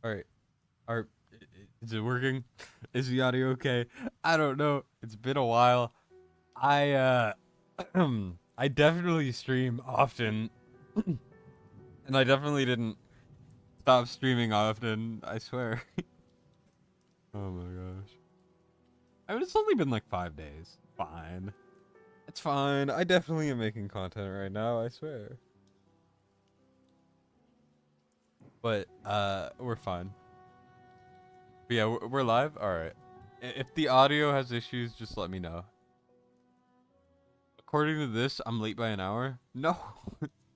All right. Are is it working? Is the audio okay? I don't know. It's been a while. I I definitely stream often, and I definitely didn't stop streaming often. I swear. Oh my gosh. I mean, it's only been like 5 days. Fine. It's fine. I definitely am making content right now. I swear. But we're fine. But yeah, we're live. All right. If the audio has issues, just let me know. According to this, I'm late by an hour. No,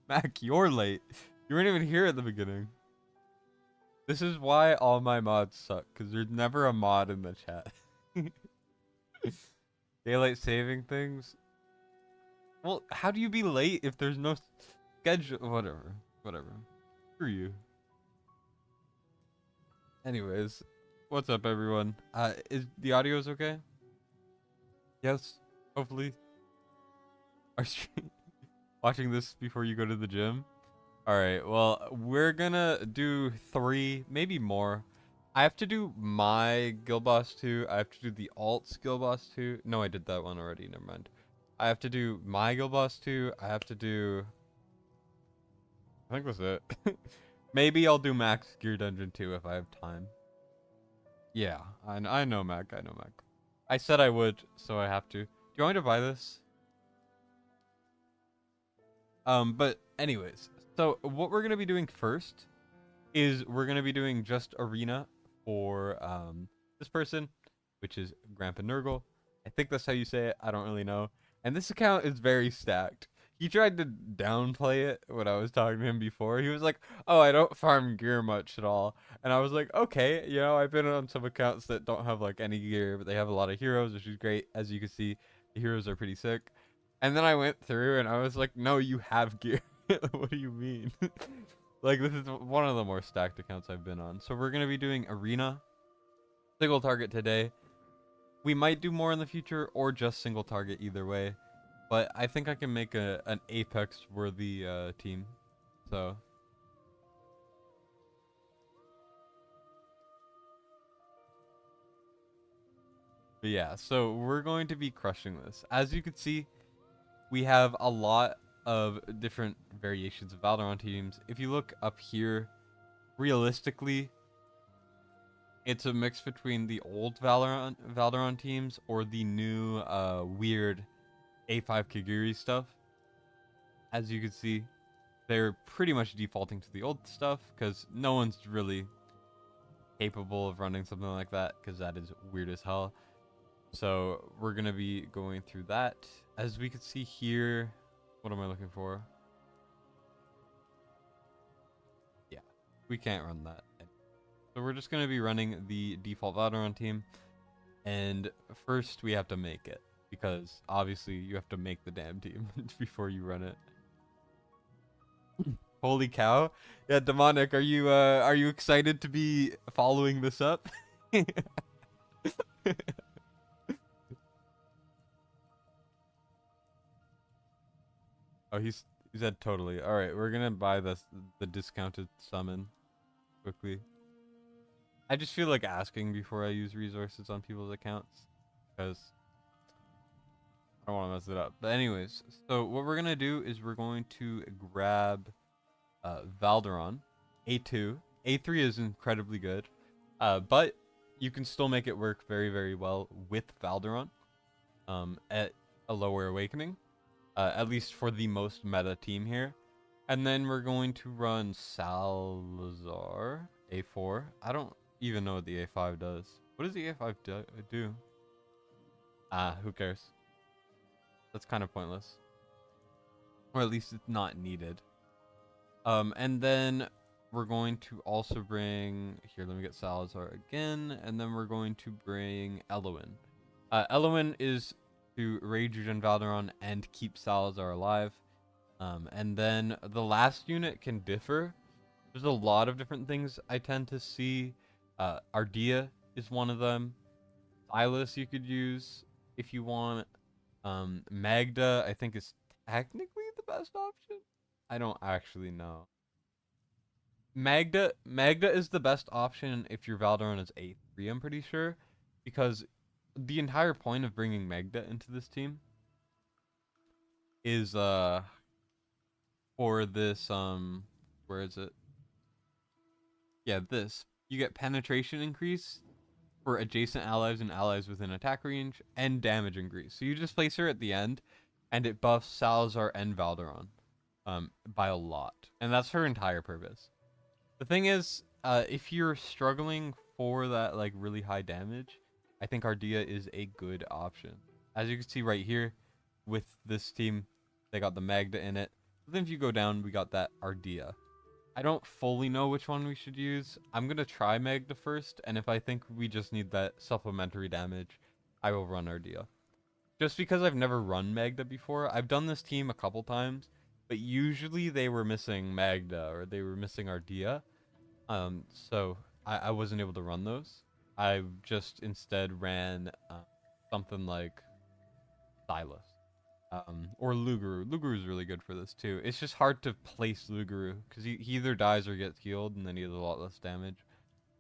Mac, you're late. You weren't even here at the beginning. This is why all my mods suck, because there's never a mod in the chat. Daylight saving things? Well, how do you be late if there's no schedule? Whatever. Whatever. Screw you. Anyways, what's up, everyone? Is the audio's okay? Yes, hopefully. Are you watching this before you go to the gym? Alright, well, we're gonna do 3, maybe more. I have to do my Guild Boss 2. I have to do the Alt's Guild Boss 2. No, I did that one already. Never mind. I have to do my Guild Boss 2. I have to do... I think that's it. Maybe I'll do Max Gear Dungeon 2 if I have time. Yeah, I know Mac. I know Mac. I said I would, so I have to. Do you want me to buy this? But anyways, so what we're gonna be doing first is we're gonna be doing just arena for this person, which is Grandpa Nurgle. I think that's how you say it. I don't really know. And this account is very stacked. He tried to downplay it when I was talking to him before. He was like, "Oh, I don't farm gear much at all," and I was like, "Okay, you know, I've been on some accounts that don't have like any gear, but they have a lot of heroes, which is great. As you can see, the heroes are pretty sick." And then I went through and I was like, "No, you have gear." What do you mean? Like, this is one of the more stacked accounts I've been on. So we're going to be doing arena, single target today. We might do more in the future or just single target either way. But I think I can make an Apex worthy team. So, but yeah, so we're going to be crushing this. As you can see, we have a lot of different variations of Valorant teams. If you look up here, realistically, it's a mix between the old Valorant teams or the new weird A5 Kaguri stuff. As you can see, they're pretty much defaulting to the old stuff because no one's really capable of running something like that because that is weird as hell. So we're gonna be going through that. As we can see here, what am I looking for? Yeah, we can't run that. So we're just gonna be running the default Valorant team. And first we have to make it, because obviously you have to make the damn team before you run it. Holy cow. Yeah, Demonic, are you excited to be following this up? Oh, he said totally. All right, we're going to buy the discounted summon quickly. I just feel like asking before I use resources on people's accounts because I don't want to mess it up. But anyways, so what we're going to do is we're going to grab Valderon, A2. A3 is incredibly good, but you can still make it work very, very well with Valderon at a lower awakening, at least for the most meta team here. And then we're going to run Salazar, A4. I don't even know what the A5 does. What does the A5 do? Ah, who cares? That's kind of pointless. Or at least it's not needed. And then we're going to also bring... Here, let me get Salazar again. And then we're going to bring Eloin. Eloin is to Rage Regen Valderon and keep Salazar alive. And then the last unit can differ. There's a lot of different things I tend to see. Ardea is one of them. Silas you could use if you want. Magda, I think, is technically the best option. I don't actually know. Magda is the best option if your Valderon is A3, I'm pretty sure, because the entire point of bringing Magda into this team is for this where is it? Yeah, this. You get penetration increase for adjacent allies and allies within attack range and damage increase. So you just place her at the end and it buffs Salazar and Valderon by a lot. And that's her entire purpose. The thing is, if you're struggling for that like really high damage, I think Ardea is a good option. As you can see right here, with this team, they got the Magda in it. But then if you go down, we got that Ardea. I don't fully know which one we should use. I'm gonna try Magda first, and if I think we just need that supplementary damage, I will run Ardea. Just because I've never run Magda before, I've done this team a couple times, but usually they were missing Magda or they were missing Ardea. So I wasn't able to run those. I just instead ran something like Silas. Or Luguru. Luguru is really good for this too. It's just hard to place Luguru because he either dies or gets healed, and then he does a lot less damage,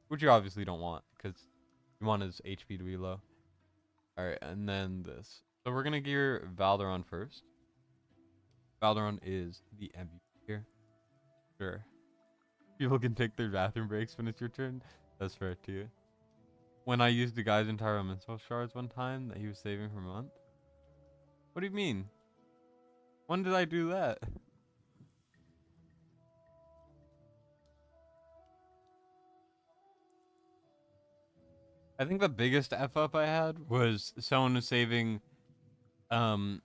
which you obviously don't want because you want his HP to be low. All right, and then this. So we're gonna gear Valderon first. Valderon is the MVP here. Sure. People can take their bathroom breaks when it's your turn. That's fair too. When I used the guy's entire mental shards one time that he was saving for a month. What do you mean? When did I do that? I think the biggest F up I had was someone was saving they're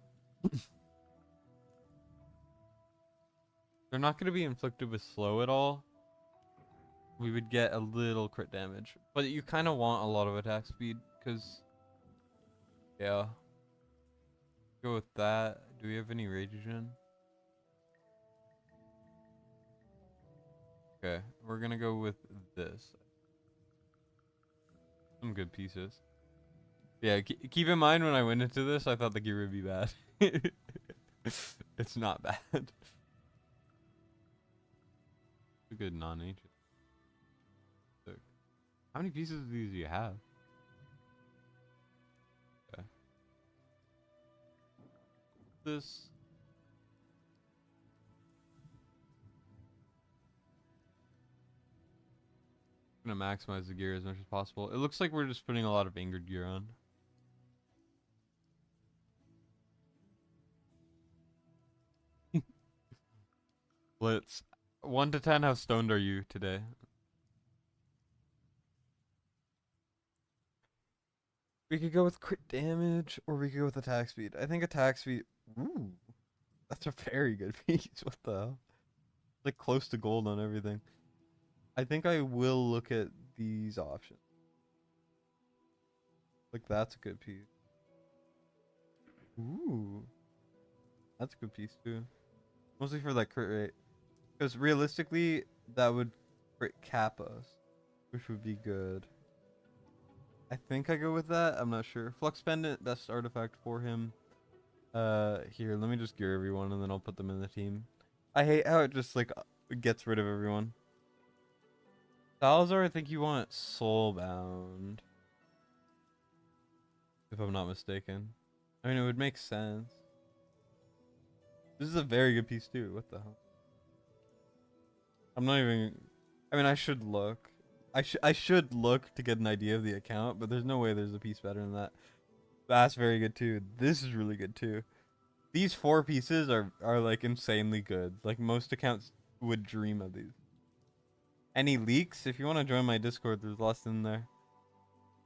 not gonna be inflicted with slow at all. We would get a little crit damage. But you kinda want a lot of attack speed, cause yeah. Go with that. Do we have any rage regen? Okay, we're gonna go with this. Some good pieces. Yeah, keep in mind when I went into this, I thought the gear would be bad. It's not bad. A good non-ancient. How many pieces of these do you have? Okay. This. I'm gonna maximize the gear as much as possible. It looks like we're just putting a lot of angered gear on. Blitz. 1 to 10, how stoned are you today? We could go with crit damage, or we could go with attack speed. I think attack speed. Ooh, that's a very good piece. What the hell? Like close to gold on everything. I think I will look at these options. Like that's a good piece. Ooh, that's a good piece too. Mostly for that crit rate, because realistically, that would crit cap us, which would be good. I think I go with that. I'm not sure. Flux Pendant, best artifact for him. Here, let me just gear everyone and then I'll put them in the team. I hate how it just like gets rid of everyone. Salazar, I think you want Soulbound. If I'm not mistaken. I mean, it would make sense. This is a very good piece too. What the hell? I'm not even... I mean, I should look. I should look to get an idea of the account, but there's no way there's a piece better than that. That's very good too. This is really good too. These 4 pieces are like insanely good. Like most accounts would dream of these. Any leaks? If you want to join my Discord, there's lots in there.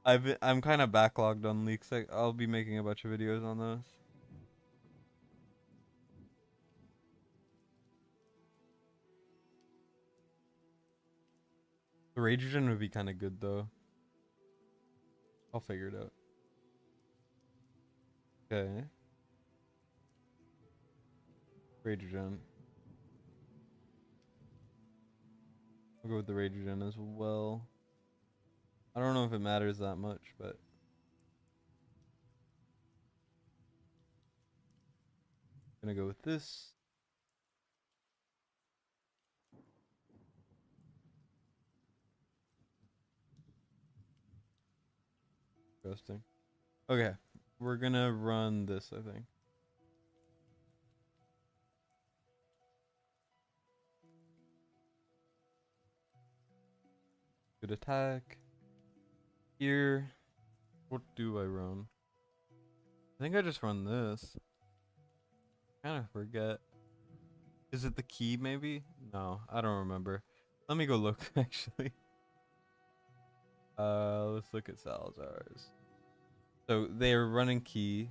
I'm kind of backlogged on leaks. I'll be making a bunch of videos on those. The Rage Regen would be kind of good though. I'll figure it out. Okay. Rage Regen. I'll go with the Rage Regen as well. I don't know if it matters that much, but I'm gonna go with this. Interesting. Okay, we're gonna run this, I think. Good attack. Here. What do I run? I think I just run this. Kind of forget. Is it the key, maybe? No, I don't remember. Let me go look, actually. Let's look at Salazar's. So they're running key,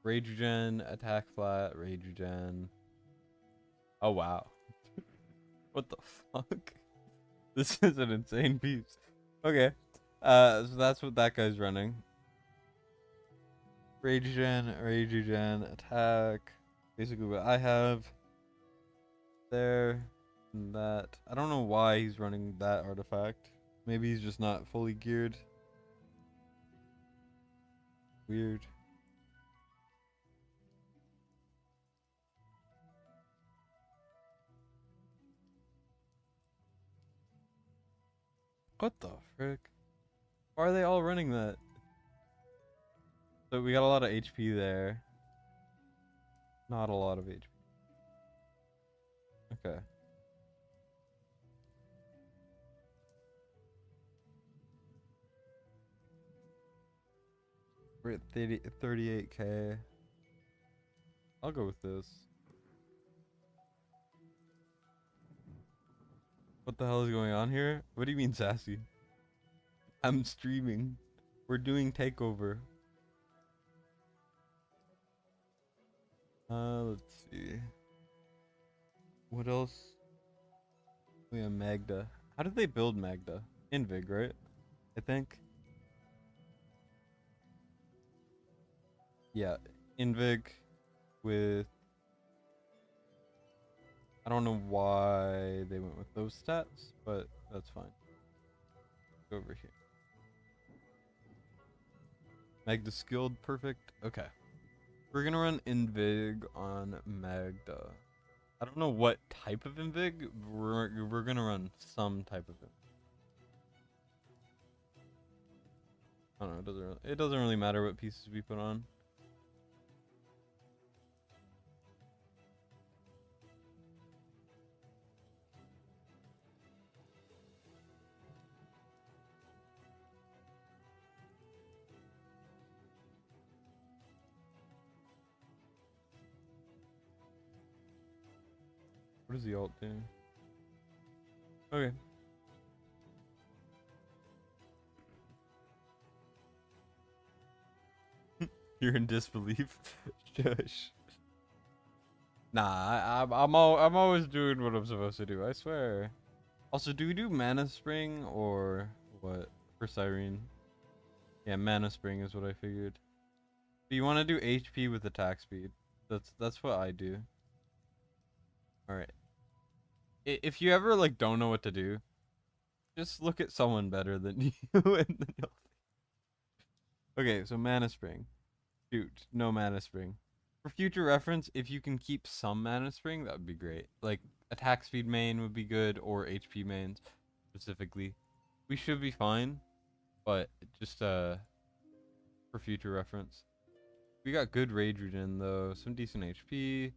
rage regen, attack flat, rage regen. Oh wow, what the fuck? This is an insane piece. Okay, so that's what that guy's running. Rage regen, attack. Basically what I have there. And that. I don't know why he's running that artifact. Maybe he's just not fully geared. Weird. What the frick? Why are they all running that? So we got a lot of HP there. Not a lot of HP. Okay. We're at 38k. I'll go with this. What the hell is going on here? What do you mean sassy? I'm streaming. We're doing takeover. Let's see. What else? We have Magda. How did they build Magda? Invig, right? I think. Yeah, Invig with. I don't know why they went with those stats, but that's fine. Go over here. Magda skilled, perfect. Okay. We're gonna run Invig on Magda. I don't know what type of Invig. We're gonna run some type of Invig. I don't know. It doesn't really matter what pieces we put on. What does the alt do? Okay. You're in disbelief. Shush. Nah, I'm always doing what I'm supposed to do. I swear. Also, do we do mana spring or what for Cyrene? Yeah, mana spring is what I figured. But you want to do HP with attack speed. That's what I do. All right. If you ever like don't know what to do, just look at someone better than you, and then you'll. Okay, so mana spring. Shoot, no mana spring. For future reference, if you can keep some mana spring, that would be great. Like attack speed main would be good, or HP mains specifically. We should be fine, but just for future reference. We got good rage regen though, some decent HP.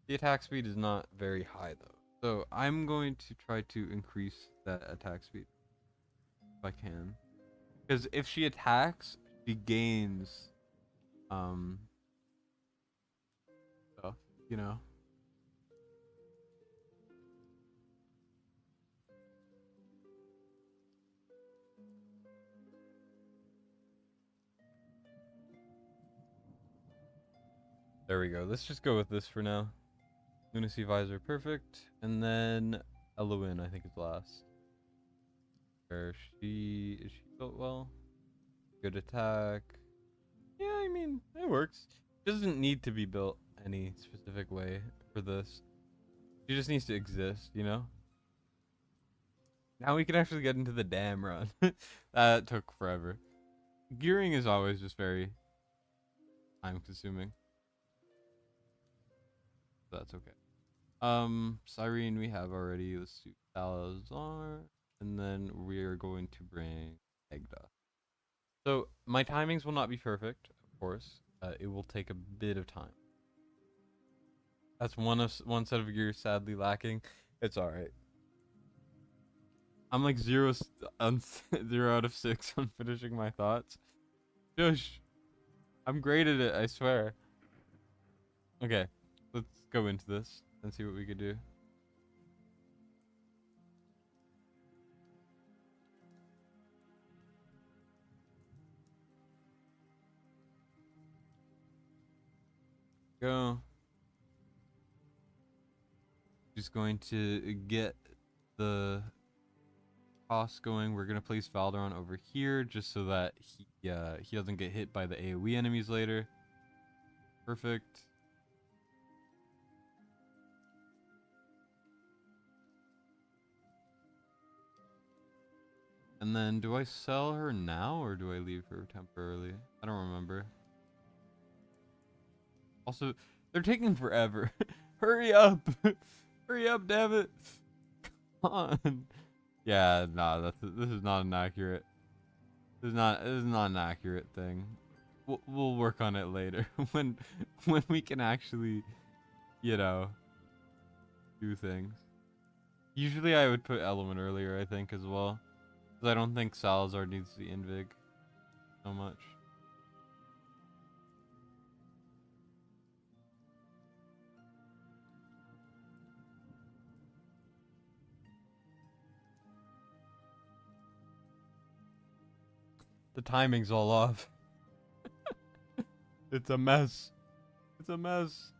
The attack speed is not very high though. So I'm going to try to increase that attack speed if I can. Because if she attacks, she gains stuff, you know. There we go. Let's just go with this for now. Lunacy Visor, perfect. And then Eloin, I think is last. Where is she built well? Good attack. Yeah, I mean, it works. She doesn't need to be built any specific way for this. She just needs to exist, you know? Now we can actually get into the damn run. That took forever. Gearing is always just very time consuming. That's okay. Cyrene we have already. Let's do Salazar. And then we are going to bring Egda. So my timings will not be perfect, of course. It will take a bit of time. That's one set of gears sadly lacking. It's all right. I'm like on 0 out of 6 on finishing my thoughts. Shush. I'm great at it, I swear. Okay, let's go into this and see what we could do. Go. Just going to get the toss going. We're gonna place Valderon over here just so that he doesn't get hit by the AoE enemies later. Perfect. And then do I sell her now or do I leave her temporarily? I don't remember. Also, they're taking forever. Hurry up! Hurry up, damn it! Come on. Yeah, nah, this is not an accurate. This is not an accurate thing. We'll work on it later when we can actually, you know, do things. Usually I would put element earlier, I think, as well, because I don't think Salazar needs the invig so much. The timing's all off. It's a mess. It's a mess.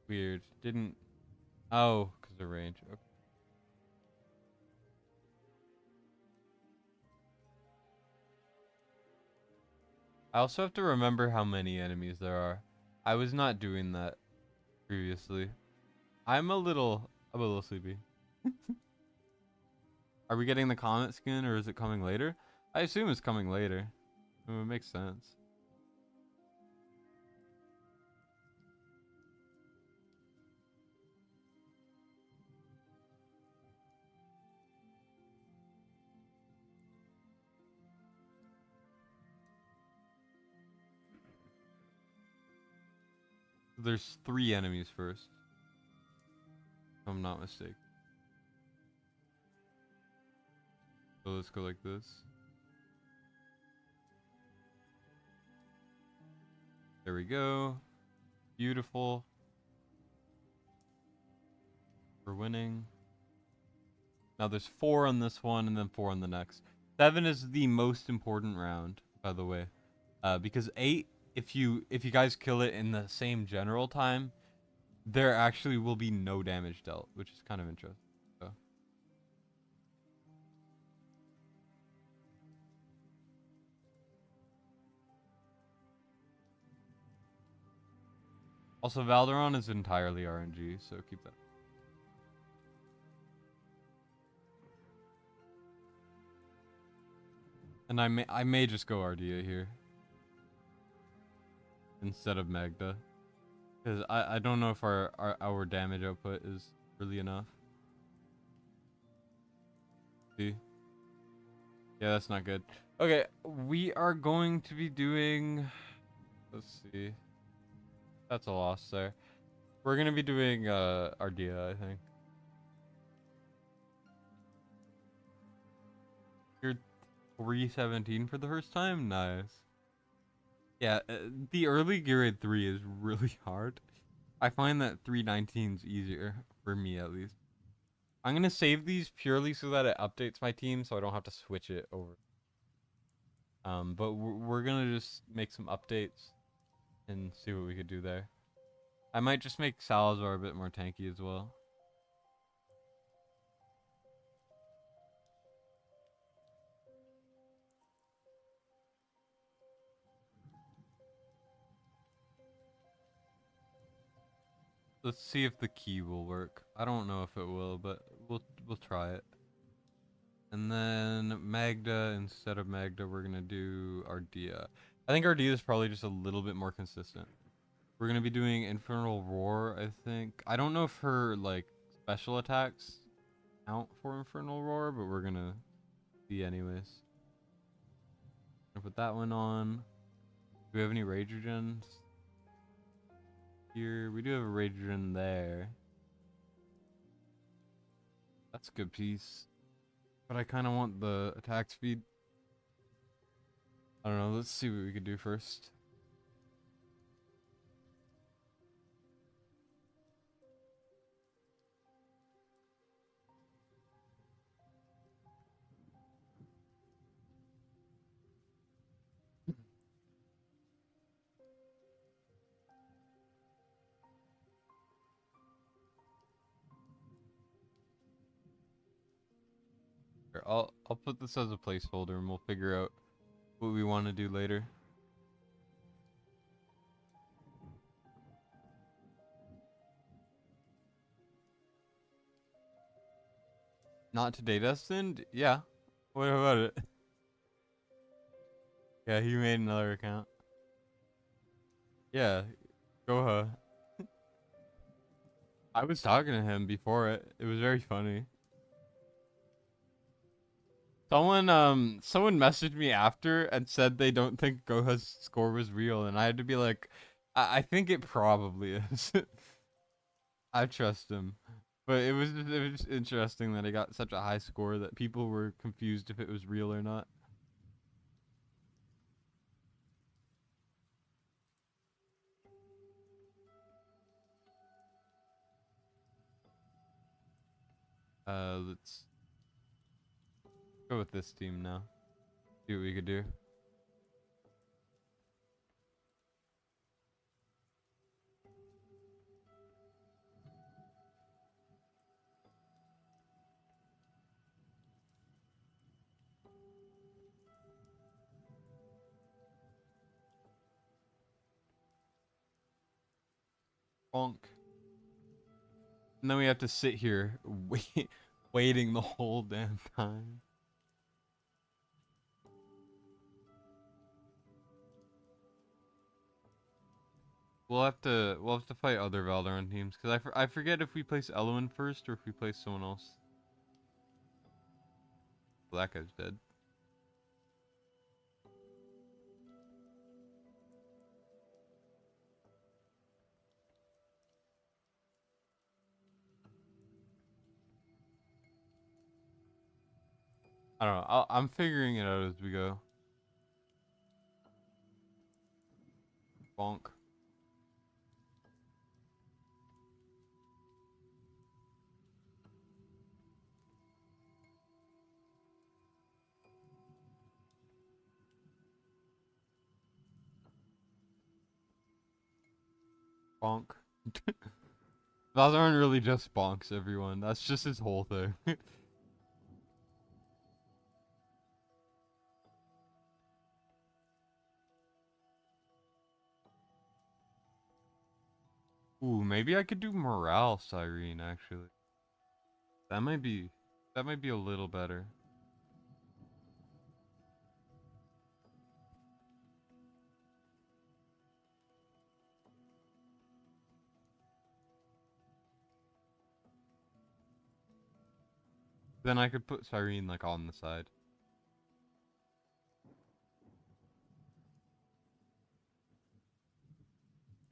Weird. Didn't. Oh, because of range. Okay. I also have to remember how many enemies there are. I was not doing that previously. I'm a little sleepy. Are we getting the comet skin or is it coming later? I assume it's coming later. It makes sense. There's 3 enemies first. If I'm not mistaken. So let's go like this. There we go. Beautiful. We're winning. Now there's 4 on this one and then 4 on the next. 7 is the most important round, by the way. Because 8, if you guys kill it in the same general time, there actually will be no damage dealt, which is kind of interesting. So. Also, Valderon is entirely RNG, so keep that. And I may just go Ardea here instead of Magda, because I don't know if our damage output is really enough. See? Yeah, that's not good. Okay, we are going to be doing. Let's see. That's a loss there. We're gonna be doing Ardea, I think. You're 317 for the first time? Nice. Yeah, the early gear at 3 is really hard. I find that 319 is easier, for me at least. I'm going to save these purely so that it updates my team so I don't have to switch it over. But we're going to just make some updates and see what we could do there. I might just make Salazar a bit more tanky as well. Let's see if the key will work. I don't know if it will, but we'll try it. And then Magda, instead of Magda, we're gonna do Ardea. I think Ardea is probably just a little bit more consistent. We're gonna be doing Infernal Roar, I think. I don't know if her like special attacks count for Infernal Roar, but we're gonna see anyways. Gonna put that one on. Do we have any Rager gens? Here, we do have a Rager gen there. That's a good piece. But I kind of want the attack speed. I don't know, let's see what we could do first. Here, I'll put this as a placeholder and we'll figure out what we want to do later. Not today destined? Yeah. What about it? Yeah, he made another account. Yeah, go ahead. I was talking to him before it. It was very funny. Someone messaged me after and said they don't think Goha's score was real, and I had to be like, I think it probably is. I trust him. But it was interesting that he got such a high score that people were confused if it was real or not. Let's go with this team now. See what we could do. Bonk. And then we have to sit here waiting the whole damn time. We'll have to fight other Valorant teams because I forget if we place Elwin first or if we place someone else. Well, that guy's dead. I don't know. I'm figuring it out as we go. Bonk. Bonk. Valorant really just bonks everyone. That's just his whole thing. Ooh, maybe I could do Morale Siren actually. That might be a little better. Then I could put Siren like on the side.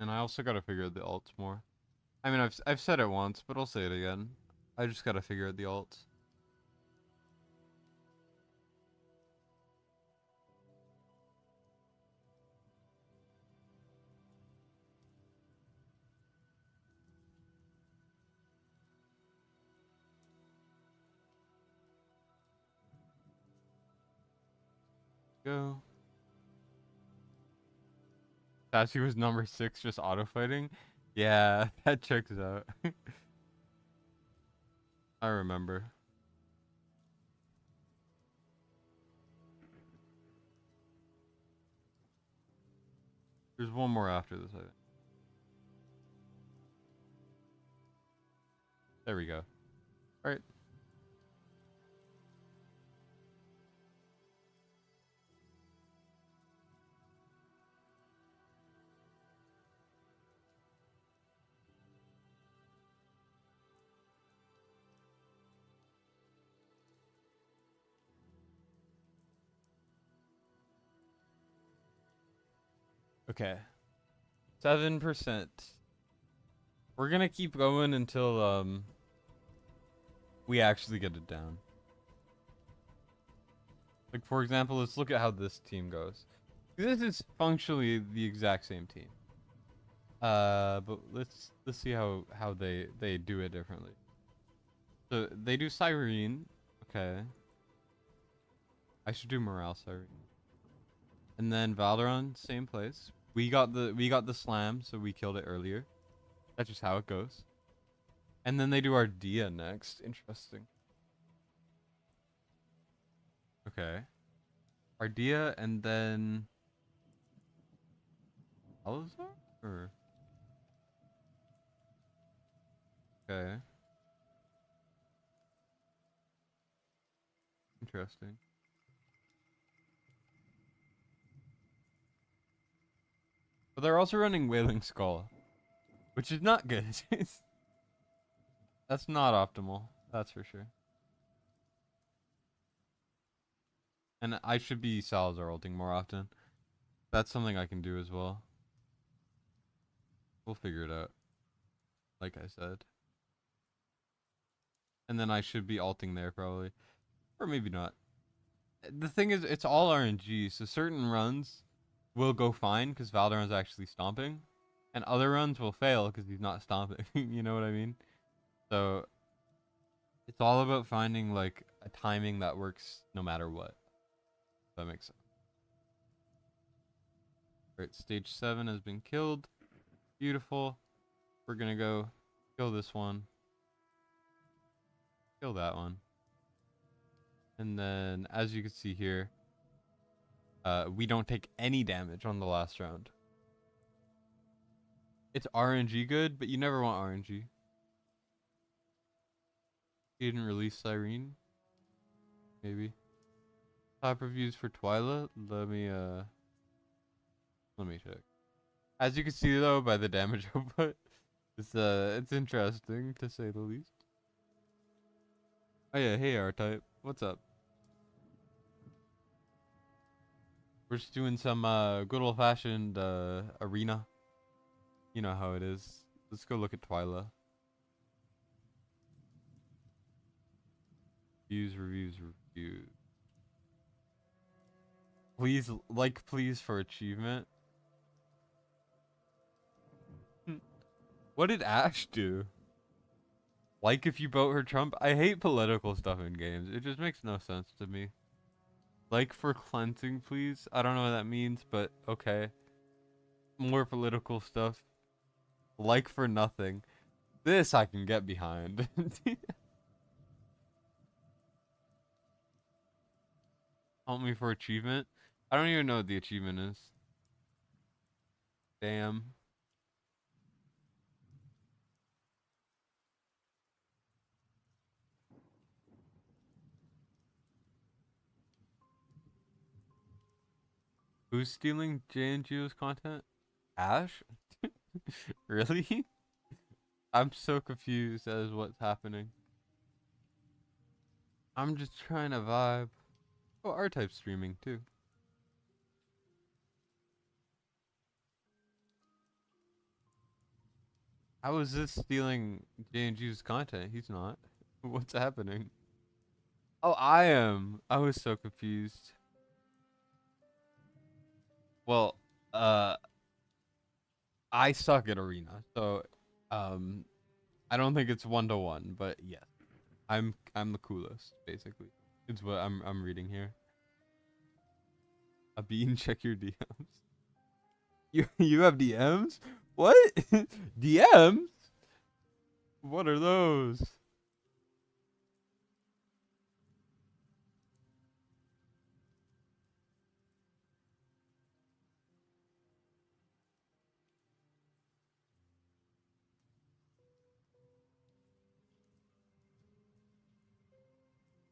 And I also gotta figure out the alts more. I mean, I've said it once, but I'll say it again. I just gotta figure out the alts. Go. Sassy was number 6, just auto fighting. Yeah, that checks out. I remember. There's one more after this, I think. There we go. Alright. Okay. 7%. We're gonna keep going until we actually get it down. Like for example, let's look at how this team goes. This is functionally the exact same team. But let's see how they do it differently. So they do Cyrene. Okay. I should do Morale Cyrene. And then Valderon, same place. We got the slam, so we killed it earlier. That's just how it goes. And then they do Ardea next. Interesting. Okay. Ardea and then Salazar? Or okay. Interesting. But they're also running Wailing Skull, which is not good. That's not optimal. That's for sure. And I should be Salazar ulting more often. That's something I can do as well. We'll figure it out. Like I said. And then I should be ulting there probably. Or maybe not. The thing is, it's all RNG, so certain runs will go fine because Valderon's actually stomping. And other runs will fail because he's not stomping. You know what I mean? So it's all about finding like a timing that works no matter what. If that makes sense. Alright, stage 7 has been killed. Beautiful. We're gonna go kill this one. Kill that one. And then, as you can see here, we don't take any damage on the last round. It's RNG good, but you never want RNG. He didn't release Cyrene. Maybe. Top reviews for Twyla. Let me check. As you can see though by the damage output, it's interesting to say the least. Oh yeah, hey R-Type. What's up? We're just doing some good old fashioned arena. You know how it is. Let's go look at Twyla. Reviews. Please like please for achievement. What did Ash do? Like if you vote her Trump? I hate political stuff in games. It just makes no sense to me. Like for cleansing, please. I don't know what that means, but okay. More political stuff. Like for nothing. This I can get behind. Help me for achievement. I don't even know what the achievement is. Damn. Who's stealing J&G's content? Ash? Really? I'm so confused as what's happening. I'm just trying to vibe. Oh, R-Type streaming too. How is this stealing J&G's content? He's not. What's happening? Oh, I am. I was so confused. Well, uh, I suck at arena, so I don't think it's 1-to-1, but yes, I'm the coolest, basically. It's what I'm reading here. A bean, check your DMs. You have DMs? What? DMs? What are those?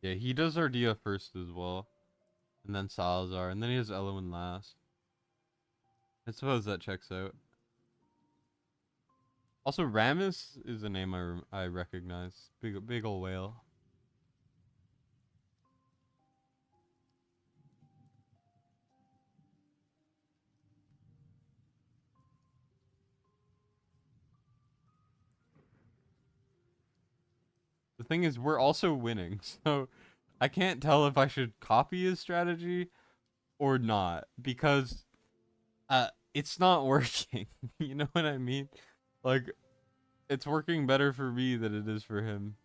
Yeah, he does Ardea first as well, and then Salazar, and then he has Elowen last. I suppose that checks out. Also, Ramus is a name I recognize. Big ol' whale. thing is, we're also winning, so I can't tell if I should copy his strategy or not because it's not working. You know what I mean? Like, it's working better for me than it is for him.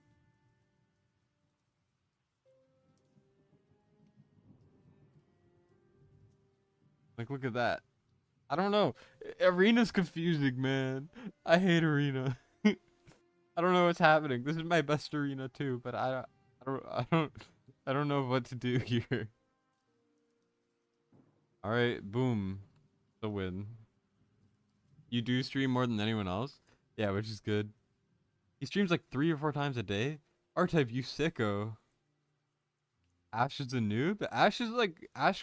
Like, look at that. I don't know. Arena's confusing, man. I hate Arena. I don't know what's happening. This is my best arena too, but I don't know what to do here. All right, boom, the win. You do stream more than anyone else? Yeah, which is good. He streams like 3 or 4 times a day. R-Type, you sicko. Ash is a noob. Ash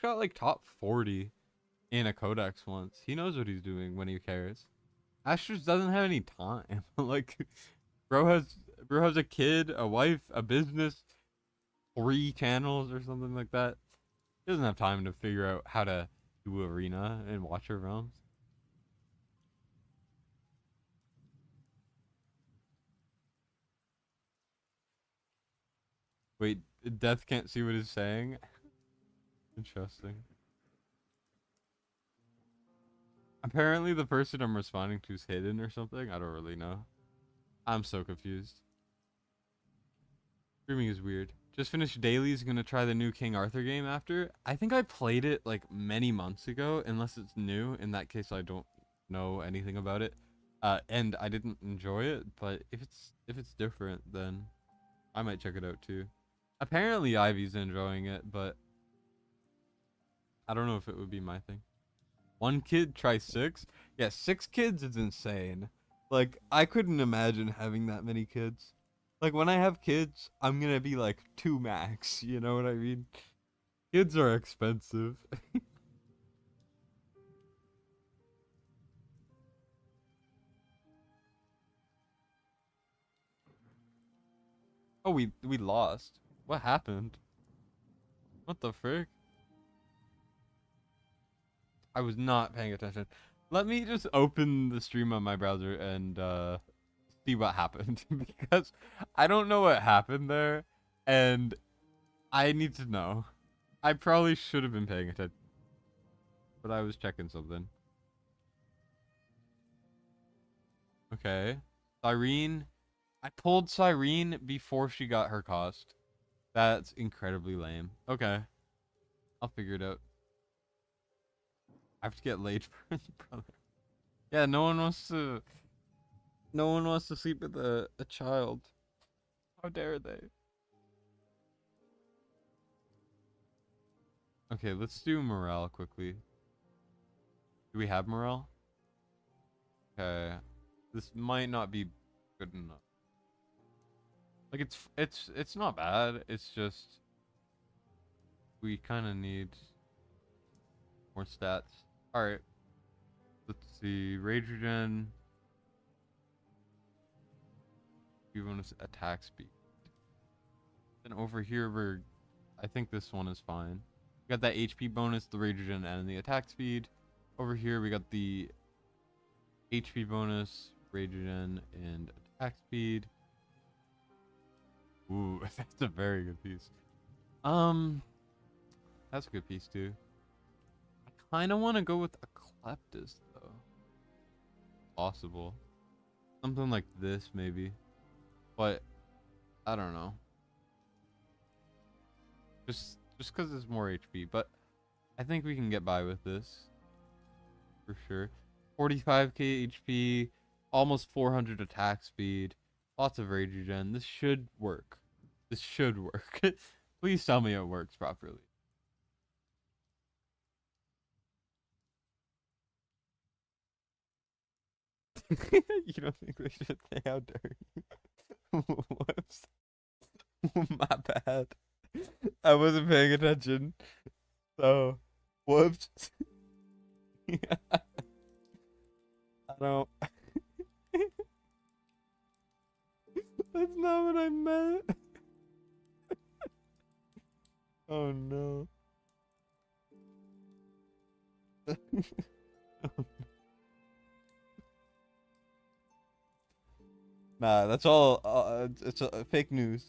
got like top 40 in a codex once. He knows what he's doing when he cares. Ash just doesn't have any time. Like, bro has bro has a kid, a wife, a business, 3 channels or something like that. He doesn't have time to figure out how to do arena and watcher realms. Wait, Death can't see what he's saying? Interesting. Apparently the person I'm responding to is hidden or something. I don't really know. I'm so confused. Streaming is weird. Just finished dailies, gonna try the new King Arthur game after. I think I played it like many months ago, unless it's new. In that case, I don't know anything about it. And I didn't enjoy it, but if it's different, then I might check it out too. Apparently Ivy's enjoying it, but I don't know if it would be my thing. 1 kid, try 6? Yeah, 6 kids is insane. Like, I couldn't imagine having that many kids. Like, when I have kids, I'm gonna be like 2 max, you know what I mean? Kids are expensive. Oh, we lost. What happened? What the frick? I was not paying attention. Let me just open the stream on my browser and see what happened because I don't know what happened there and I need to know. I probably should have been paying attention, but I was checking something. Okay. Cyrene. I pulled Cyrene before she got her cost. That's incredibly lame. Okay. I'll figure it out. I have to get laid first, brother. Yeah, no one wants to sleep with a child. How dare they? Okay, let's do morale quickly. Do we have morale? Okay. This might not be good enough. Like it's not bad. It's just we kind of need more stats. All right. Let's see. Rage regen. We want to attack speed. Then over here I think this one is fine. We got that HP bonus, the rage regen, and the attack speed. Over here we got the HP bonus, rage regen, and attack speed. Ooh, that's a very good piece. That's a good piece too. I kind of want to go with a Kleptus though. Possible. Something like this maybe. But I don't know. Just because it's more HP, but I think we can get by with this for sure. 45k HP, almost 400 attack speed, lots of rage regen. This should work. This should work. Please tell me it works properly. You don't think they should say how dare you? Whoops. My bad. I wasn't paying attention. So, whoops. I don't. That's not what I meant. Oh no. Nah, that's all. It's fake news.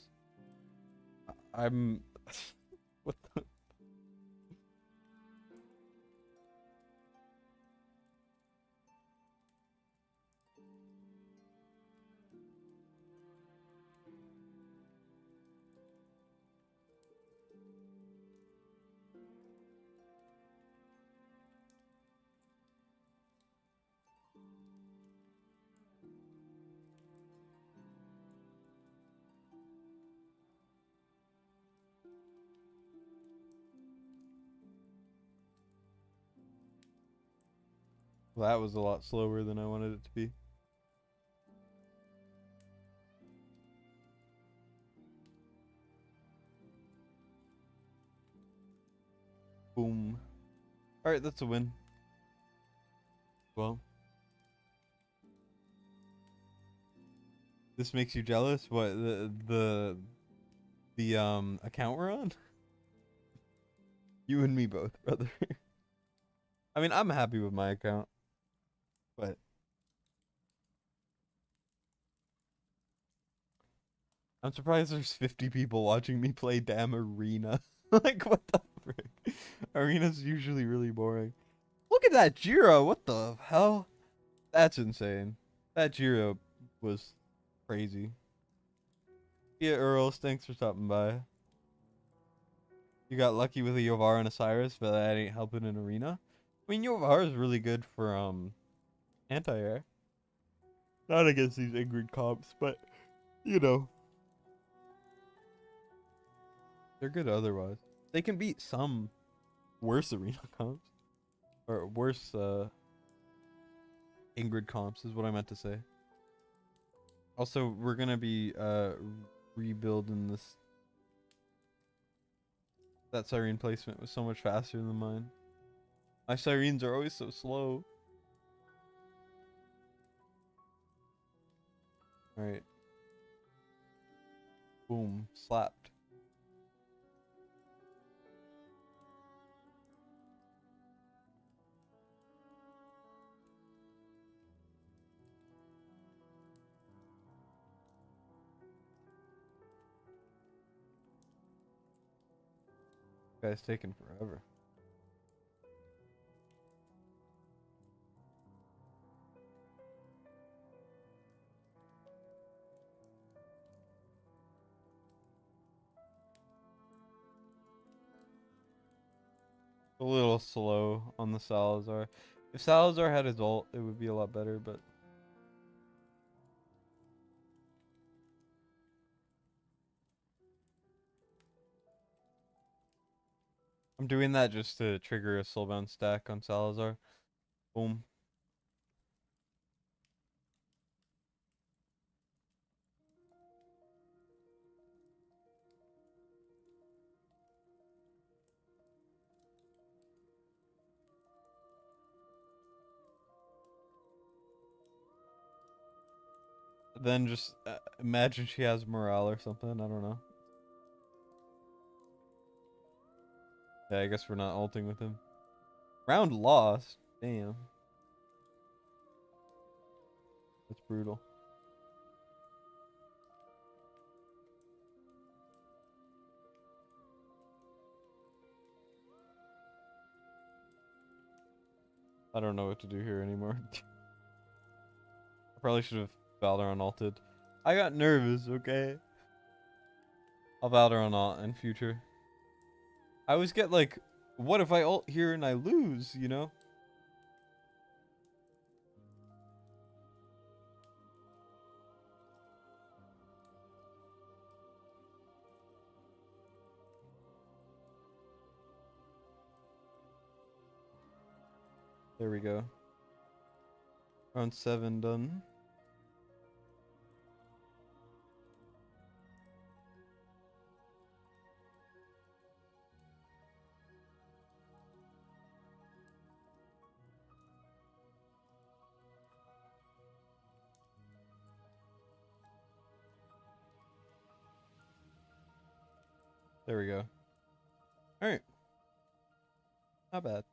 I'm. What the? Well, that was a lot slower than I wanted it to be. Boom. All right, that's a win. Well, this makes you jealous. What the account we're on? You and me both, brother. I mean, I'm happy with my account, but I'm surprised there's 50 people watching me play damn arena. Like, what the frick? Arena's usually really boring. Look at that Jiro. What the hell? That's insane. That Jiro was crazy. Yeah, Earls, thanks for stopping by. You got lucky with a Yovar and a Cyrus, but that ain't helping in arena. I mean, Yovar is really good for anti-air. Not against these Ingrid comps, but you know, they're good otherwise. They can beat some worse arena comps or worse Ingrid comps is what I meant to say. Also, we're gonna be rebuilding this. That siren placement was so much faster than mine. My sirens are always so slow. Alright. Boom. Slapped. Guy's taking forever. A little slow on the Salazar. If Salazar had his ult, it would be a lot better, but I'm doing that just to trigger a soulbound stack on Salazar. Boom. Then just imagine she has morale or something. I don't know. Yeah, I guess we're not ulting with him. Round lost. Damn. That's brutal. I don't know what to do here anymore. I probably should have Valorant ulted. I got nervous, okay? I'll Valorant ult in future. I always get like, what if I ult here and I lose, you know? There we go. Round 7 done. There we go. Alright. Not bad.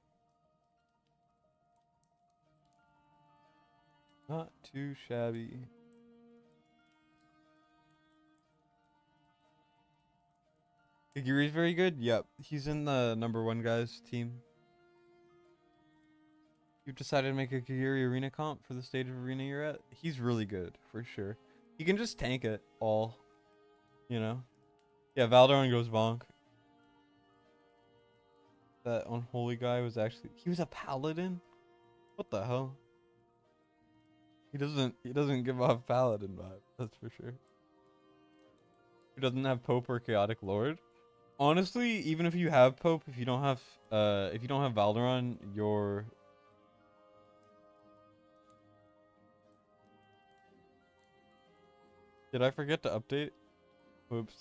Not too shabby. Kagiri's very good. Yep, he's in the #1 guys team. You've decided to make a Kagiri arena comp for the stage of arena you're at. He's really good for sure. He can just tank it all, you know. Yeah, Valderon goes bonk. That unholy guy was he was a paladin. What the hell? He doesn't give off paladin vibe. That's for sure. He doesn't have Pope or Chaotic Lord. Honestly, even if you have Pope, if you don't have Valderon, you're... Did I forget to update? Oops.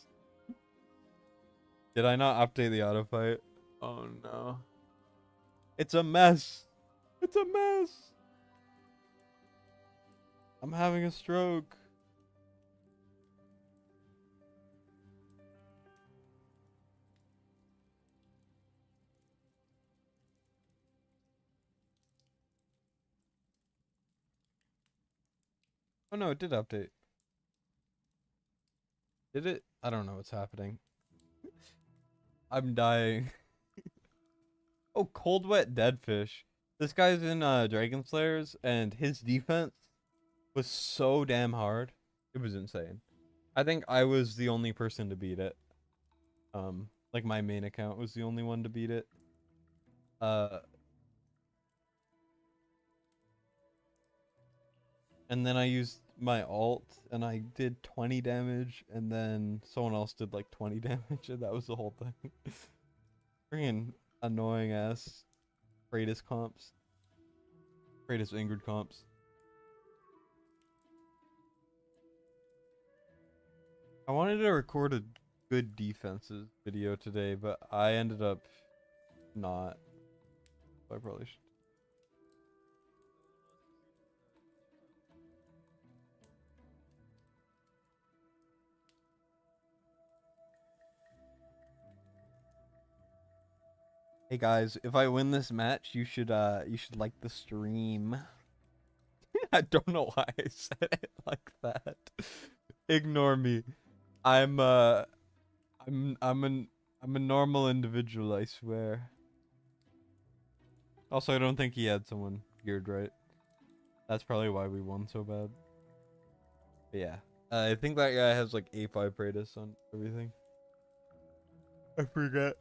Did I not update the auto fight? Oh no. It's a mess. It's a mess. I'm having a stroke. Oh no, it did update. Did it? I don't know what's happening. I'm dying. Oh, Cold Wet Deadfish. This guy's in Dragon Slayers, and his defense was so damn hard. It was insane. I think I was the only person to beat it. Like my main account was the only one to beat it. And then I used my alt, and I did 20 damage, and then someone else did like 20 damage, and that was the whole thing. Freaking annoying ass Kratos comps. Kratos Ingrid comps. I wanted to record a good defenses video today, but I ended up not. So I probably should. Hey guys, if I win this match, you should like the stream. I don't know why I said it like that. Ignore me. I'm a normal individual, I swear. Also, I don't think he had someone geared right. That's probably why we won so bad. But yeah. I think that guy has like A5 Praetus on everything. I forget.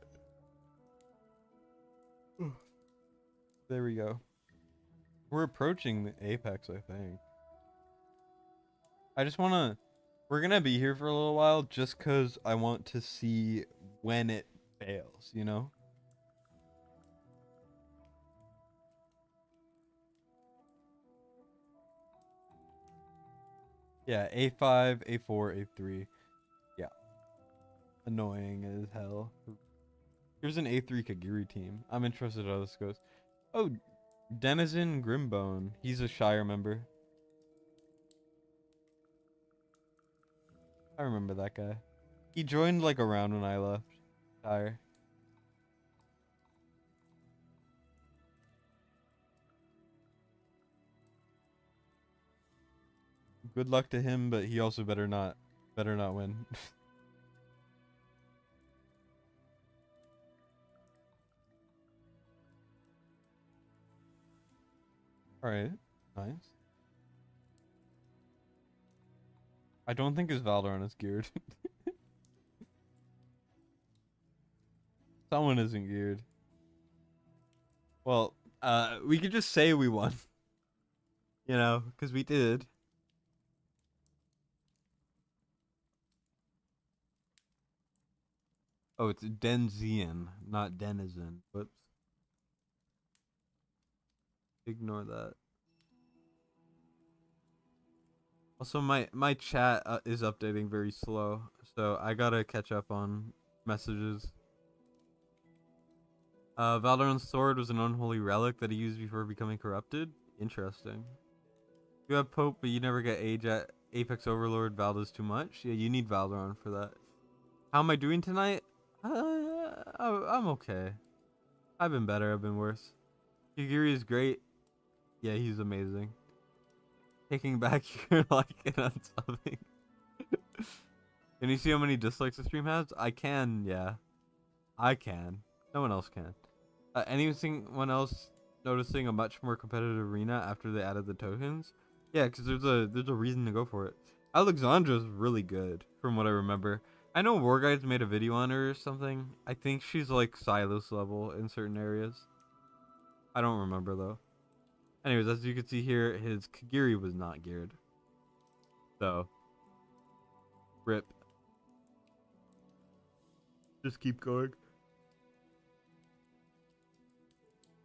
There we go. We're approaching the apex, I think. I just wanna... We're gonna be here for a little while just cause I want to see when it fails, you know? Yeah, A5, A4, A3. Yeah. Annoying as hell. Here's an A3 Kagiri team. I'm interested how this goes. Oh, Denizen Grimbone. He's a Shire member. I remember that guy. He joined like around when I left Shire. Good luck to him, but he also better not win. Alright, nice. I don't think his Valderon is geared. Someone isn't geared. Well, we could just say we won. You know, because we did. Oh, it's Denzian, not Denizen. Whoops. Ignore that. Also, my chat is updating very slow, so I gotta catch up on messages. Valderon's sword was an unholy relic that he used before becoming corrupted. Interesting. You have Pope, but you never get Age at Apex Overlord. Valda's too much. Yeah, you need Valderon for that. How am I doing tonight? I'm okay. I've been better. I've been worse. Yugiri is great. Yeah, he's amazing. Taking back your like and unsubbing. Can you see how many dislikes the stream has? I can, yeah. I can. No one else can. Anyone else noticing a much more competitive arena after they added the tokens? Yeah, because there's a reason to go for it. Alexandra's really good, from what I remember. I know War Guides made a video on her or something. I think she's like Silas level in certain areas. I don't remember though. Anyways, as you can see here, his Kagiri was not geared. So, rip. Just keep going.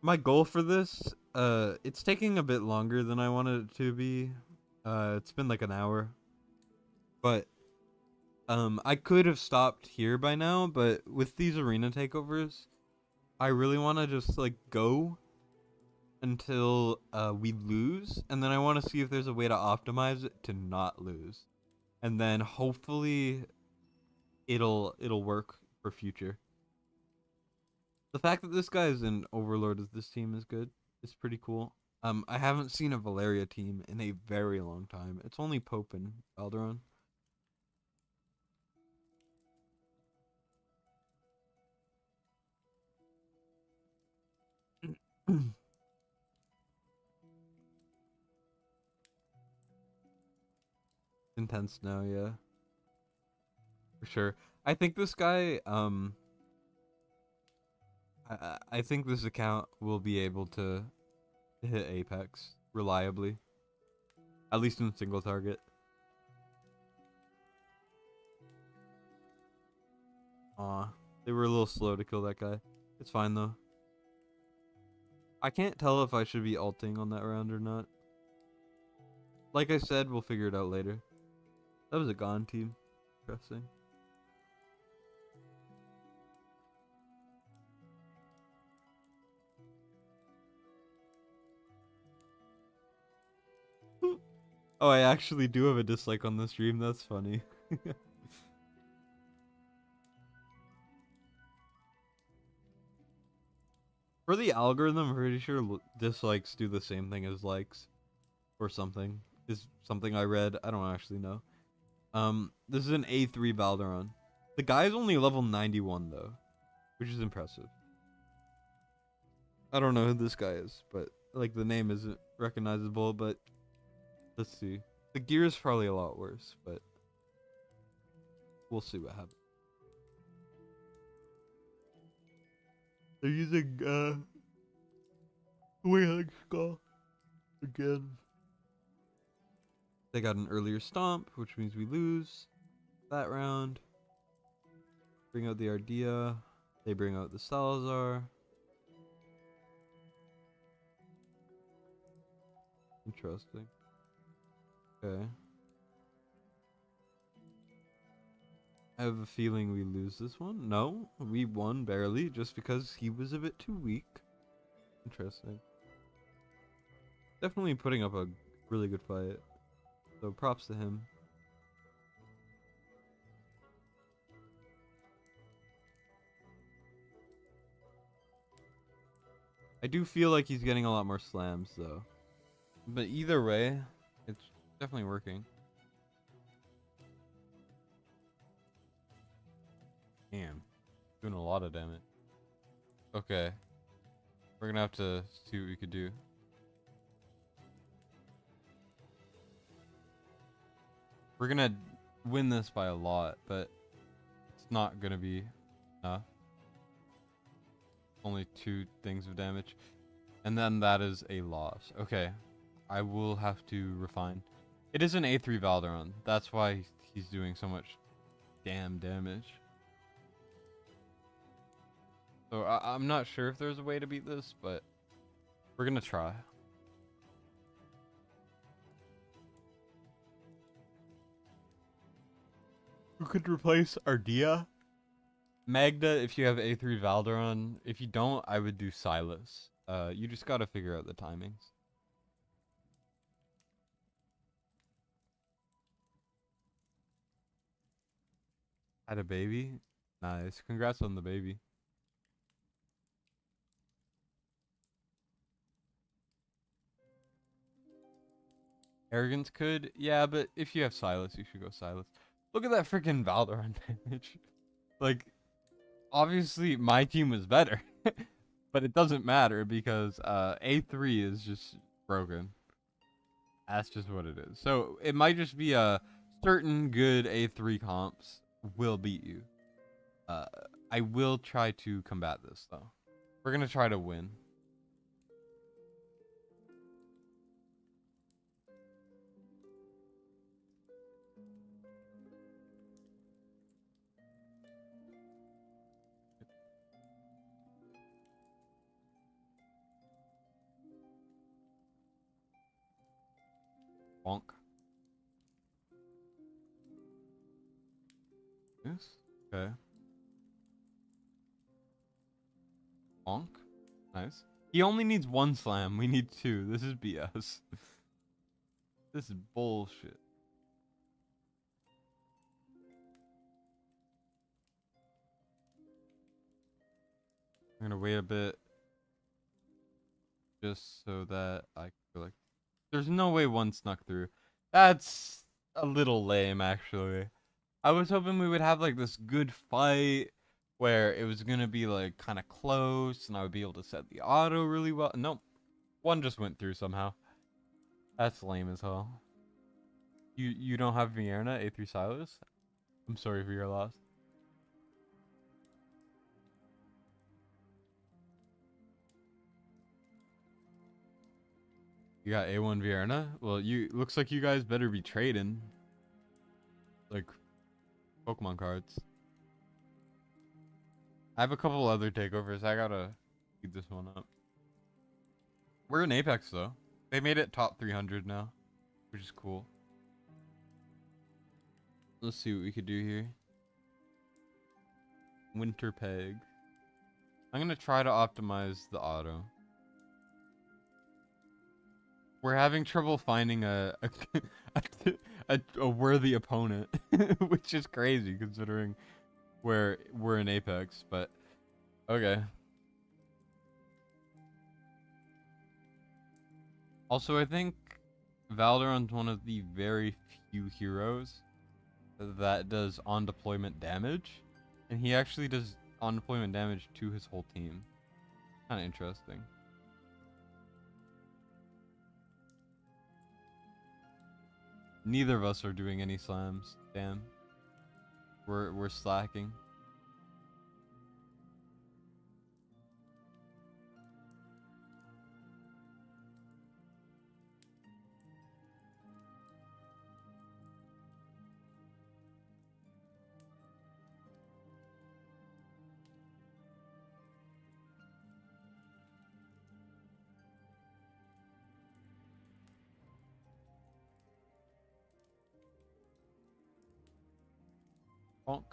My goal for this, it's taking a bit longer than I wanted it to be. It's been like an hour. But I could have stopped here by now, but with these arena takeovers, I really want to just like go until we lose, and then I want to see if there's a way to optimize it to not lose. And then hopefully it'll work for future. The fact that this guy is an overlord of this team is good. It's pretty cool. I haven't seen a Valeria team in a very long time. It's only Pope and Alderon. Intense now, yeah. For sure. I think this guy, I think this account will be able to hit Apex reliably. At least in single target. Aw. They were a little slow to kill that guy. It's fine though. I can't tell if I should be ulting on that round or not. Like I said, we'll figure it out later. That was a Gone team. Interesting. Oh, I actually do have a dislike on the stream. That's funny. For the algorithm, I'm pretty sure dislikes do the same thing as likes. Or something. Is something I read. I don't actually know. This is an A3 Valderon. The guy's only level 91 though, which is impressive. I don't know who this guy is, but like the name isn't recognizable, but let's see. The gear is probably a lot worse, but we'll see what happens. They're using Wailing Skull again. They got an earlier stomp, which means we lose that round. Bring out the Ardea. They bring out the Salazar. Interesting. Okay. I have a feeling we lose this one. No, we won barely just because he was a bit too weak. Interesting. Definitely putting up a really good fight. So props to him. I do feel like he's getting a lot more slams though. But either way, it's definitely working. Damn. Doing a lot of damage. Okay. We're gonna have to see what we could do. We're gonna win this by a lot, but it's not gonna be enough. Only 2 things of damage. And then that is a loss. Okay. I will have to refine. It is an A3 Valderon. That's why he's doing so much damn damage. So I'm not sure if there's a way to beat this, but we're gonna try. Who could replace Ardea? Magda, if you have A3 Valderon. If you don't, I would do Silas. You just gotta figure out the timings. Had a baby? Nice. Congrats on the baby. Arrogance could? Yeah, but if you have Silas, you should go Silas. Look at that freaking Valderon damage. Like, obviously my team was better, but it doesn't matter because A3 is just broken. That's just what it is. So it might just be a certain good A3 comps will beat you. Uh, I will try to combat this though. We're gonna try to win. Bonk. Yes. Okay. Bonk. Nice. He only needs one slam. We need two. This is BS. This is bullshit. I'm gonna wait a bit just so that I feel like there's no way one snuck through. That's a little lame, actually. I was hoping we would have like this good fight where it was gonna be like kind of close and I would be able to set the auto really well. Nope, one just went through somehow. That's lame as hell. You don't have Vierna A3 Silas? I'm sorry for your loss. You got A1 Vierna? Well, you looks like you guys better be trading like Pokemon cards. I have a couple other takeovers. I gotta speed this one up. We're in Apex though. They made it top 300 now, which is cool. Let's see what we could do here. Winter Peg. I'm gonna try to optimize the auto. We're having trouble finding a worthy opponent, which is crazy considering where we're in Apex, but okay. Also, I think Valorant's one of the very few heroes that does on deployment damage, and he actually does on deployment damage to his whole team. Kind of interesting. Neither of us are doing any slams. Damn. We're slacking. Bonk.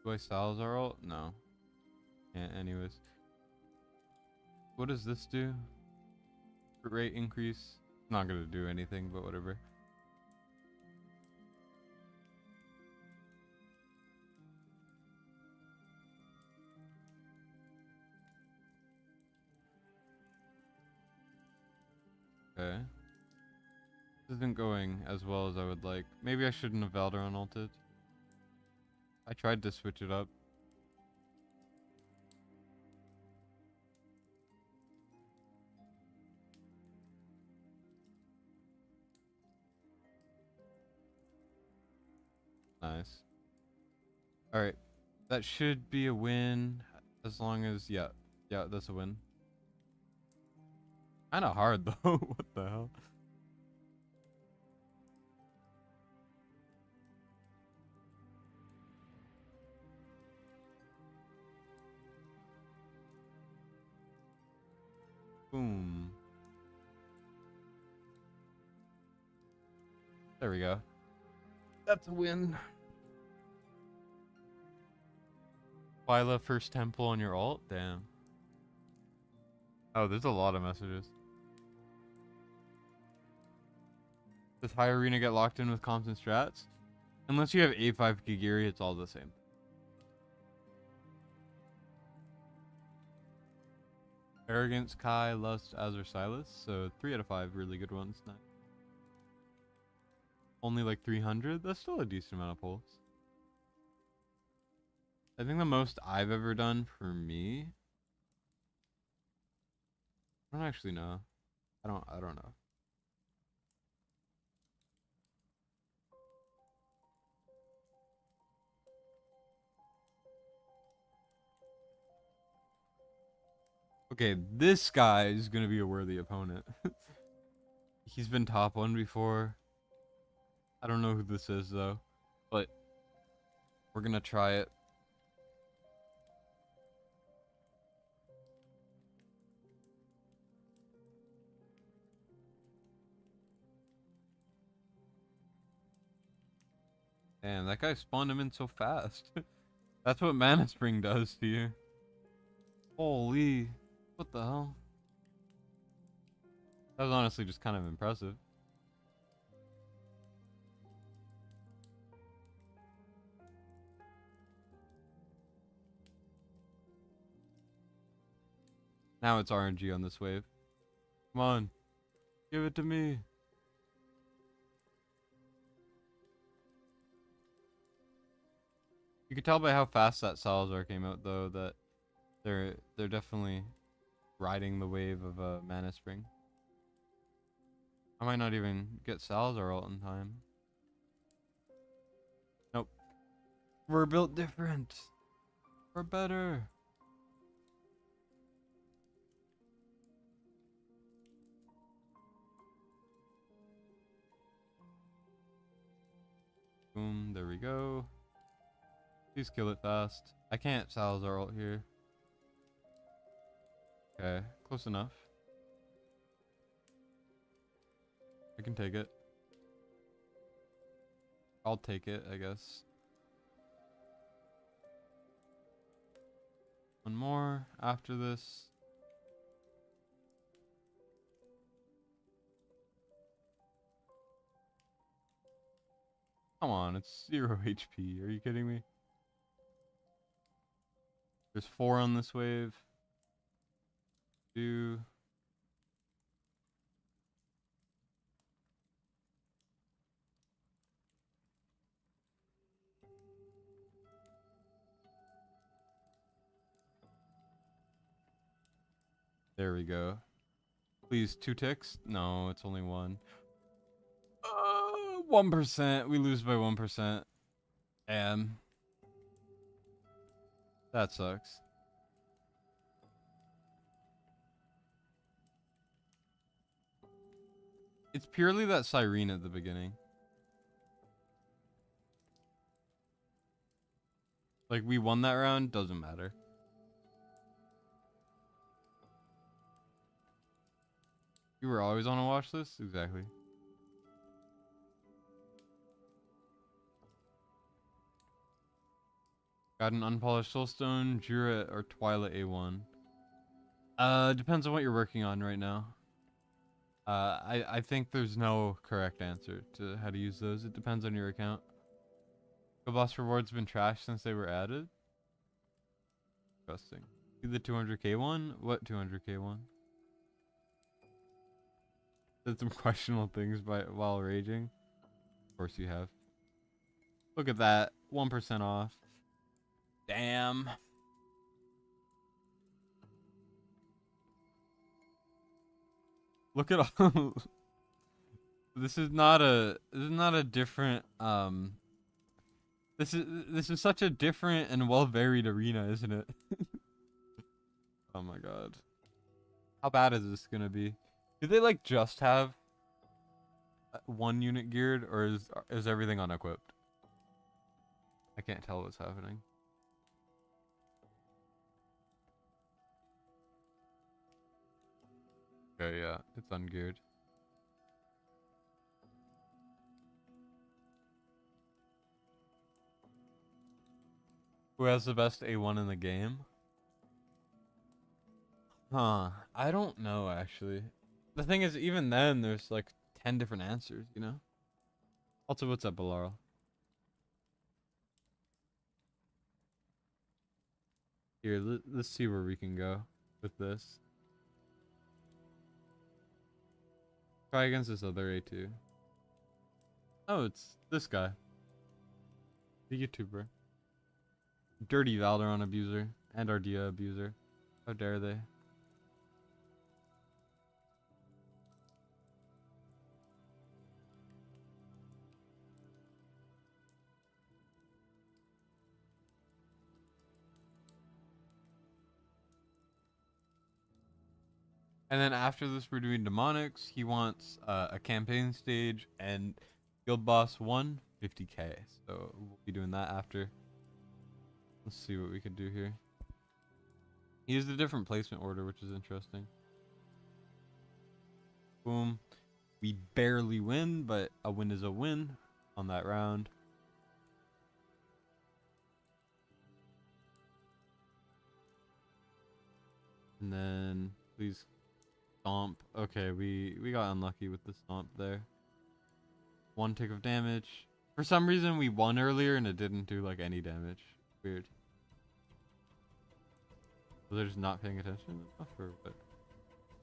Do I Salazar ult? No. Yeah, anyways. What does this do? Rate increase? Not gonna do anything, but whatever. Okay. This isn't going as well as I would like. Maybe I shouldn't have Valderon ulted. I tried to switch it up. Nice. Alright. That should be a win. As long as, yeah. Yeah, that's a win. Kinda hard though. What the hell? Boom. There we go. That's a win. Phyla first temple on your ult? Damn. Oh, there's a lot of messages. Does high arena get locked in with comps and strats? Unless you have A5 Kigiri, it's all the same. Arrogance, Kai, Lust, Azure, Silas. So 3 out of 5 really good ones. Nice. Only like 300? That's still a decent amount of pulls. I think the most I've ever done for me. I don't actually know. I don't know. Okay, this guy is gonna be a worthy opponent. He's been top 1 before. I don't know who this is though, but we're gonna try it. Damn, that guy spawned him in so fast. That's what Mana Spring does to you. Holy, what the hell? That was honestly just kind of impressive. Now it's RNG on this wave. Come on, give it to me. You could tell by how fast that Salazar came out though that they're definitely riding the wave of Mana Spring. I might not even get Salazar ult in time. Nope. We're built different. We're better. Boom, there we go. Please kill it fast. I can't Salazar ult here. Okay, close enough. I can take it. I'll take it, I guess. One more after this. Come on, it's 0 HP. Are you kidding me? There's 4 on this wave. 2. There we go. Please, 2 ticks? No, it's only 1. 1%. We lose by 1%. And that sucks. It's purely that Siren at the beginning. Like, we won that round, doesn't matter. You were always on a watch list? Exactly. Got an unpolished soulstone, Jura, or Twilight A1. Depends on what you're working on right now. I think there's no correct answer to how to use those. It depends on your account. Go boss rewards been trashed since they were added. Interesting. The 200k one? What 200k one? Did some questionable things while raging. Of course you have. Look at that. 1% off. Damn. Look at all. This is not a different this is such a different and well varied arena, isn't it? Oh my god. How bad is this gonna be? Do they like just have 1 unit geared, or is everything unequipped? I can't tell what's happening. Okay, yeah, it's ungeared. Who has the best A1 in the game? Huh. I don't know, actually. The thing is, even then, there's like 10 different answers, you know? Also, what's up, Laurel? Here, let's see where we can go with this. Try against this other A2. Oh, it's this guy. The YouTuber. Dirty Valorant abuser. And Ardea abuser. How dare they? And then after this, we're doing Demonics. He wants a campaign stage and Guild Boss 1, 50k. So we'll be doing that after. Let's see what we can do here. He used a different placement order, which is interesting. Boom. We barely win, but a win is a win on that round. And then please stomp. Okay, we got unlucky with the stomp there. 1 tick of damage. For some reason we won earlier and it didn't do like any damage. Weird. So they're just not paying attention enough, or what?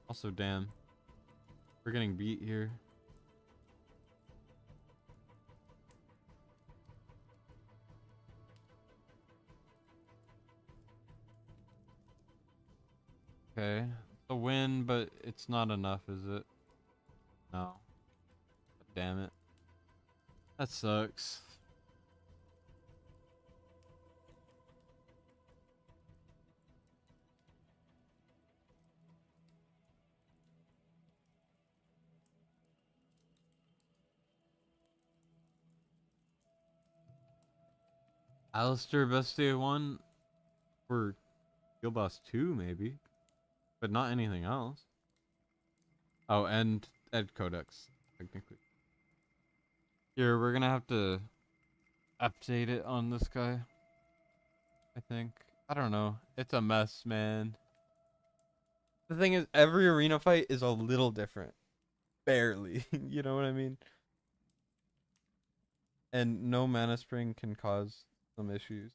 Also, damn. We're getting beat here. Okay. It's a win, but it's not enough, is it? No. Damn it. That sucks. Alistair best day 1 for Guild Boss 2 maybe, but not anything else. Oh, and Ed Codex technically. Here we're gonna have to update it on this guy. I think. I don't know. It's a mess, man. The thing is, every arena fight is a little different. Barely. You know what I mean? And no mana spring can cause some issues.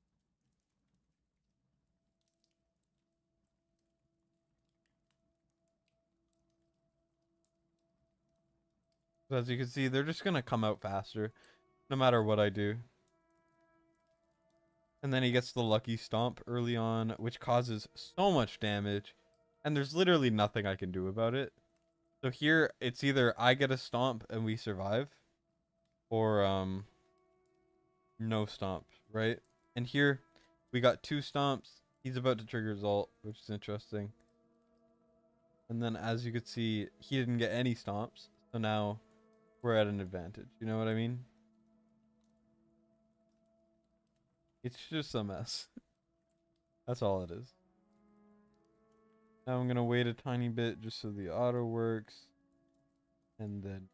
So as you can see, they're just gonna come out faster, no matter what I do. And then he gets the lucky stomp early on, which causes so much damage. And there's literally nothing I can do about it. So here, it's either I get a stomp and we survive, or no stomp, right? And here, we got 2 stomps. He's about to trigger his ult, which is interesting. And then as you could see, he didn't get any stomps. So now we're at an advantage. You know what I mean? It's just a mess. That's all it is. Now I'm going to wait a tiny bit just so the auto works. And then...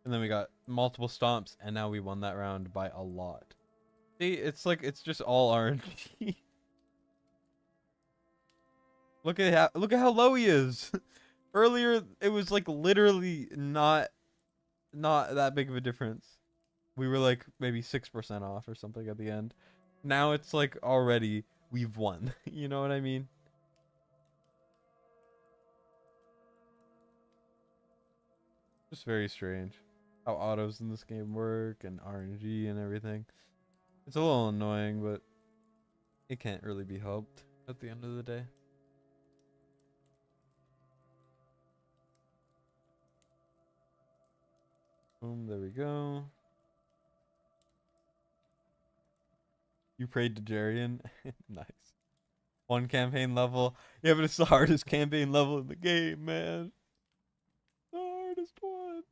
And then we got multiple stomps, and now we won that round by a lot. See, it's like, it's just all RNG. Look at how low he is. Earlier, it was like literally not that big of a difference. We were like maybe 6% off or something at the end. Now it's like already we've won. You know what I mean? Just very strange how autos in this game work and RNG and everything. It's a little annoying, but it can't really be helped at the end of the day. Boom, there we go. You prayed to Jarian. Nice. 1 campaign level. Yeah, but it's the hardest campaign level in the game, man. The hardest one.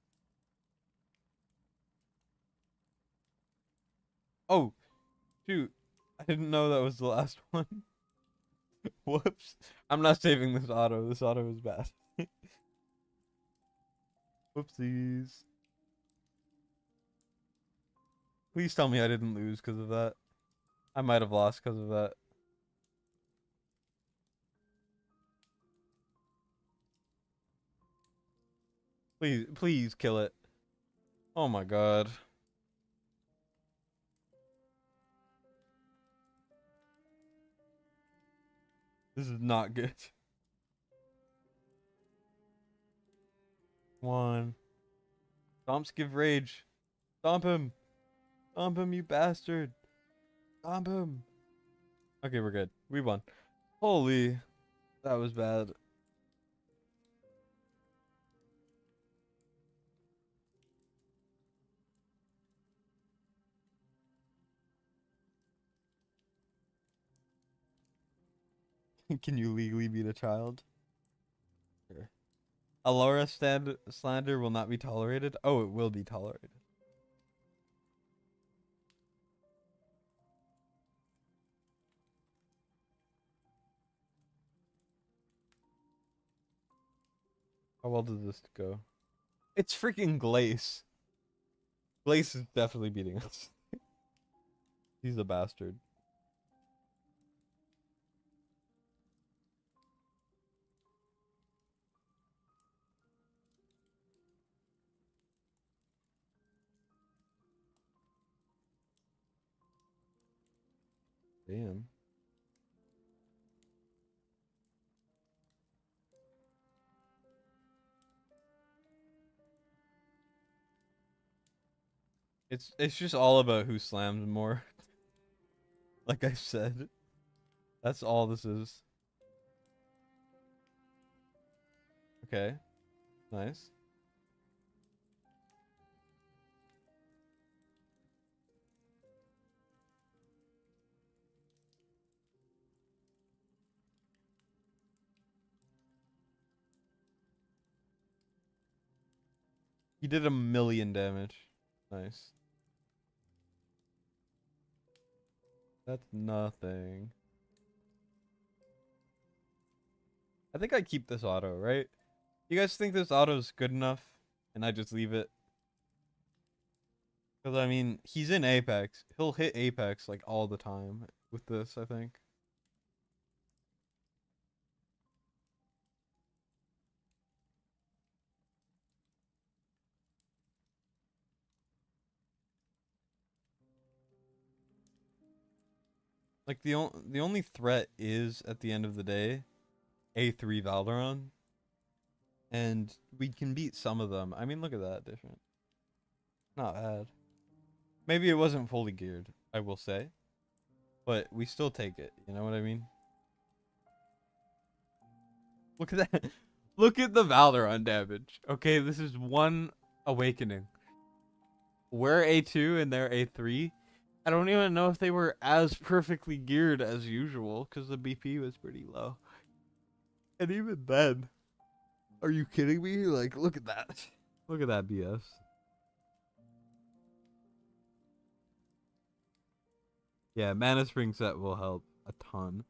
Oh, shoot. I didn't know that was the last one. Whoops. I'm not saving this auto. This auto is bad. Whoopsies. Please tell me I didn't lose because of that. I might have lost because of that. Please kill it. Oh my god. This is not good. One. Stomps give rage. Stomp him. Stomp him, you bastard. Stomp him. Okay, we're good. We won. Holy. That was bad. Can you legally beat a child? Sure. Alora slander will not be tolerated. Oh, it will be tolerated. How well does this go? It's freaking Glace. Glace is definitely beating us. He's a bastard. Damn. It's just all about who slams more. Like I said. That's all this is. Okay. Nice. He did 1,000,000 damage. Nice. That's nothing. I think I keep this auto, right? You guys think this auto's good enough? And I just leave it? Because, I mean, he's in Apex. He'll hit Apex, like, all the time with this, I think. Like, the only threat is, at the end of the day, A3 Valderon. And we can beat some of them. I mean, look at that different. Not bad. Maybe it wasn't fully geared, I will say. But we still take it, you know what I mean? Look at that. Look at the Valderon damage. Okay, this is one awakening. We're A2 and they're A3. I don't even know if they were as perfectly geared as usual, because the BP was pretty low. And even then, are you kidding me? Like, look at that. Look at that BS. Yeah, Mana Spring set will help a ton.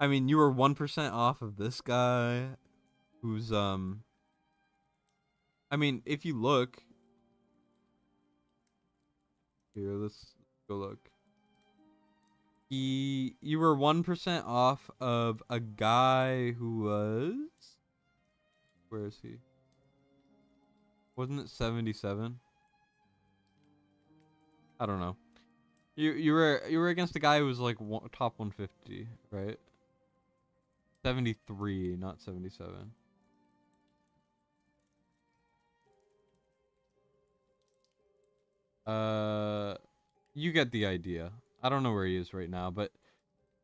I mean, you were 1% off of this guy, who's, I mean, if you look... Here, let's go look. You were 1% off of a guy who was... Where is he? Wasn't it 77? I don't know. You were against a guy who was like top 150, right? 73, not 77. You get the idea. I don't know where he is right now, but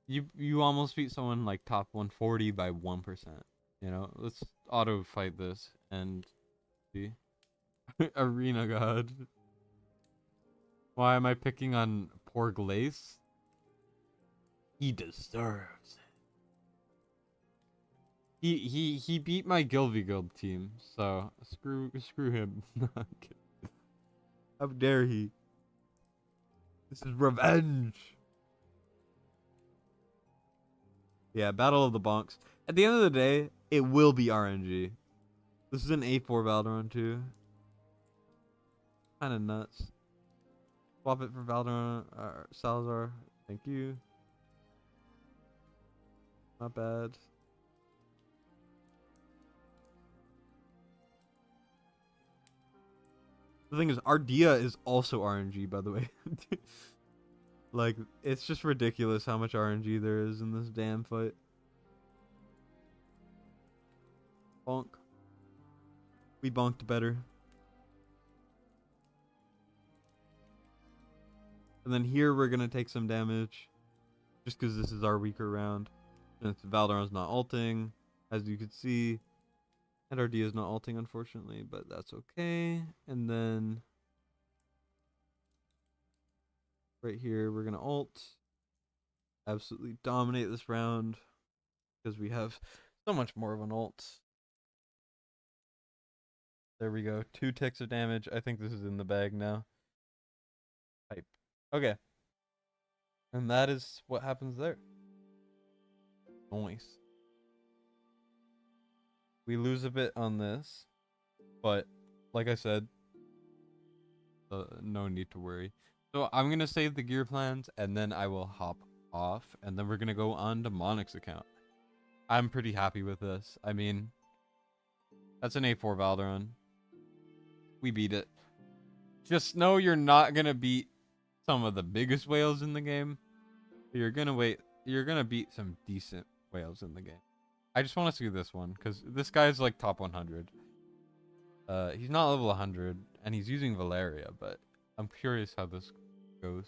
you almost beat someone like top 140 by 1%. You know, let's auto fight this and see. Arena God. Why am I picking on poor Glace? He deserves it. He beat my Gilvy Guild team, so screw him. How dare he? This is revenge. Yeah, Battle of the Bonks. At the end of the day, it will be RNG. This is an A4 Valorant too. Kind of nuts. Swap it for Valderon, Salazar. Thank you. Not bad. The thing is, Ardea is also RNG, by the way. Like, it's just ridiculous how much RNG there is in this damn fight. Bonk. We bonked better. And then here we're going to take some damage. Just because this is our weaker round. And Valderon's not ulting, as you can see. And Ardea is not ulting, unfortunately, but that's okay. And then right here, we're going to ult. Absolutely dominate this round. Because we have so much more of an ult. There we go. 2 ticks of damage. I think this is in the bag now. Type. Okay. And that is what happens there. Nice. We lose a bit on this. But, like I said, no need to worry. So I'm going to save the gear plans, and then I will hop off. And then we're going to go on to Monix's account. I'm pretty happy with this. I mean, that's an A4 Valderon. We beat it. Just know you're not going to beat some of the biggest whales in the game. You're going to beat some decent whales in the game. I just want to see this one, because this guy's like top 100. He's not level 100, and he's using Valeria, but I'm curious how this goes.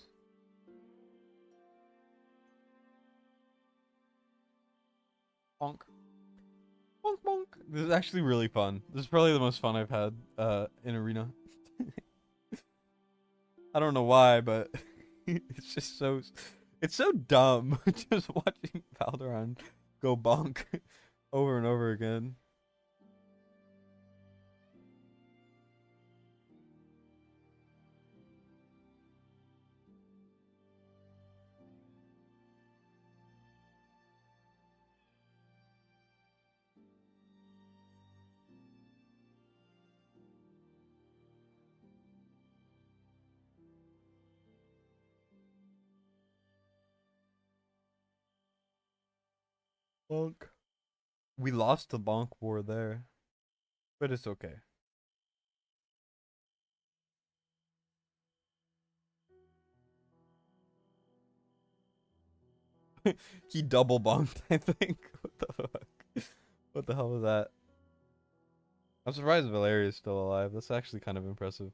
Bonk. Bonk, bonk. This is actually really fun. This is probably the most fun I've had in Arena. I don't know why, but it's just it's so dumb just watching Valderon go bonk over and over again. Bonk. We lost the bonk war there, but it's okay. He double bonked, I think. What the fuck? What the hell was that? I'm surprised Valeria is still alive. That's actually kind of impressive.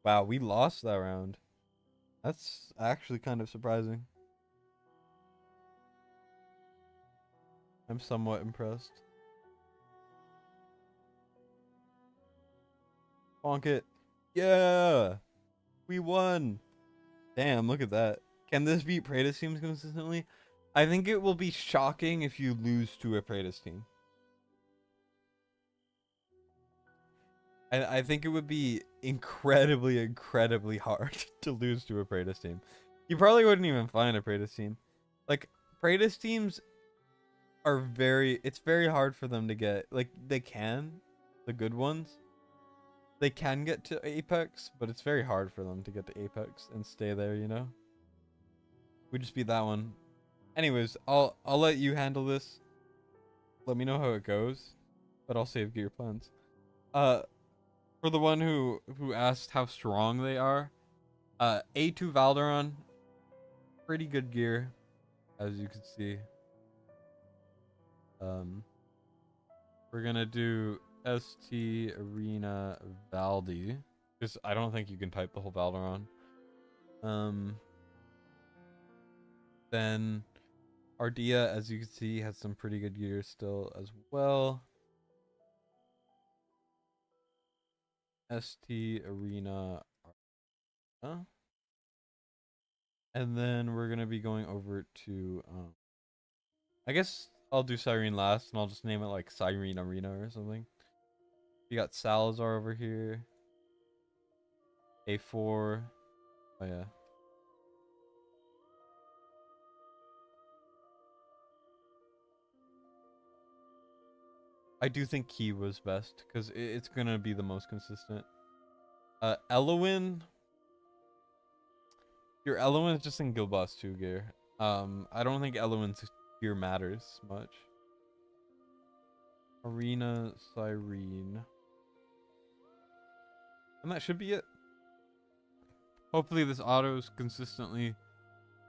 Wow, we lost that round. That's actually kind of surprising. I'm somewhat impressed. Bonk it. Yeah! We won! Damn, look at that. Can this beat Praetus teams consistently? I think it will be shocking if you lose to a Praetus team. I think it would be incredibly, incredibly hard to lose to a Praetus team. You probably wouldn't even find a Praetus team. Like, Praetus teams are it's very hard for them to get. Like, they can, the good ones. They can get to Apex, but it's very hard for them to get to Apex and stay there, you know? We just beat that one. Anyways, I'll let you handle this. Let me know how it goes, but I'll save gear plans. For the one who asked how strong they are, A2 Valderon, pretty good gear, as you can see. We're gonna do ST Arena Valdi, because I don't think you can type the whole Valderon. Then Ardea, as you can see, has some pretty good gear still as well. ST Arena. And then we're gonna be going over to I guess I'll do Cyrene last, and I'll just name it like Cyrene Arena or something. You got Salazar over here. A4. Oh yeah. I do think Key was best because it's gonna be the most consistent. Elowen. Your Elowen is just in Guild Boss 2 gear. I don't think Elowen's gear matters much. Arena Cyrene. And that should be it. Hopefully this autos consistently.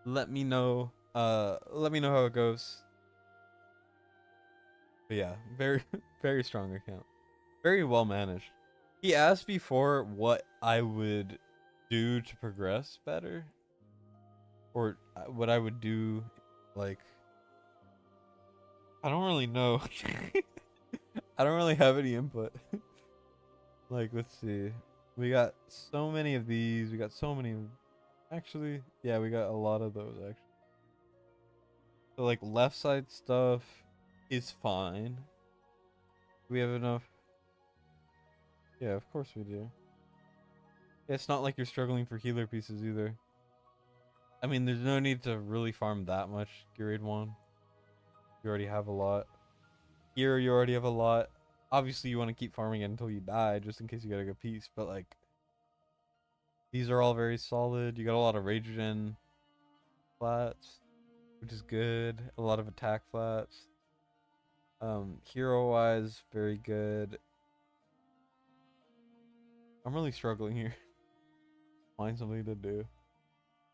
Let me know how it goes. But yeah, very very strong account. Very well managed. He asked before what I would do to progress better. Or what I would do, like, I don't really know. I don't really have any input. Like, let's see. We got so many of these. We got so many. Actually, yeah, we got a lot of those, actually. So, like, left side stuff is fine. Do we have enough? Yeah, of course we do. Yeah, it's not like you're struggling for healer pieces either. I mean, there's no need to really farm that much grade 1. You already have a lot. Here, you already have a lot. Obviously, you want to keep farming it until you die, just in case you get a good piece. But, like, these are all very solid. You got a lot of rage gen flats, which is good. A lot of attack flats. Hero-wise, very good. I'm really struggling here. Find something to do.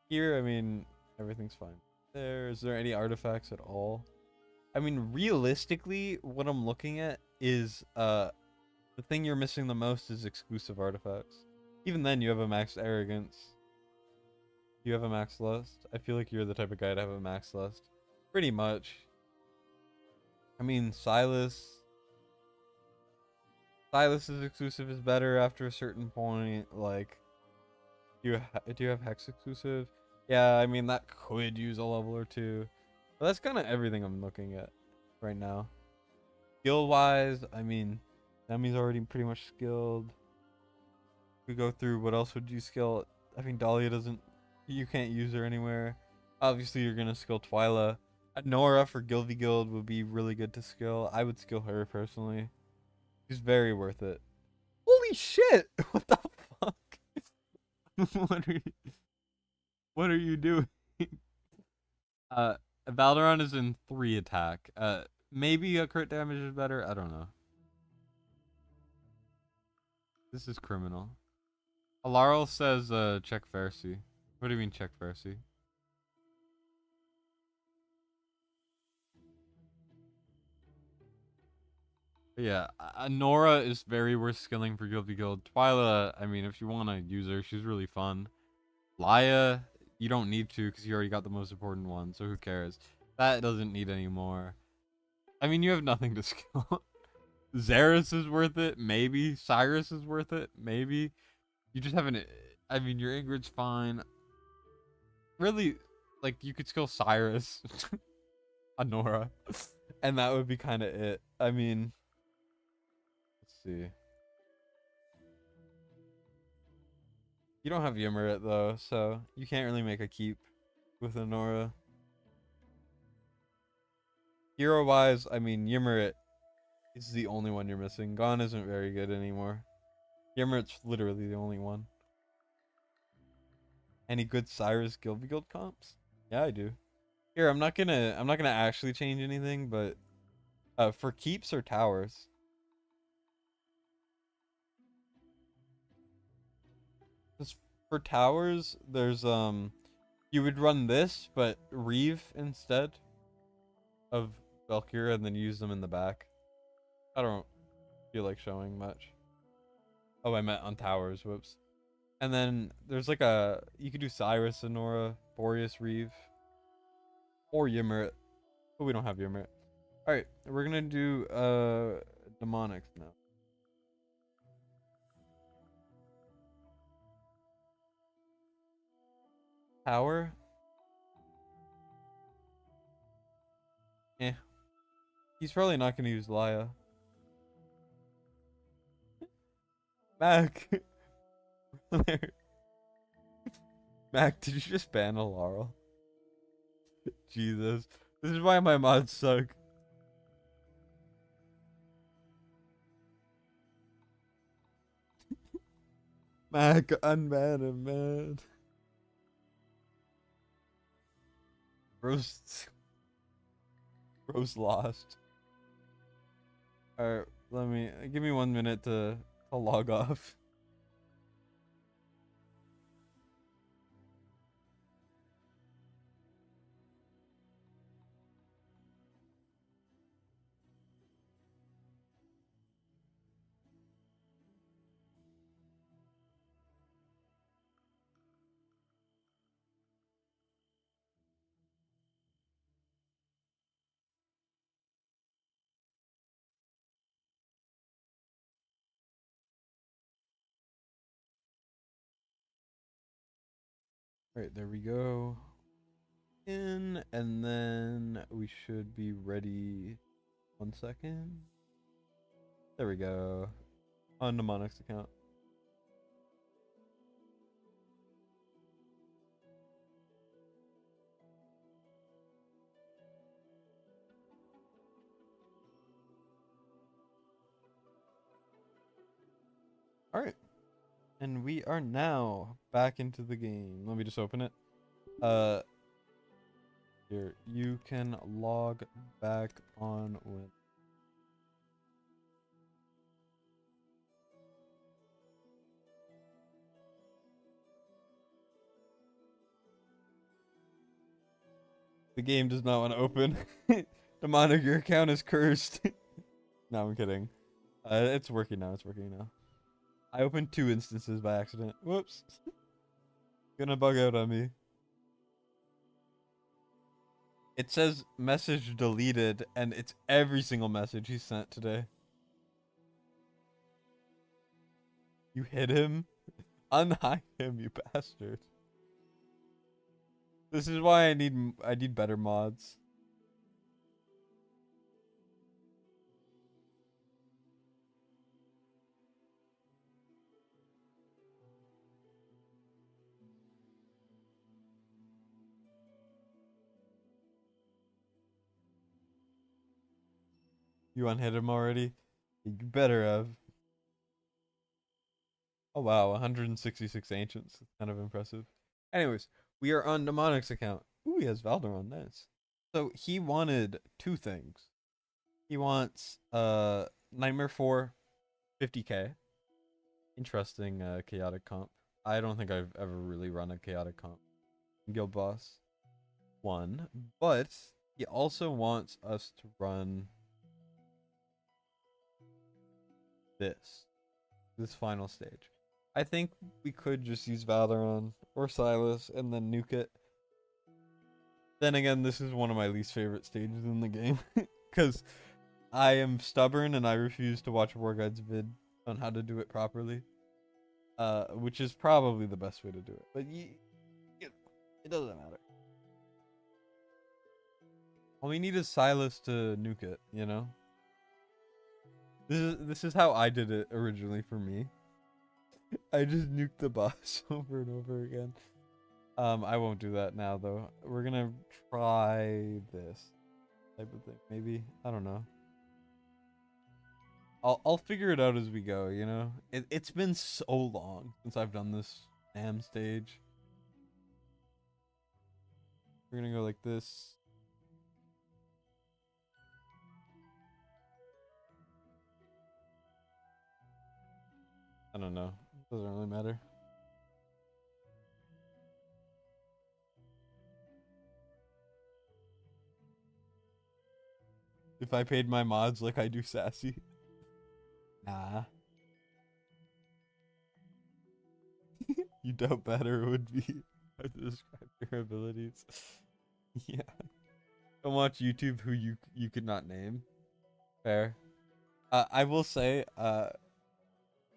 Here, I mean, everything's fine. Is there any artifacts at all? I mean, realistically, what I'm looking at is the thing you're missing the most is exclusive artifacts. Even then, you have a max arrogance. You have a max lust. I feel like you're the type of guy to have a max lust. Pretty much. I mean, Silas's exclusive is better after a certain point. Like, do you have Hex exclusive? Yeah, I mean, that could use a level or two. But that's kind of everything I'm looking at right now. Skill-wise, I mean, Demi's already pretty much skilled. We go through, what else would you skill? I mean, Dahlia doesn't... You can't use her anywhere. Obviously, you're going to skill Twyla. Nora for Gilvy Guild would be really good to skill. I would skill her, personally. She's very worth it. Holy shit! What the fuck? What are you doing? Valderon is in 3 attack. Maybe a crit damage is better. I don't know. This is criminal. Alarl says, check Pharisee. What do you mean check Pharisee? Yeah, Nora is very worth skilling for Guilty Guild. Twyla, I mean, if you want to use her, she's really fun. Laya, you don't need to because you already got the most important one, so who cares? That doesn't need any more. I mean, you have nothing to skill. Xeris is worth it, maybe. Cyrus is worth it, maybe. You just haven't... I mean, your Ingrid's fine. Really, like, you could skill Cyrus. Nora. And that would be kind of it. I mean... Let's see. You don't have Yimmerit, though, so you can't really make a keep with Nora. Hero-wise, I mean, Yimmerit is the only one you're missing. Gon isn't very good anymore. Yimmerit's literally the only one. Any good Cyrus Guild comps? Yeah, I do. Here, I'm not gonna actually change anything, but for keeps or towers. Just for towers, there's you would run this, but Reeve instead of Valkyria, and then use them in the back. I don't feel like showing much. Oh, I meant on towers. Whoops. And then there's like you could do Cyrus, Sonora, Boreas, Reeve, or Yimmerit, but we don't have Yimmerit. All right, we're gonna do demonics now. Tower. Eh. He's probably not gonna use Laya. Mac. Mac, did you just ban a Laurel? Jesus. This is why my mods suck. Mac, unban him, man. Bro's, bro's lost. Alright, give me 1 minute to log off. Alright, there we go. In, and then we should be ready. 1 second. There we go. On Mnemonic's account. Alright. And we are now back into the game. Let me just open it. Here, you can log back on when. The game does not want to open. Demonic, your account is cursed. No, I'm kidding. It's working now. It's working now. I opened 2 instances by accident. Whoops. Gonna bug out on me. It says message deleted, and it's every single message he sent today. You hit him? Unhide him, you bastard. This is why I need better mods. You unhit him already? You better have. Oh wow, 166 ancients. That's kind of impressive. Anyways, we are on Mnemonic's account. Ooh, he has Valderon, nice. So he wanted 2 things. He wants Nightmare 4 50k. Interesting chaotic comp. I don't think I've ever really run a chaotic comp. Guild boss 1, but he also wants us to run this final stage. I think we could just use Valderon or Silas and then nuke it. Then again, this is one of my least favorite stages in the game because I am stubborn and I refuse to watch War Guide's vid on how to do it properly. Which is probably the best way to do it. But it doesn't matter. All we need is Silas to nuke it, you know? This is how I did it originally for me. I just nuked the boss over and over again. I won't do that now though. We're gonna try this type of thing. Maybe. I don't know. I'll figure it out as we go, you know? It's been so long since I've done this damn stage. We're gonna go like this. I don't know. Doesn't really matter. If I paid my mods like I do Sassy. Nah. You doubt better would be how to describe your abilities. Yeah. Don't watch YouTube who you could not name. Fair. I will say,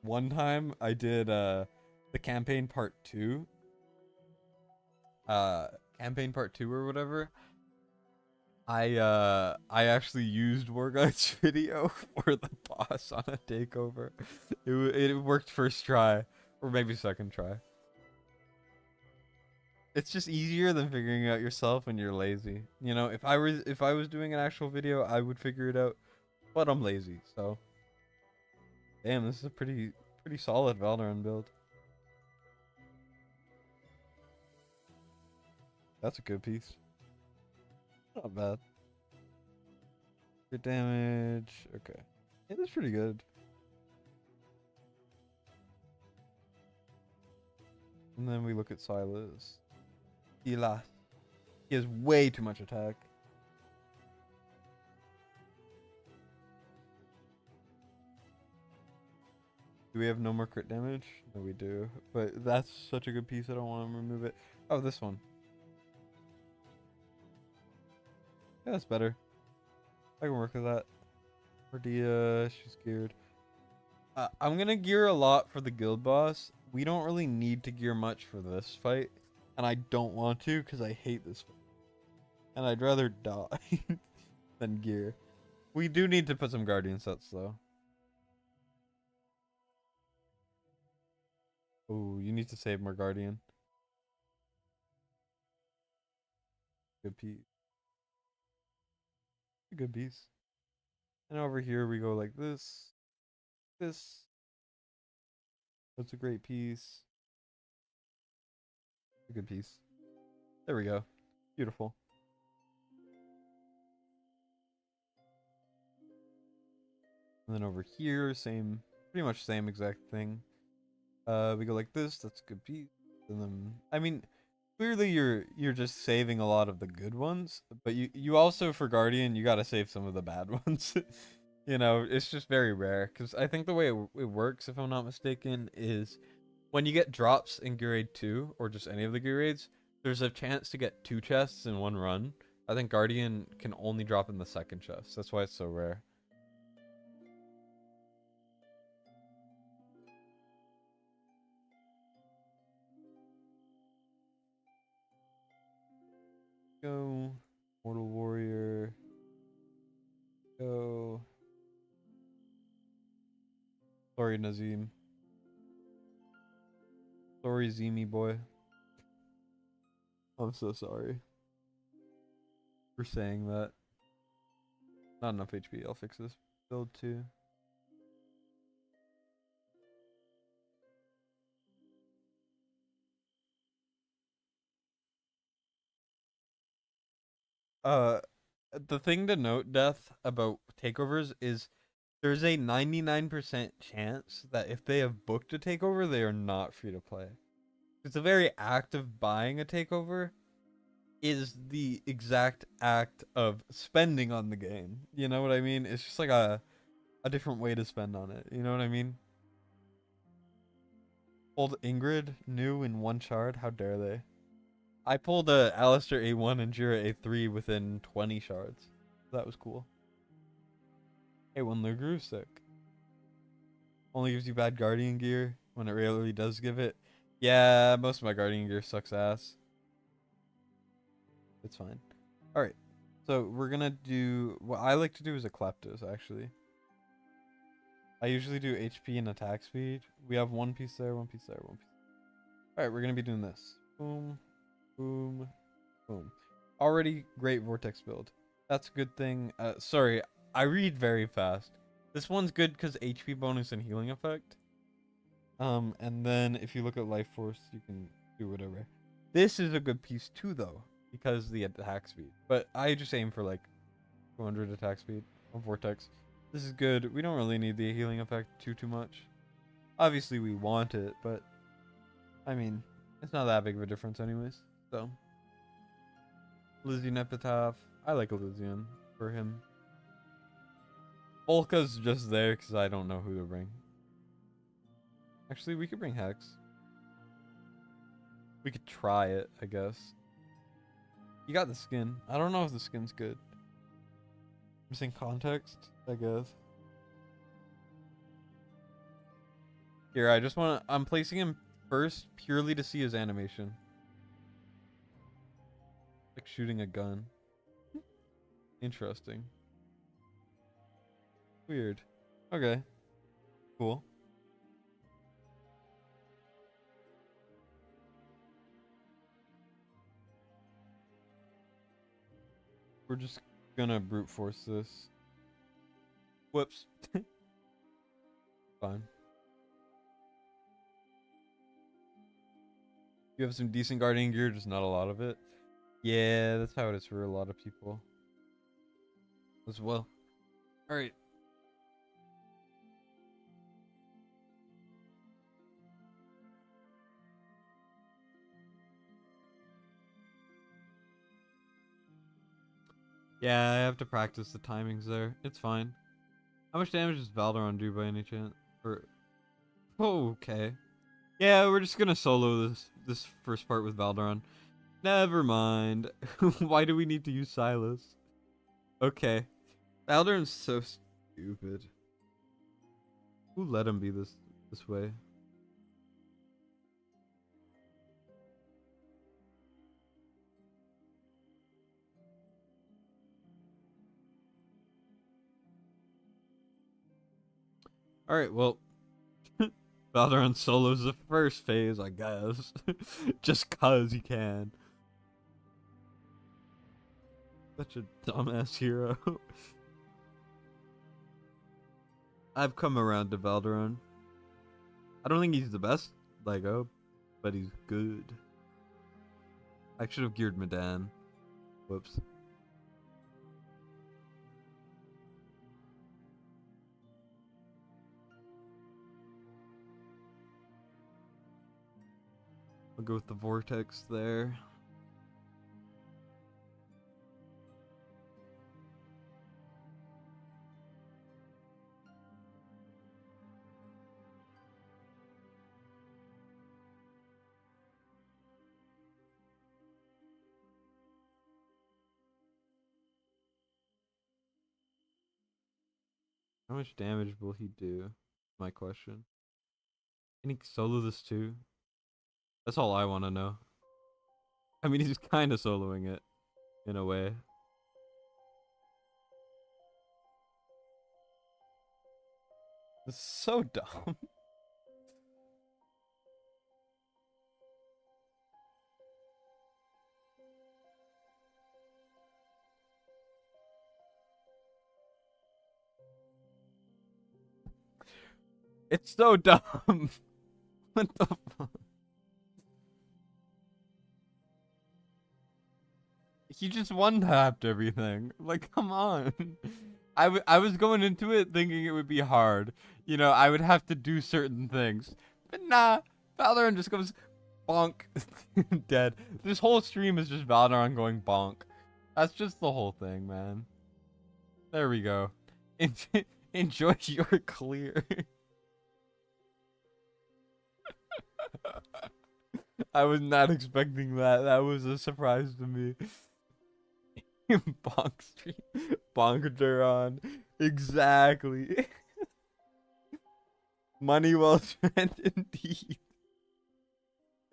one time I did the campaign part 2. Campaign part 2 or whatever. I actually used Warguy's video for the boss on a takeover. It worked first try, or maybe second try. It's just easier than figuring it out yourself when you're lazy. You know, if I was doing an actual video, I would figure it out, but I'm lazy. So, damn, this is a pretty solid Valorant build. That's a good piece. Not bad. Good damage. Okay. Yeah, that's pretty good. And then we look at Silas. Silas. He has way too much attack. Do we have no more crit damage? No, we do. But that's such a good piece, I don't want to remove it. Oh, this one. Yeah, that's better. I can work with that. Ordia, she's geared. I'm gonna gear a lot for the guild boss. We don't really need to gear much for this fight. And I don't want to because I hate this fight. And I'd rather die than gear. We do need to put some guardian sets though. Oh, you need to save more guardian. Good piece. Good piece. And over here we go like this. This. That's a great piece. A good piece. There we go. Beautiful. And then over here, same, pretty much same exact thing. We go like this. That's a good piece. And then, I mean, clearly you're just saving a lot of the good ones, but you also for Guardian you gotta save some of the bad ones. You know, it's just very rare because I think the way it works, if I'm not mistaken, is when you get drops in Gear Raid 2 or just any of the Gear Raids, there's a chance to get 2 chests in one run. I think Guardian can only drop in the second chest. That's why it's so rare. Go. Mortal Warrior. Go. Sorry, Nazim. Sorry, Zimi boy. I'm so sorry for saying that. Not enough HP. I'll fix this build too. Uh, the thing to note, Death, about takeovers is there's a 99% chance that if they have booked a takeover, they are not free to play. It's a very act of buying a takeover is the exact act of spending on the game. You know what I mean? It's just like a different way to spend on it. You know what I mean? Pulled Ingrid new in one shard. How dare they? I pulled a Alistair A1 and Jira A3 within 20 shards. That was cool. A1 Lugru, sick. Only gives you bad Guardian gear when it rarely does give it. Yeah, most of my Guardian gear sucks ass. It's fine. Alright, so we're gonna do... What I like to do is Ecleptos, actually. I usually do HP and attack speed. We have one piece there, one piece there, one piece. Alright, we're gonna be doing this. Boom, boom, boom. Already great Vortex build. That's a good thing. Sorry, I read very fast. This one's good because HP bonus and healing effect. And then if you look at Life Force, you can do whatever. This is a good piece too, though, because the attack speed. But I just aim for like 200 attack speed on Vortex. This is good. We don't really need the healing effect too much. Obviously, we want it, but I mean, it's not that big of a difference anyways. So, Elysian Epitaph. I like Elysian for him. Volka's just there because I don't know who to bring. Actually, we could bring Hex. We could try it, I guess. You got the skin. I don't know if the skin's good. Missing context, I guess. Here, I just want to... I'm placing him first purely to see his animation. Like shooting a gun. Interesting. Weird. Okay. Cool. We're just gonna brute force this. Whoops. Fine. You have some decent guardian gear, just not a lot of it. Yeah, that's how it is for a lot of people as well. All right. Yeah, I have to practice the timings there. It's fine. How much damage does Valderon do by any chance? Or oh, okay. Yeah, we're just gonna solo this first part with Valderon. Never mind. Why do we need to use Silas? Okay. Valderon's so stupid. Who let him be this way? Alright, well, Valderon solos the first phase, I guess. Just cause he can. Such a dumbass hero. I've come around to Valderon. I don't think he's the best Lego, but he's good. I should have geared Medan. Whoops. I'll go with the Vortex there. How much damage will he do? My question. Can he solo this too? That's all I want to know. I mean, he's kind of soloing it in a way. This is so dumb. It's so dumb. What the fuck? He just one-tapped everything. Like, come on. I was going into it thinking it would be hard. You know, I would have to do certain things. But nah, Valorant just goes bonk. Dead. This whole stream is just Valorant going bonk. That's just the whole thing, man. There we go. Enjoy your clear. I was not expecting that. That was a surprise to me. Bonk stream. Bonkaduron. Exactly. Money well spent indeed.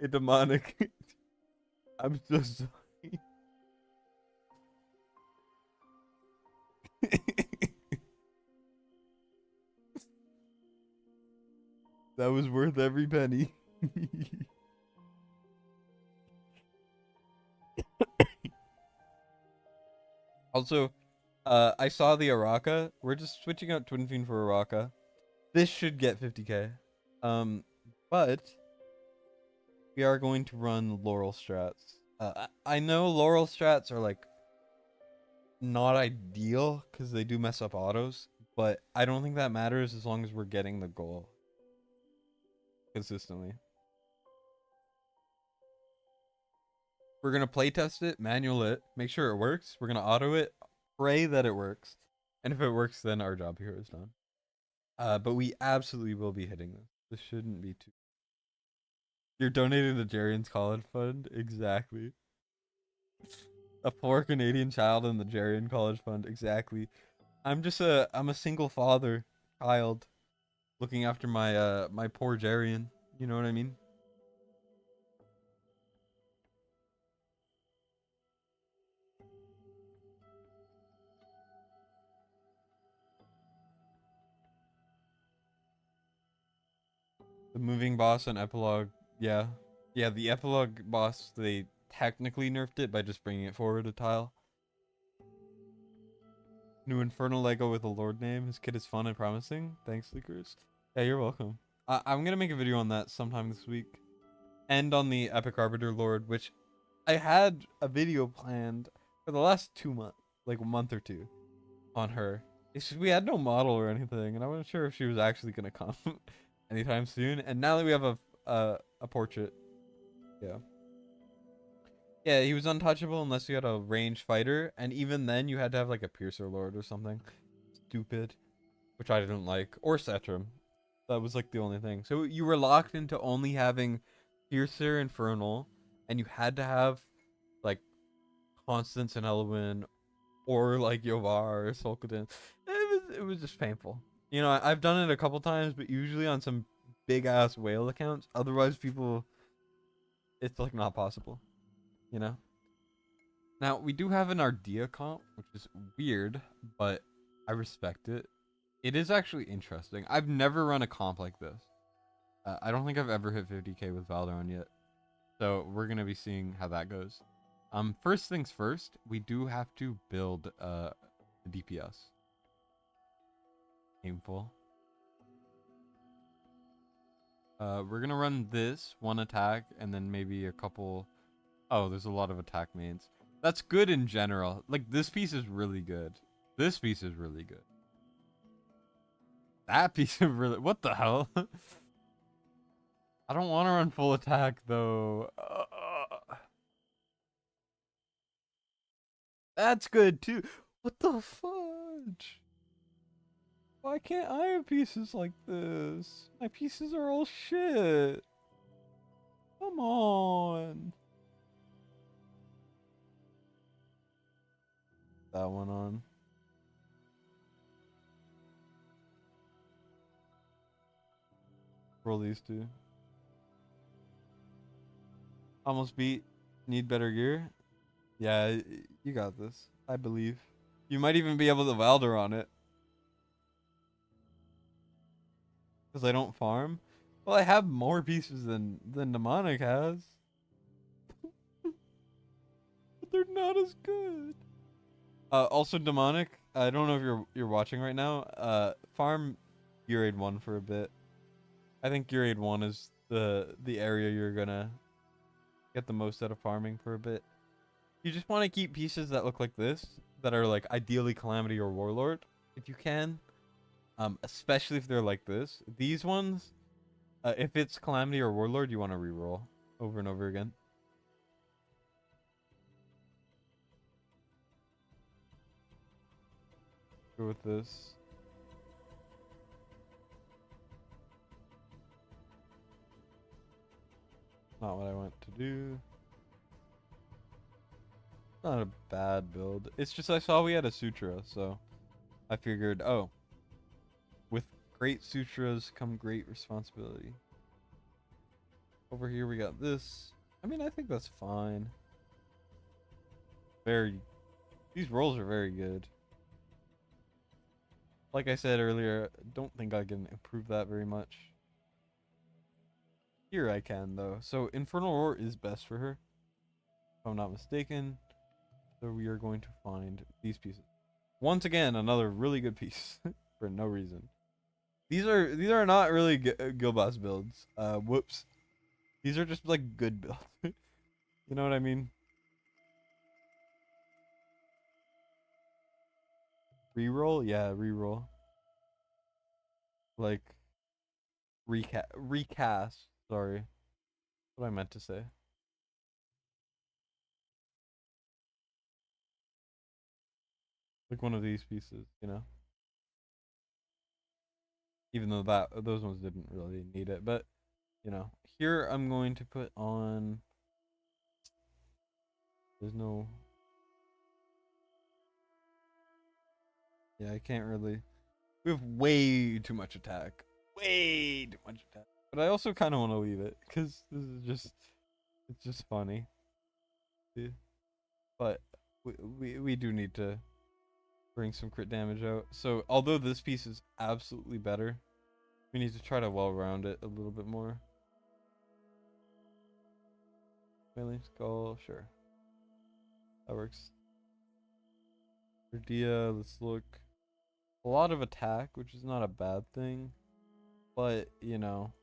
A demonic. I'm so sorry. That was worth every penny. Also, I saw the Araka. We're just switching out Twin Fiend for Araka. This should get 50k. But we are going to run Laurel strats. I know Laurel strats are like not ideal because they do mess up autos, but I don't think that matters as long as we're getting the goal consistently. We're gonna playtest it, manual it, make sure it works. We're gonna auto it, pray that it works, and if it works, then our job here is done. But we absolutely will be hitting this. This shouldn't be too. You're donating to Jarian's college fund, exactly. A poor Canadian child in the Jarian college fund, exactly. I'm a single father child looking after my my poor Jarian. You know what I mean? The moving boss and epilogue, yeah. Yeah, the epilogue boss, they technically nerfed it by just bringing it forward a tile. New Infernal Lego with a Lord name. His kit is fun and promising. Thanks, Leakers. Yeah, you're welcome. I'm gonna make a video on that sometime this week. And on the Epic Arbiter Lord, which I had a video planned for the last 2 months, like a month or two, on her. It's just we had no model or anything, and I wasn't sure if she was actually gonna come anytime soon. And now that we have a portrait, yeah, yeah, he was untouchable unless you had a ranged fighter, and even then you had to have like a piercer lord or something stupid, which I didn't like, or Cetrim. That was like the only thing. So you were locked into only having piercer, infernal, and you had to have like Constance and Elwyn or like Yovar or Solkadin. It was just painful. You know, I've done it a couple times, but usually on some big ass whale accounts. Otherwise, people, it's like not possible. You know. Now we do have an Ardea comp, which is weird, but I respect it. It is actually interesting. I've never run a comp like this. I don't think I've ever hit 50k with Valderon yet. So we're gonna be seeing how that goes. First things first, we do have to build a DPS. Painful. We're gonna run this one attack and then maybe a couple. Oh, there's a lot of attack mains. That's good in general. Like this piece is really good. This piece is really good. That piece of really. What the hell? I don't want to run full attack though. That's good too. What the fudge? Why can't I have pieces like this? My pieces are all shit. Come on. That one on. Roll these two. Almost beat. Need better gear. Yeah, you got this. I believe. You might even be able to Valder on it. Because I don't farm. Well, I have more pieces than Demonic has. But they're not as good. Also Demonic, I don't know if you're watching right now. Farm Gearade 1 for a bit. I think Gearade 1 is the area you're gonna get the most out of farming for a bit. You just want to keep pieces that look like this, that are like ideally Calamity or Warlord, if you can. Especially if they're like this. These ones, if it's Calamity or Warlord, you want to reroll over and over again. Go with this. Not what I want to do. Not a bad build. It's just I saw we had a Sutra, so I figured, oh, with great Sutras come great responsibility. Over here we got this. I mean, I think that's fine. These rolls are very good. Like I said earlier, don't think I can improve that very much. Here I can, though. So Infernal Roar is best for her, if I'm not mistaken. So we are going to find these pieces. Once again, another really good piece for no reason. These are not really guild boss builds. Whoops. These are just like good builds. You know what I mean? Reroll? Yeah, reroll. Like recast. Sorry. What I meant to say. Like one of these pieces, you know? Even though those ones didn't really need it, but you know, here I'm going to put on. There's no. Yeah, I can't really. We have way too much attack. Way too much attack. But I also kind of want to leave it because this is just. It's just funny. Yeah. But we do need to bring some crit damage out. So although this piece is absolutely better, we need to try to well round it a little bit more. Melee skull, sure. That works. Dia, let's look. A lot of attack, which is not a bad thing. But, you know.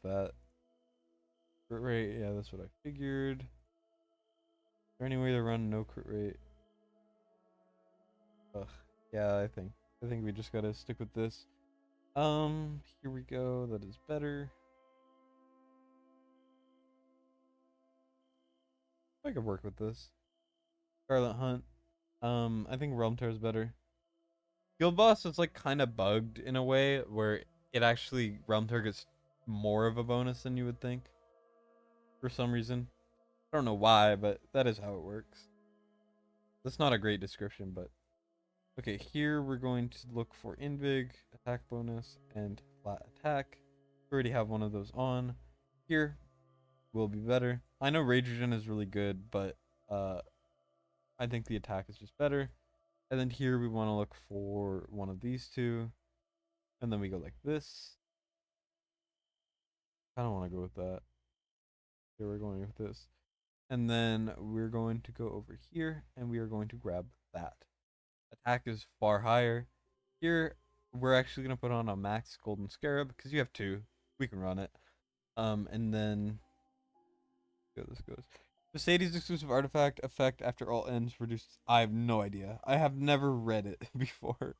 with that. Crit rate, yeah, that's what I figured. Is there any way to run no crit rate? Ugh. Yeah, I think we just gotta stick with this. Here we go. That is better. I could work with this. Scarlet Hunt. I think Realm Tear is better. Guild Boss is like kind of bugged in a way where it actually Realm Tear gets more of a bonus than you would think. For some reason, I don't know why, but that is how it works. That's not a great description, but okay. Here we're going to look for Invig, attack bonus, and flat attack. We already have one of those on. Here will be better. I know Rage Regen is really good, but I think the attack is just better. And then here we want to look for one of these two. And then we go like this. I don't want to go with that. Here we're going with this. And then we're going to go over here and we are going to grab that. Attack is far higher. Here we're actually going to put on a max golden scarab because you have two. We can run it. And then see how this goes. Mercedes exclusive artifact effect after all ends reduced. I have no idea. I have never read it before.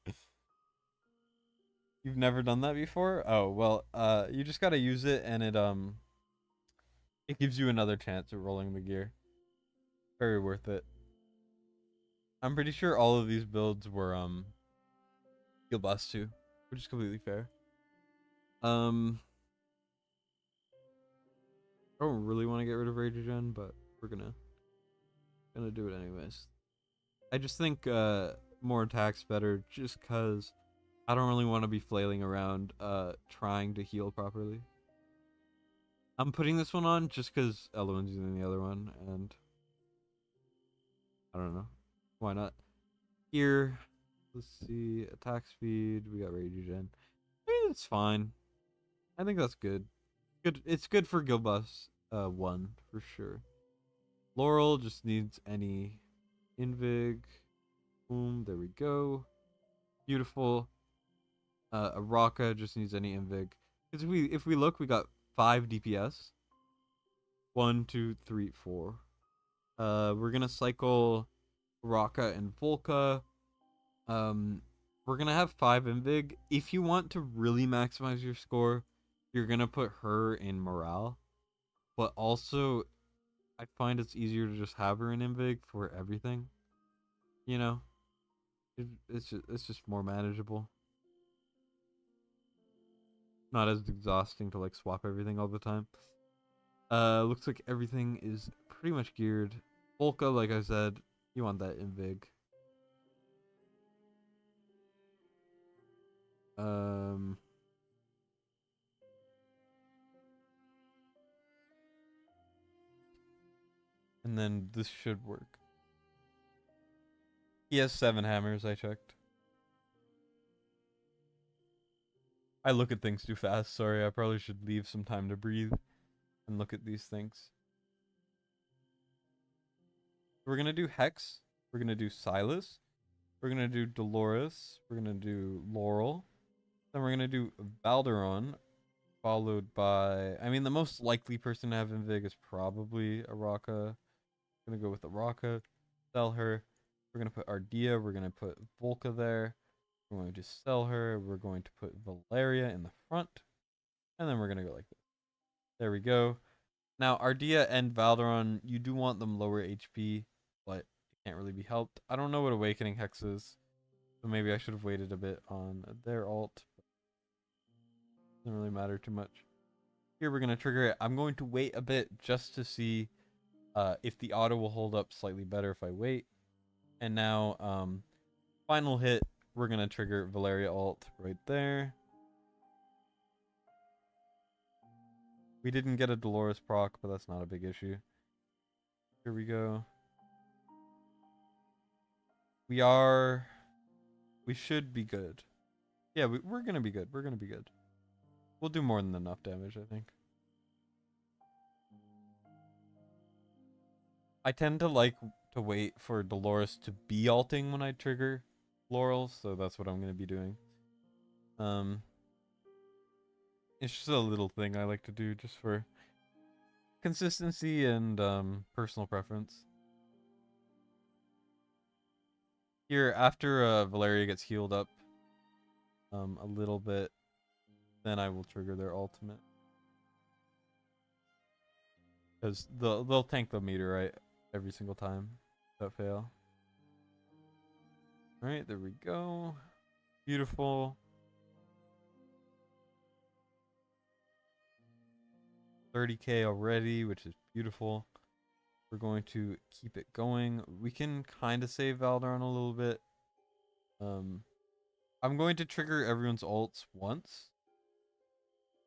You've never done that before? Oh, well, you just gotta use it and it gives you another chance at rolling the gear. Very worth it. I'm pretty sure all of these builds were Heal Bust too, which is completely fair. I don't really want to get rid of Rage Regen, but we're gonna do it anyways. I just think more attacks better just cause I don't really want to be flailing around trying to heal properly. I'm putting this one on just because Eloin's using the other one, and I don't know. Why not? Here, let's see. Attack speed. We got Rage Regen. It's fine. I think that's good. Good. It's good for Guild Boss 1 for sure. Laurel just needs any Invig. Boom. There we go. Beautiful. Araka just needs any Invig. Because if we look, we got 5 DPS. 1, 2, 3, 4. We're gonna cycle Raka and Volca. We're gonna have 5 Invig. If you want to really maximize your score, you're gonna put her in morale. But also, I find it's easier to just have her in Invig for everything. You know, it's just more manageable. Not as exhausting to like swap everything all the time. Looks like everything is pretty much geared. Volca, like I said, you want that Invig. And then this should work. He has 7 hammers, I checked. I look at things too fast, sorry, I probably should leave some time to breathe and look at these things. We're gonna do Hex, we're gonna do Silas, we're gonna do Dolores, we're gonna do Laurel, then we're gonna do Valderon, followed by, I mean, the most likely person to have Invig is probably Araka. I'm gonna go with Araka, sell her. We're gonna put Ardea, we're gonna put Volca there. We're going to sell her. We're going to put Valeria in the front. And then we're going to go like this. There we go. Now, Ardea and Valderon, you do want them lower HP, but it can't really be helped. I don't know what Awakening Hex is, so maybe I should have waited a bit on their ult. Doesn't really matter too much. Here, we're going to trigger it. I'm going to wait a bit just to see if the auto will hold up slightly better if I wait. And now, final hit. We're going to trigger Valeria ult right there. We didn't get a Dolores proc, but that's not a big issue. Here we go. We should be good. Yeah, we're going to be good. We're going to be good. We'll do more than enough damage, I think. I tend to like to wait for Dolores to be ulting when I trigger Laurel, so that's what I'm going to be doing. It's just a little thing I like to do just for consistency and personal preference. Here, after Valeria gets healed up a little bit, then I will trigger their ultimate. Because they'll tank the meteorite every single time without fail. Alright, there we go. Beautiful. 30k already, which is beautiful. We're going to keep it going. We can kind of save Valdaron a little bit. I'm going to trigger everyone's ults once.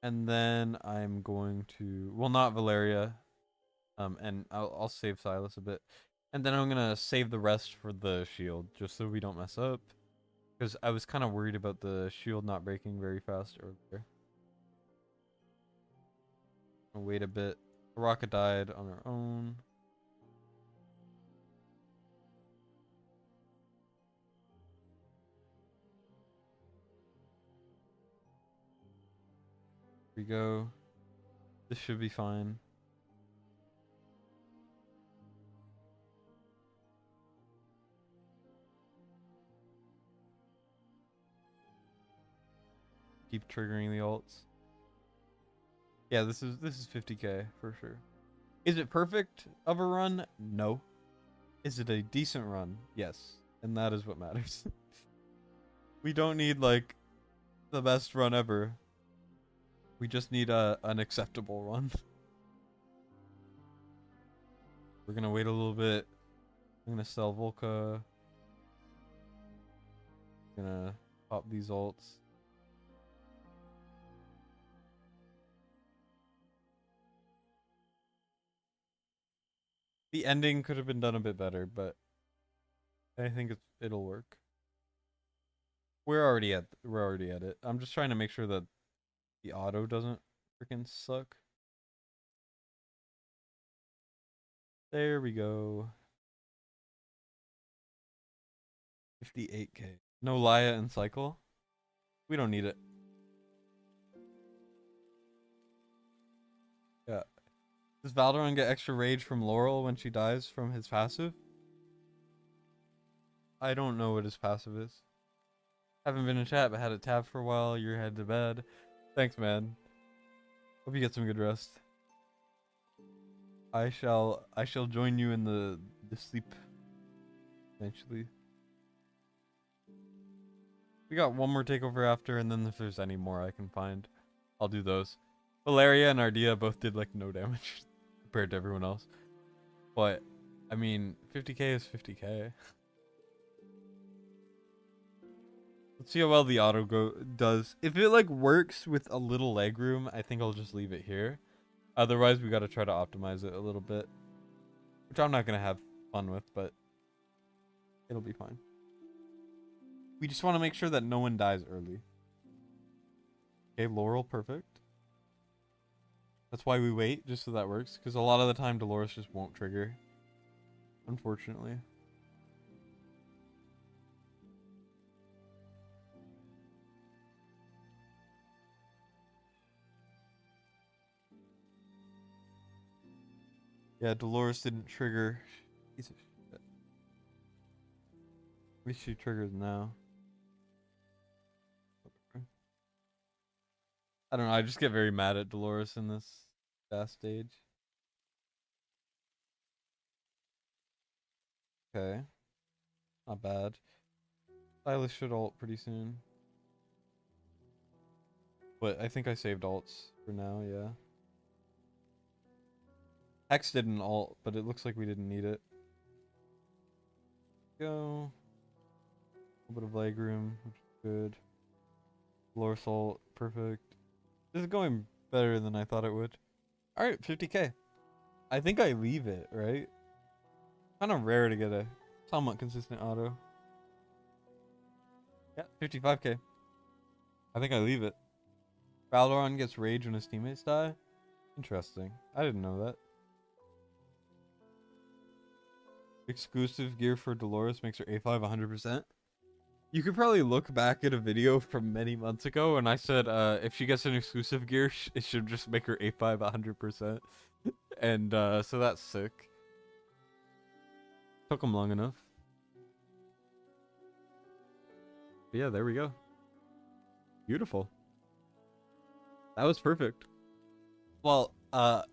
And then I'm going to... Well, not Valeria. And I'll save Silas a bit. And then I'm going to save the rest for the shield, just so we don't mess up. Because I was kind of worried about the shield not breaking very fast earlier. I'll wait a bit. Baraka died on her own. Here we go. This should be fine. Keep triggering the ults. Yeah, this is 50k for sure. Is it perfect of a run? No. Is it a decent run? Yes. And that is what matters. We don't need like the best run ever. We just need an acceptable run. We're gonna wait a little bit. I'm gonna sell Volca. Gonna pop these ults. The ending could have been done a bit better, but I think it'll work. We're already at it. I'm just trying to make sure that the auto doesn't freaking suck. There we go. 58k. No Laya and cycle. We don't need it. Yeah. Does Valderon get extra rage from Laurel when she dies from his passive? I don't know what his passive is. Haven't been in chat, but had it tabbed for a while. You're head to bed. Thanks, man. Hope you get some good rest. I shall join you in the sleep eventually. We got one more takeover after, and then if there's any more I can find, I'll do those. Valeria and Ardea both did like no damage compared to everyone else. But I mean, 50k is 50k. Let's see how well the auto does. If it like works with a little leg room, I think I'll just leave it here. Otherwise, we got to try to optimize it a little bit, which I'm not gonna have fun with, but it'll be fine. We just want to make sure that no one dies early. Okay, Laurel, perfect. That's why we wait, just so that works, because a lot of the time Dolores just won't trigger, unfortunately. Yeah, Dolores didn't trigger. Piece of shit. At least she triggers now. I don't know, I just get very mad at Dolores in this fast stage. Okay. Not bad. Silas should ult pretty soon. But I think I saved ults for now, yeah. Hex didn't ult, but it looks like we didn't need it. Go. A little bit of leg room, which is good. Lower ult, perfect. This is going better than I thought it would. Alright, 50k. I think I leave it, right? Kind of rare to get a somewhat consistent auto. Yeah, 55k. I think I leave it. Valderon gets rage when his teammates die? Interesting. I didn't know that. Exclusive gear for Dolores makes her A5 100%. You could probably look back at a video from many months ago, and I said, if she gets an exclusive gear, it should just make her A5 100%. And so that's sick. Took him long enough. But yeah, there we go. Beautiful. That was perfect. Well, that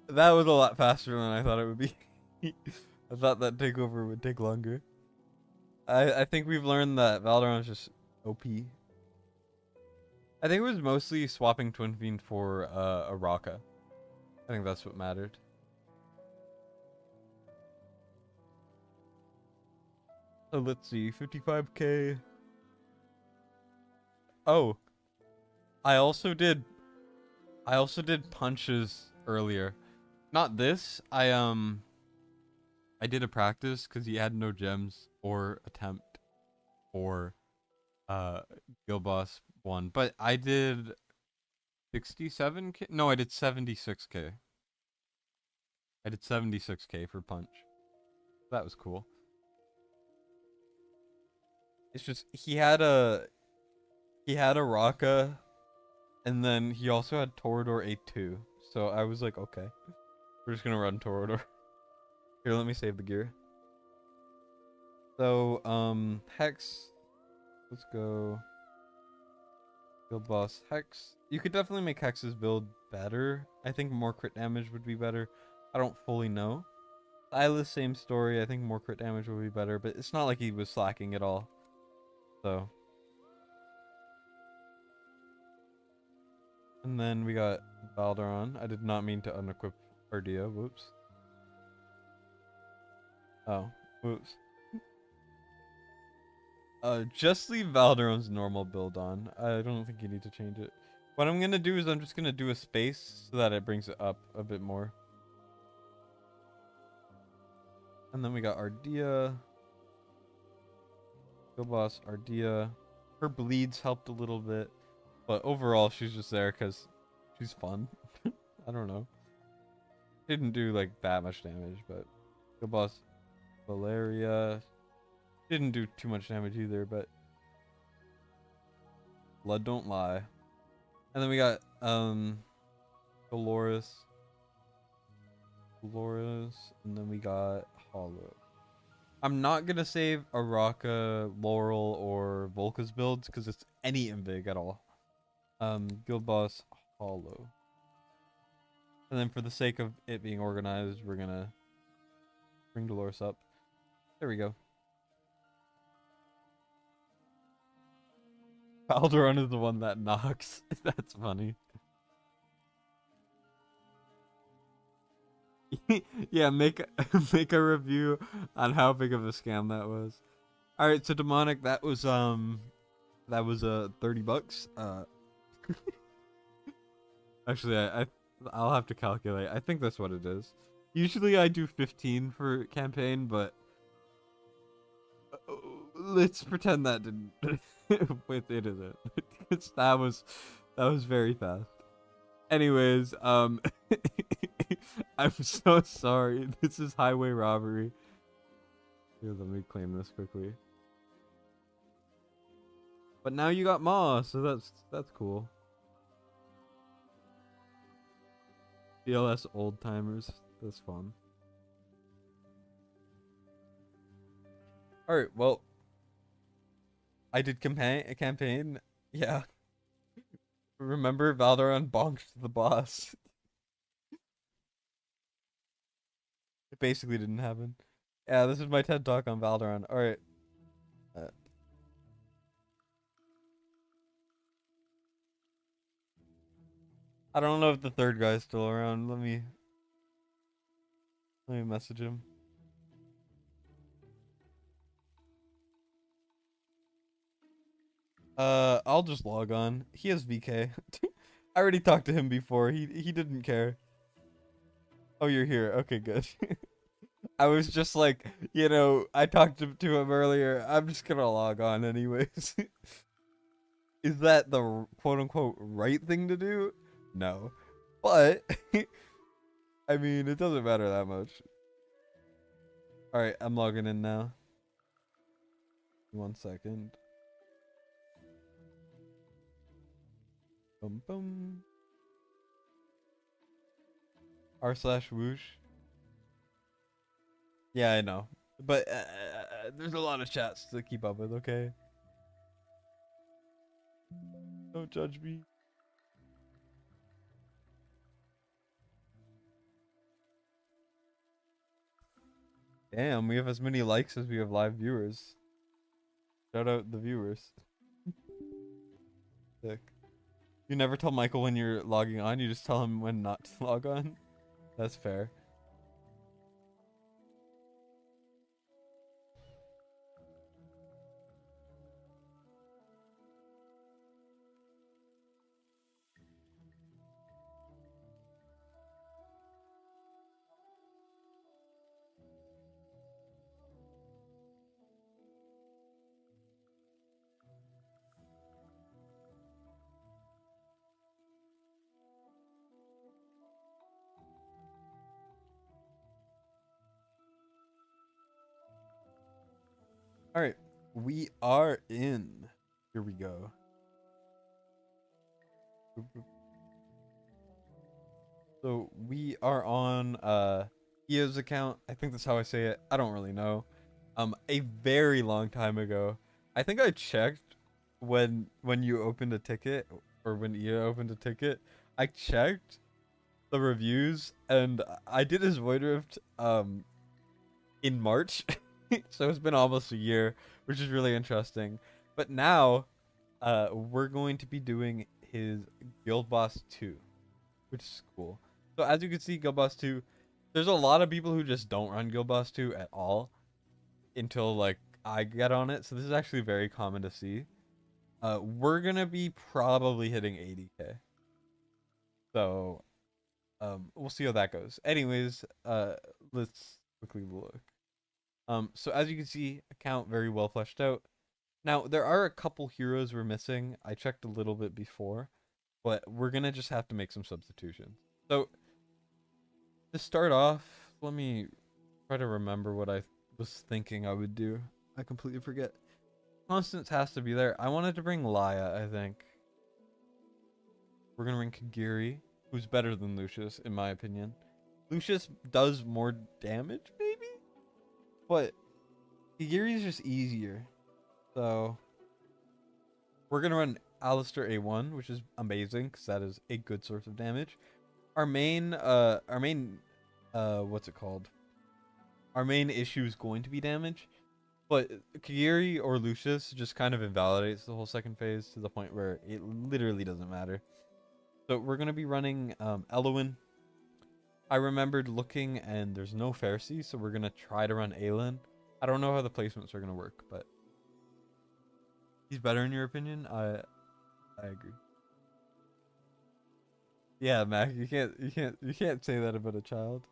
was a lot faster than I thought it would be. I thought that takeover would take longer. I think we've learned that Valderon's just OP. I think it was mostly swapping Twin Fiend for a Raka. I think that's what mattered. So let's see, 55k. Oh, I also did punches earlier. Not this. I did a practice because he had no gems or attempt or Guild Boss 1. But I did 67k. No, I did 76k. I did 76k for punch. That was cool. It's just he had a Raka, and then he also had Torador A2. So I was like, okay, we're just gonna run Torador. Here, let me save the gear. So Hex, let's go. Guild Boss Hex. You could definitely make Hex's build better. I think more crit damage would be better. I don't fully know. Silas, same story. I think more crit damage would be better, but it's not like he was slacking at all. So. And then we got Valderon. I did not mean to unequip Ardia. Whoops. Oh, whoops. Just leave Valderon's normal build on. I don't think you need to change it. What I'm gonna do is I'm just gonna do a space so that it brings it up a bit more. And then we got Ardia. Guild Boss Ardia. Her bleeds helped a little bit, but overall she's just there because she's fun. I don't know. Didn't do like that much damage, but Guild Boss Valeria didn't do too much damage either, but blood don't lie. And then we got Dolores, and then we got Hollow. I'm not gonna save Araka, Laurel, or Volka's builds because it's any invig at all. Guild Boss Hollow. And then for the sake of it being organized, we're gonna bring Dolores up. There we go. Alderon is the one that knocks. That's funny. Yeah, make a review on how big of a scam that was. All right, so demonic, that was 30 bucks. Actually, I'll have to calculate. I think that's what it is. Usually I do 15 for campaign, but let's pretend that didn't. Wait, it isn't. that was very fast. Anyways, I'm so sorry. This is highway robbery. Here, let me claim this quickly. But now you got Ma, so that's cool. BLS old timers. That's fun. Alright, well, I did campaign. Yeah. Remember, Valderon bonked the boss. It basically didn't happen. Yeah, this is my TED talk on Valderon. Alright. I don't know if the third guy's still around. Let me message him. I'll just log on. He has VK. I already talked to him before. He didn't care. Oh, you're here. Okay, good. I was just like, I talked to him earlier. I'm just gonna log on anyways. Is that the quote unquote right thing to do? No. But I mean, it doesn't matter that much. Alright, I'm logging in now. 1 second. Boom, boom. R/whoosh. Yeah, I know. But there's a lot of chats to keep up with, okay? Don't judge me. Damn, we have as many likes as we have live viewers. Shout out the viewers. Sick. You never tell Michael when you're logging on, you just tell him when not to log on. That's fair. All right, we are in. Here we go. So we are on Io's account. I think that's how I say it. I don't really know. A very long time ago. I think I checked when you opened a ticket or when Io opened a ticket. I checked the reviews and I did his void rift in March. So it's been almost a year, which is really interesting. But now we're going to be doing his Guild Boss 2, which is cool. So as you can see, Guild Boss 2, there's a lot of people who just don't run Guild Boss 2 at all until like I get on it. So this is actually very common to see. We're gonna be probably hitting 80k. So we'll see how that goes. Anyways, let's quickly look. So as you can see, account very well fleshed out. Now there are a couple heroes we're missing. I checked a little bit before, but we're gonna just have to make some substitutions. So to start off, let me try to remember what I was thinking I would do. I completely forget. Constance has to be there. I wanted to bring Laya, I think. We're gonna bring Kagiri, who's better than Lucius, in my opinion. Lucius does more damage, maybe? But Kagiri is just easier. So we're gonna run Alistair A1, which is amazing, because that is a good source of damage. Our main what's it called? Our main issue is going to be damage, but Kagiri or Lucius just kind of invalidates the whole second phase to the point where it literally doesn't matter. So we're gonna be running Elowen. I remembered looking and there's no Pharisee, so we're gonna try to run Aelin. I don't know how the placements are gonna work, but he's better in your opinion. I agree. Yeah, Mac, you can't say that about a child.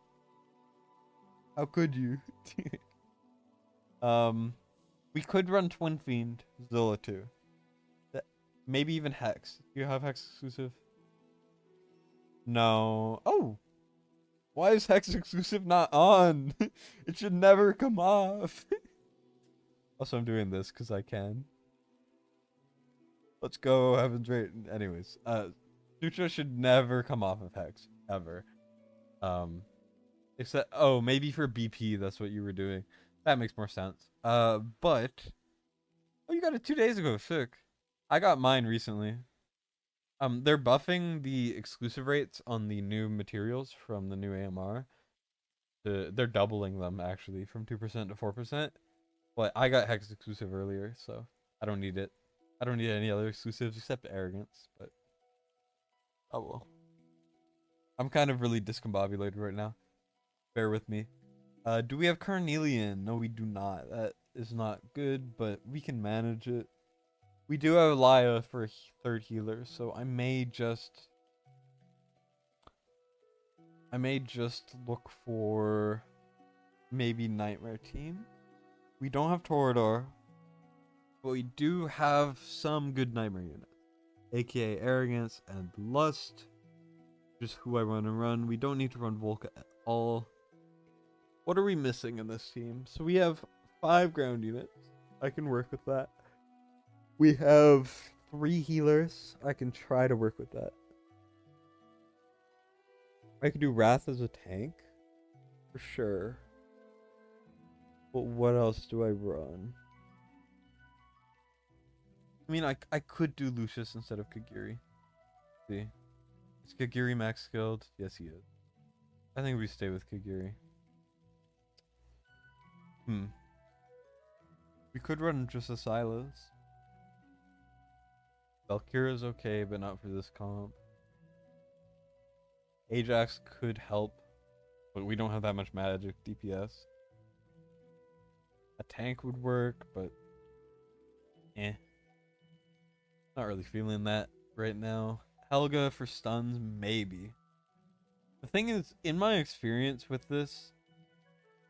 How could you? We could run Twin Fiend, Zilla too. Maybe even Hex. Do you have Hex exclusive? No. Oh, why is Hex exclusive not on? It should never come off. Also, I'm doing this because I can. Let's go, Heaven's Rate. Anyways, Sutra should never come off of Hex ever. Except maybe for BP, that's what you were doing. That makes more sense. But you got it 2 days ago. Sick. I got mine recently. They're buffing the exclusive rates on the new materials from the new AMR. They're doubling them actually from 2% to 4%. But I got Hex exclusive earlier, so I don't need it. I don't need any other exclusives except Arrogance, but oh well. I'm kind of really discombobulated right now. Bear with me. Do we have Carnelian? No, we do not. That is not good, but we can manage it. We do have Laya for a third healer, so I may just look for maybe Nightmare Team. We don't have Torador, but we do have some good Nightmare units, aka Arrogance and Lust, just who I want to run. We don't need to run Volca at all. What are we missing in this team? So we have 5 ground units. I can work with that. We have 3 healers. I can try to work with that. I could do Wrath as a tank. For sure. But what else do I run? I mean, I could do Lucius instead of Kagiri. See? Is Kagiri max skilled? Yes, he is. I think we stay with Kagiri. We could run just a Silas. Valkyra's okay, but not for this comp. Ajax could help, but we don't have that much magic DPS. A tank would work, but not really feeling that right now. Helga for stuns, maybe. The thing is, in my experience with this,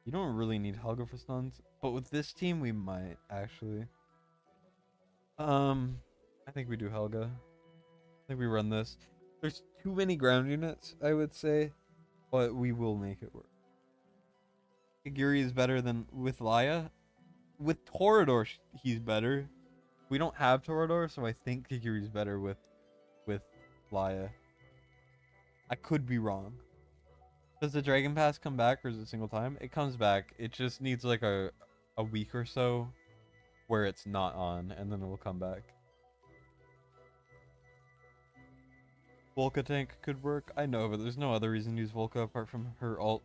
you don't really need Helga for stuns, but with this team, we might actually. I think we do Helga. I think we run this. There's too many ground units, I would say, but we will make it work. Kagiri is better than with Laya. With Torador, he's better. We don't have Torador, so I think Kagiri's better with Laya. I could be wrong. Does the Dragon Pass come back, or is it a single time? It comes back. It just needs like a week or so where it's not on, and then it will come back. Volca tank could work. I know, but there's no other reason to use Volca apart from her ult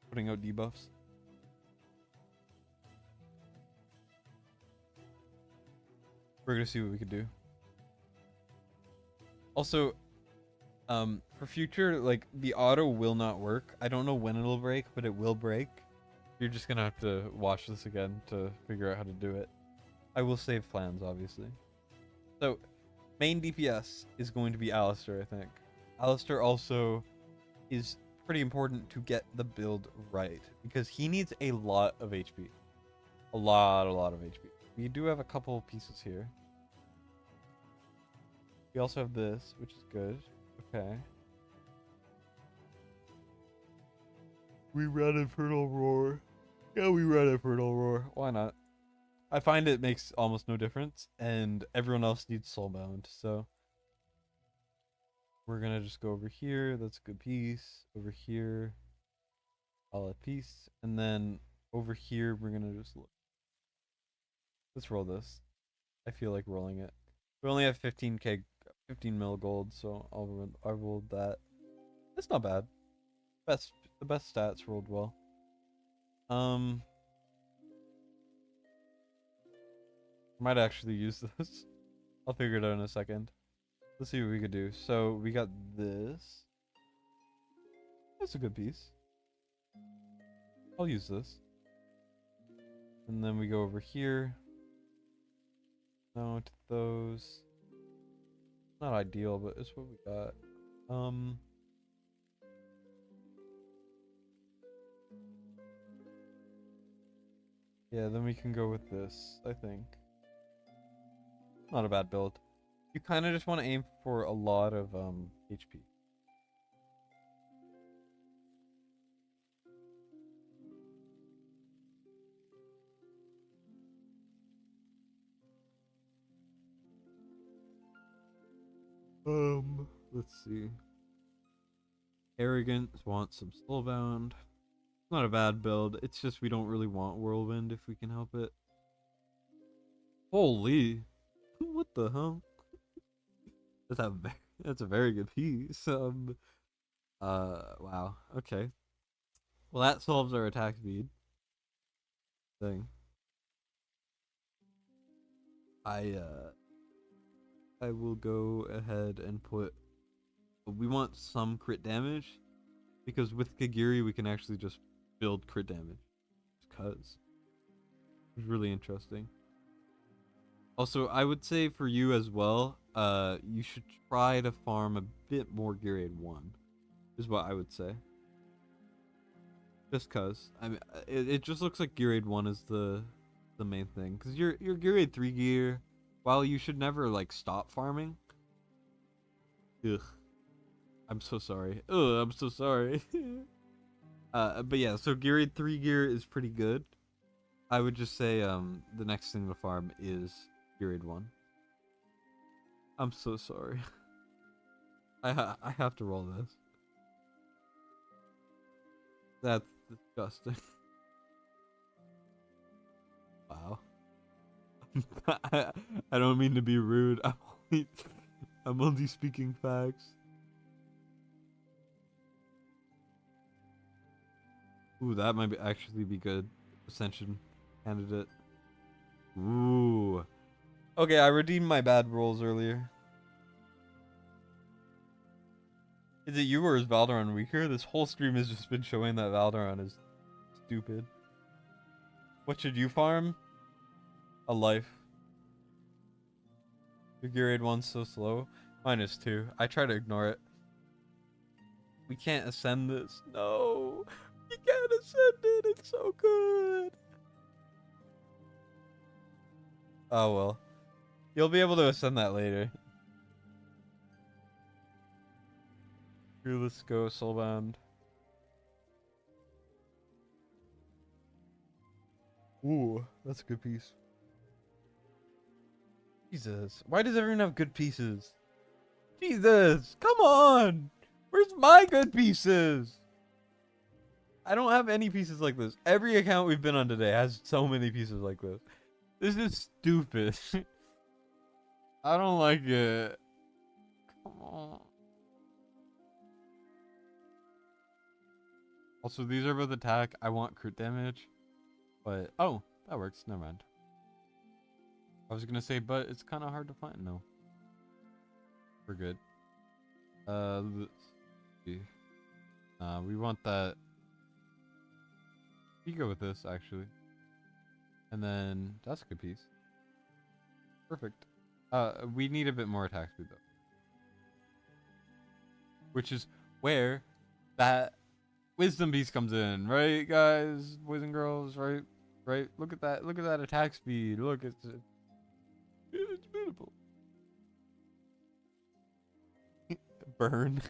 putting out debuffs. We're gonna see what we can do. Also, for future, like, the auto will not work. I don't know when it'll break, but it will break. You're just gonna have to watch this again to figure out how to do it. I will save plans, obviously. So, main DPS is going to be Alistar, I think. Alistar also is pretty important to get the build right, because he needs a lot of HP. A lot of HP. We do have a couple pieces here. We also have this, which is good. Okay. We run Infernal Roar. Yeah, we run Infernal Roar. Why not? I find it makes almost no difference, and everyone else needs Soulbound, so we're gonna just go over here. That's a good piece. Over here, solid piece, and then over here we're gonna just look. Let's roll this. I feel like rolling it. We only have 15k, 15 mil gold, so I rolled that. That's not bad. The best stats rolled well. Might actually use this. I'll figure it out in a second. Let's see what we could do. So we got this. That's a good piece. I'll use this. And then we go over here. No, to those. Not ideal, but it's what we got. Yeah, then we can go with this, I think. Not a bad build. You kind of just want to aim for a lot of HP. Let's see. Arrogance wants some Soulbound. Not a bad build. It's just we don't really want Whirlwind if we can help it. Holy. What the hell? That's a very good piece. Wow. Okay. Well, that solves our attack speed thing. I will go ahead and put. We want some crit damage, because with Kagiri we can actually just build crit damage. Because it's really interesting. Also, I would say for you as well, you should try to farm a bit more Gearade 1, is what I would say. Just cause. I mean, it just looks like Gearade 1 is the main thing. Because your Gearade 3 gear, while you should never, like, stop farming. Ugh. I'm so sorry. Ugh, I'm so sorry. But yeah, so Gearade 3 gear is pretty good. I would just say, the next thing to farm is Gearade 1. I'm so sorry. I have to roll this. That's disgusting. Wow. I don't mean to be rude. I'm only speaking facts. Ooh, that might actually be good. Ascension candidate. Ooh. Okay, I redeemed my bad rolls earlier. Is it you or is Valderon weaker? This whole stream has just been showing that Valderon is stupid. What should you farm? A life. Your gear aid one's so slow. Mine is too. I try to ignore it. We can't ascend this. No. We can't ascend it. It's so good. Oh well. You'll be able to ascend that later. Here, let's go, Soulbound. Ooh, that's a good piece. Jesus. Why does everyone have good pieces? Jesus. Come on. Where's my good pieces? I don't have any pieces like this. Every account we've been on today has so many pieces like this. This is stupid. I don't like it. Come on. Also, these are both attack. I want crit damage. But, oh, that works. Never mind. I was gonna say, but it's kind of hard to find. No. We're good. Let's see. We want that. You go with this, actually. And then, that's a good piece. Perfect. We need a bit more attack speed, though. Which is where that wisdom piece comes in, right, guys, boys and girls, right? Right? Look at that. Look at that attack speed. Look, it's beautiful. Burn.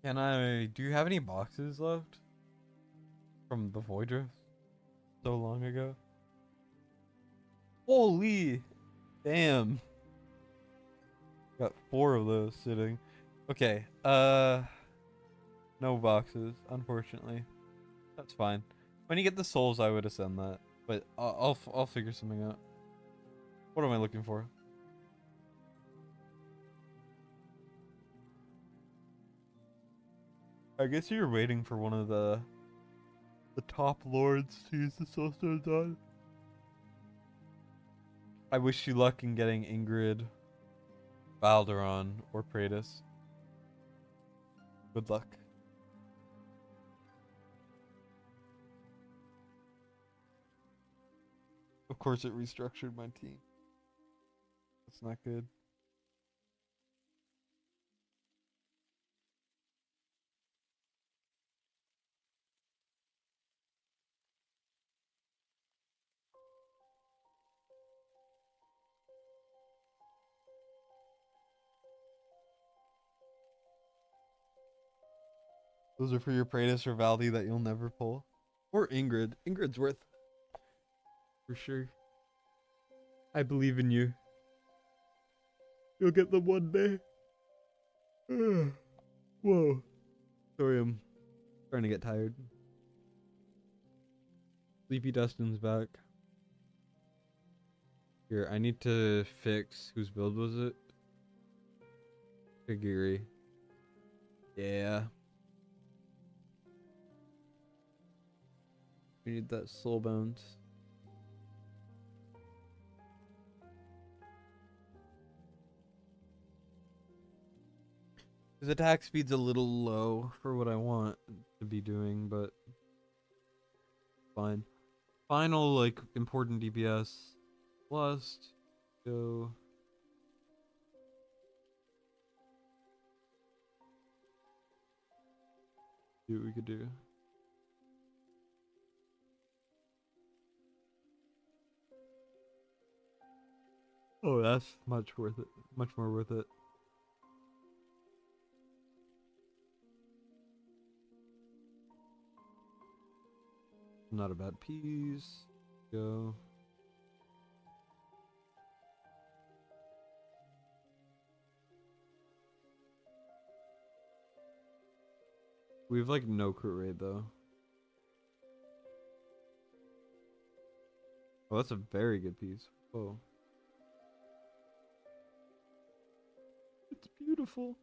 Can I? Do you have any boxes left from the Void Rift so long ago? Holy, damn! Got 4 of those sitting. Okay. No boxes, unfortunately. That's fine. When you get the souls, I would ascend that, but I'll figure something out. What am I looking for? I guess you're waiting for one of the top lords to use the soul stones on. I wish you luck in getting Ingrid, Valderon, or Praetus. Good luck. Of course, it restructured my team. That's not good. Those are for your Praetus or Valdi that you'll never pull. Or Ingrid. Ingrid's worth. For sure. I believe in you. You'll get them one day. Whoa. Sorry, I'm starting to get tired. Sleepy Dustin's back. Here, I need to fix... Whose build was it? Kagiri. Yeah. We need that soul bones. His attack speed's a little low for what I want to be doing, but fine. Final, like, important DPS. Lust. Go. See what we could do. Oh, that's much worth it. Much more worth it. Not a bad piece. Go. We have like no crit rate though. Oh, that's a very good piece. Oh. It's beautiful.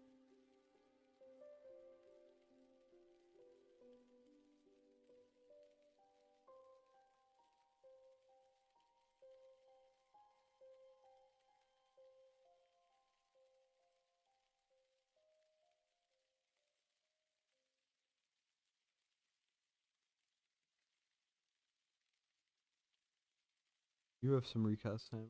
You have some recast time.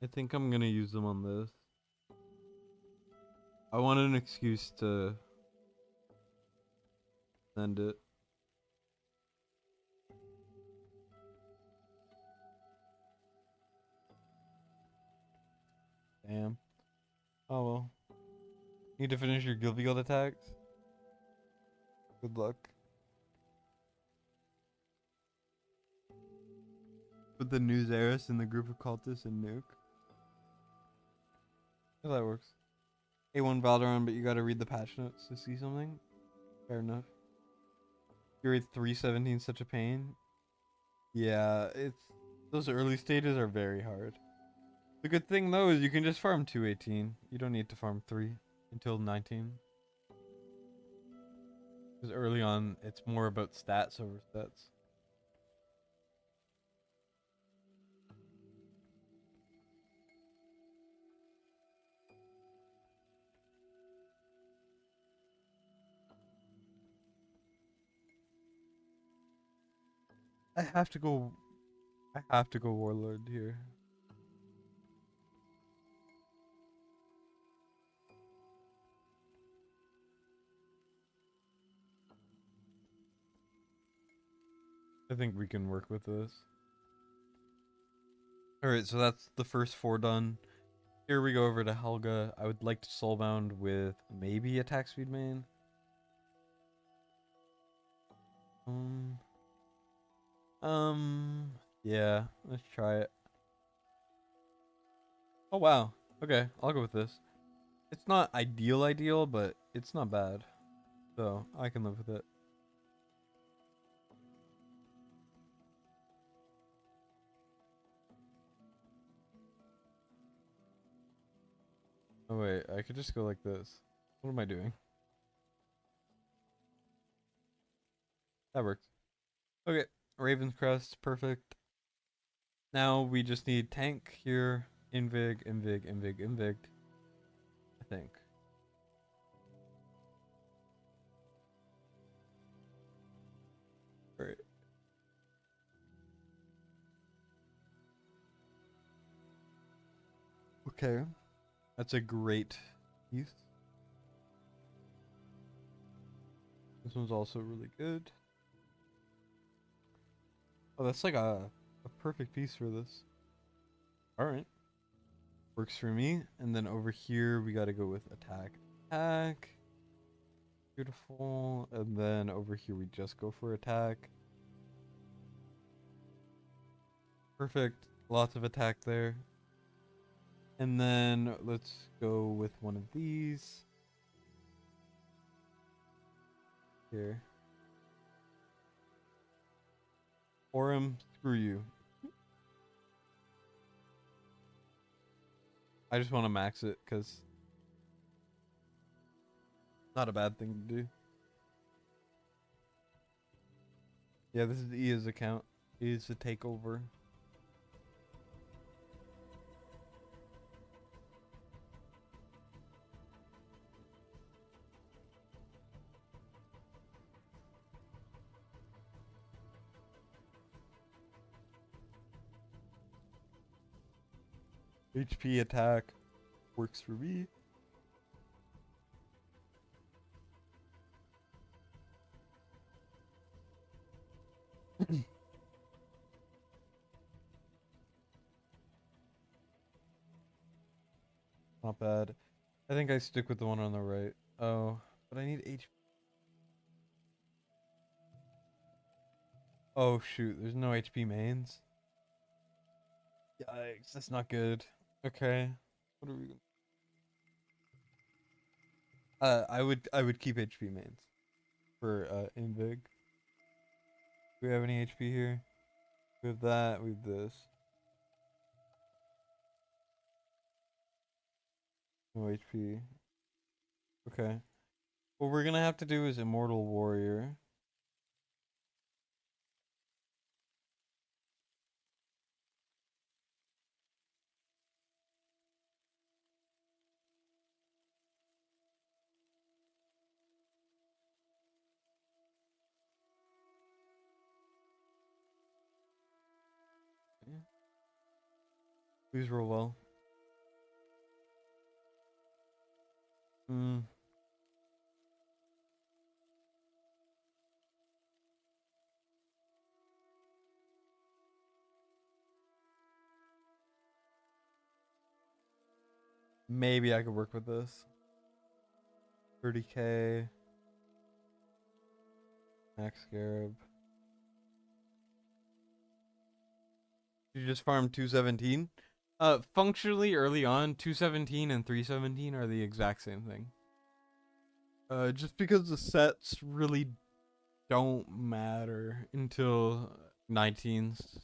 I think I'm gonna use them on this. I wanted an excuse to send it. Damn. Oh well. Need to finish your guild attacks? Good luck. Put the news heiress in the group of cultists and nuke. Yeah, that works. A1 Valderon, but you gotta read the patch notes to see something. Fair enough. You're at 317, such a pain. Yeah, it's those early stages are very hard. The good thing though is you can just farm 218. You don't need to farm 3 until 19. Because early on, it's more about stats over stats. I have to go. I have to go Warlord here. I think we can work with this. Alright, so that's the first 4 done. Here we go over to Helga. I would like to soulbound with maybe attack speed main. Yeah, let's try it. Oh wow. Okay, I'll go with this. It's not ideal, but it's not bad. So, I can live with it. Oh wait, I could just go like this. What am I doing? That works. Okay, Raven's Crest, perfect. Now we just need tank here. Invig, invig. I think. Alright. Okay. That's a great piece. This one's also really good. Oh, that's like a perfect piece for this. Alright. Works for me. And then over here, we gotta go with attack. Attack. Beautiful. And then over here, we just go for attack. Perfect. Lots of attack there. And then let's go with one of these. Here. Orim, screw you. I just want to max it because not a bad thing to do. Yeah, this is Ia's account. Is the takeover. HP attack works for me. Not bad. I think I stick with the one on the right. Oh, But I need HP. Oh shoot, there's no HP mains. Yikes, that's not good. Okay. What are we gonna I would keep HP mains for Invig. Do we have any HP here? We have that, we have this. No HP. Okay. What we're gonna have to do is Immortal Warrior. Yeah. Please roll well. Hmm. Maybe I could work with this. 30k. Max Scarab. You just farm 217? Functionally early on, 217 and 317 are the exact same thing. Just because the sets really don't matter until 19s.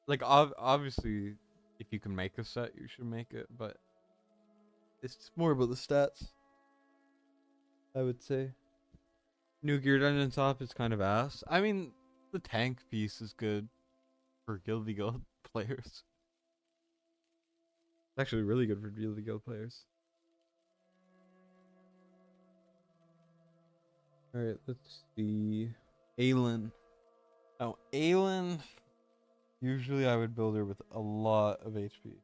Like, obviously, if you can make a set, you should make it, but it's more about the stats, I would say. New Gear Dungeon Top is kind of ass. I mean, the tank piece is good for Guilty Guild players. It's actually really good for Guilty Guild players. Alright, let's see. Aelin. Now, Aelin, usually I would build her with a lot of HP.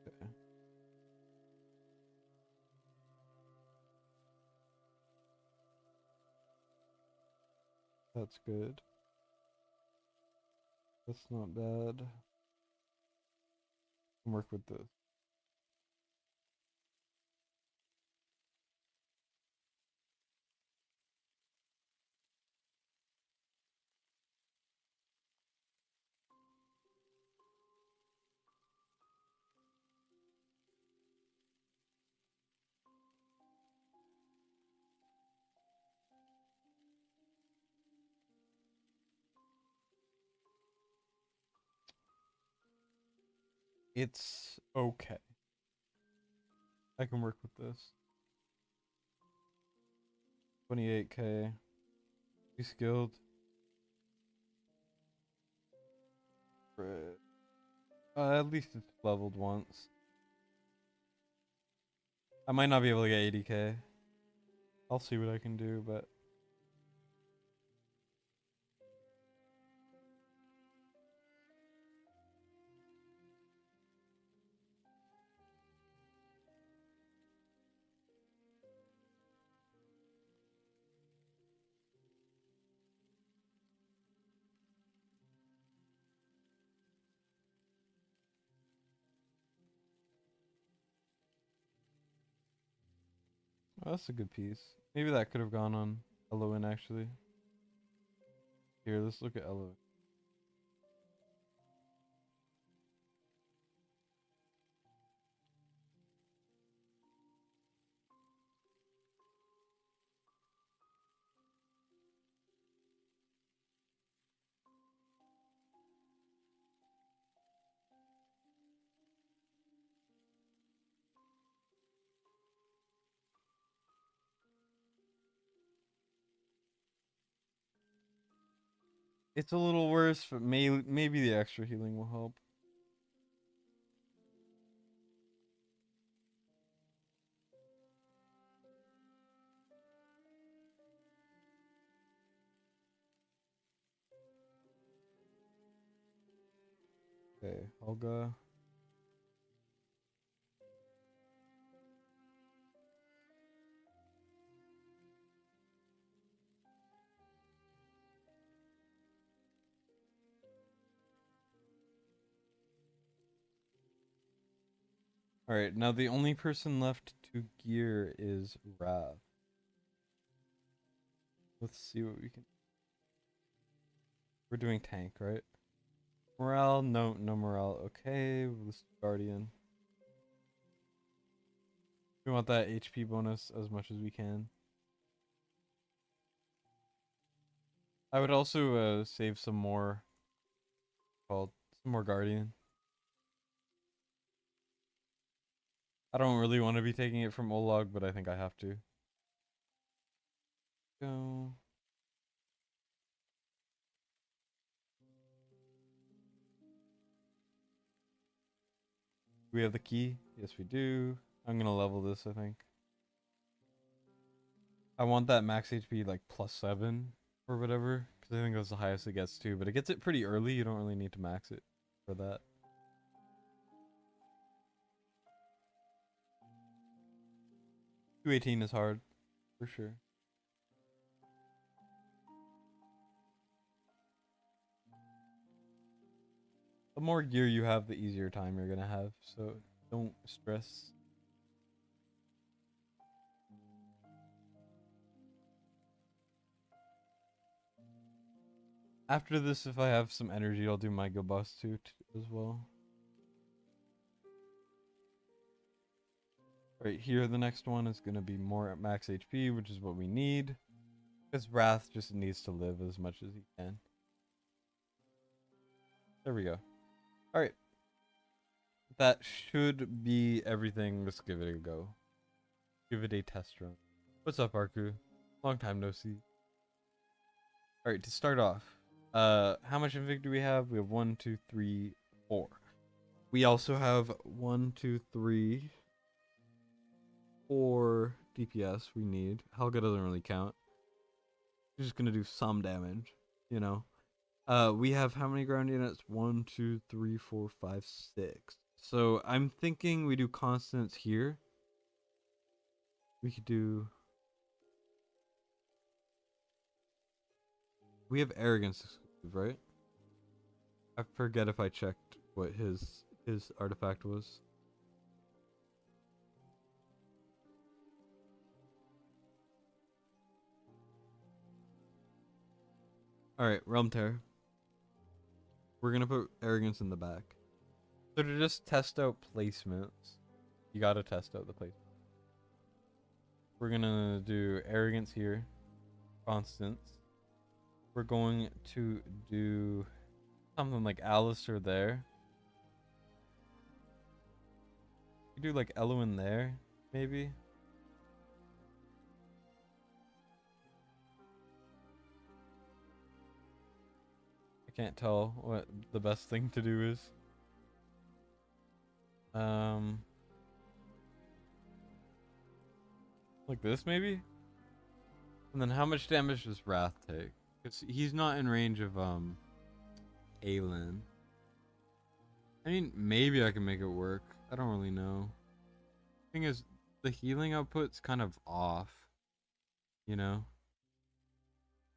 Okay. That's good. That's not bad. Can work with this. It's okay. I can work with this. 28k. Be skilled. Right. At least it's leveled once. I might not be able to get 80k. I'll see what I can do, but oh, that's a good piece. Maybe that could have gone on Eloin actually. Here, let's look at Eloin. It's a little worse, but maybe the extra healing will help. Okay, Olga. Alright, now the only person left to gear is Rav. Let's see what we can. We're doing tank, right? Morale, no morale. Okay, let's do Guardian. We want that HP bonus as much as we can. I would also save some more. Called some more Guardian. I don't really want to be taking it from Olog, but I think I have to. Go. Do we have the key? Yes, we do. I'm gonna level this, I think. I want that max HP like +7 or whatever, because I think that's the highest it gets to. But it gets it pretty early. You don't really need to max it for that. 218 is hard, for sure. The more gear you have, the easier time you're gonna have. So don't stress. After this, if I have some energy, I'll do my boss too as well. Right here, the next one is gonna be more at max HP, which is what we need. Because Wrath just needs to live as much as he can. There we go. Alright. That should be everything. Let's give it a go. Give it a test run. What's up, Arku? Long time no see. Alright, to start off. How much invig do we have? We have 1, 2, 3, 4. We also have 1, 2, 3, 4 DPS we need. Helga doesn't really count. He's just gonna do some damage, you know. We have how many ground units? 1, 2, 3, 4, 5, 6. So I'm thinking we do constants here. We could do. We have arrogance exclusive, right? I forget if I checked what his artifact was. Alright, Realm Terror. We're gonna put arrogance in the back. So to just test out placements, you gotta test out the place. We're gonna do arrogance here. Constants. We're going to do something like Alistair there. We do like Eloin there, maybe. I can't tell what the best thing to do is. Like this maybe? And then how much damage does Wrath take? Because he's not in range of Aelin. I mean, maybe I can make it work. I don't really know. Thing is, the healing output's kind of off, you know?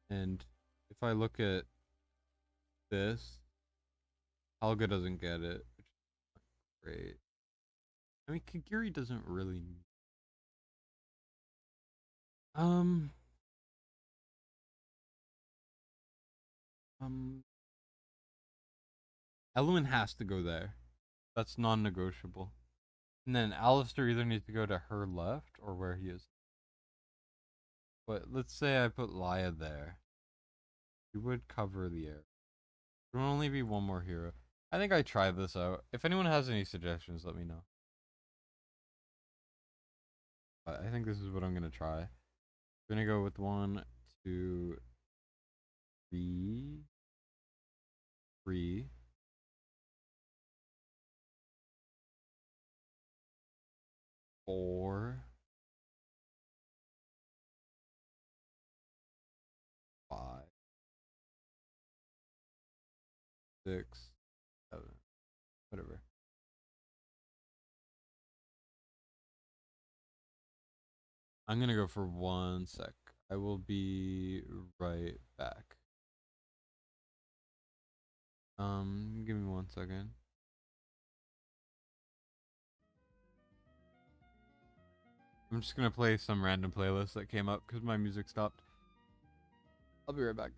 And if I look at this, Helga doesn't get it, which is great. I mean, Kagiri doesn't really. Um. Eloin has to go there. That's non-negotiable. And then Alistair either needs to go to her left or where he is. But let's say I put Laya there. He would cover the air. There will only be one more hero. I think I tried this out. If anyone has any suggestions, let me know. But I think this is what I'm gonna try. I'm gonna go with 1, 2, 3, 3, 4, 5, 6, 7, whatever. I'm gonna go for 1 sec. I will be right back. Give me 1 second. I'm just gonna play some random playlist that came up because my music stopped. I'll be right back.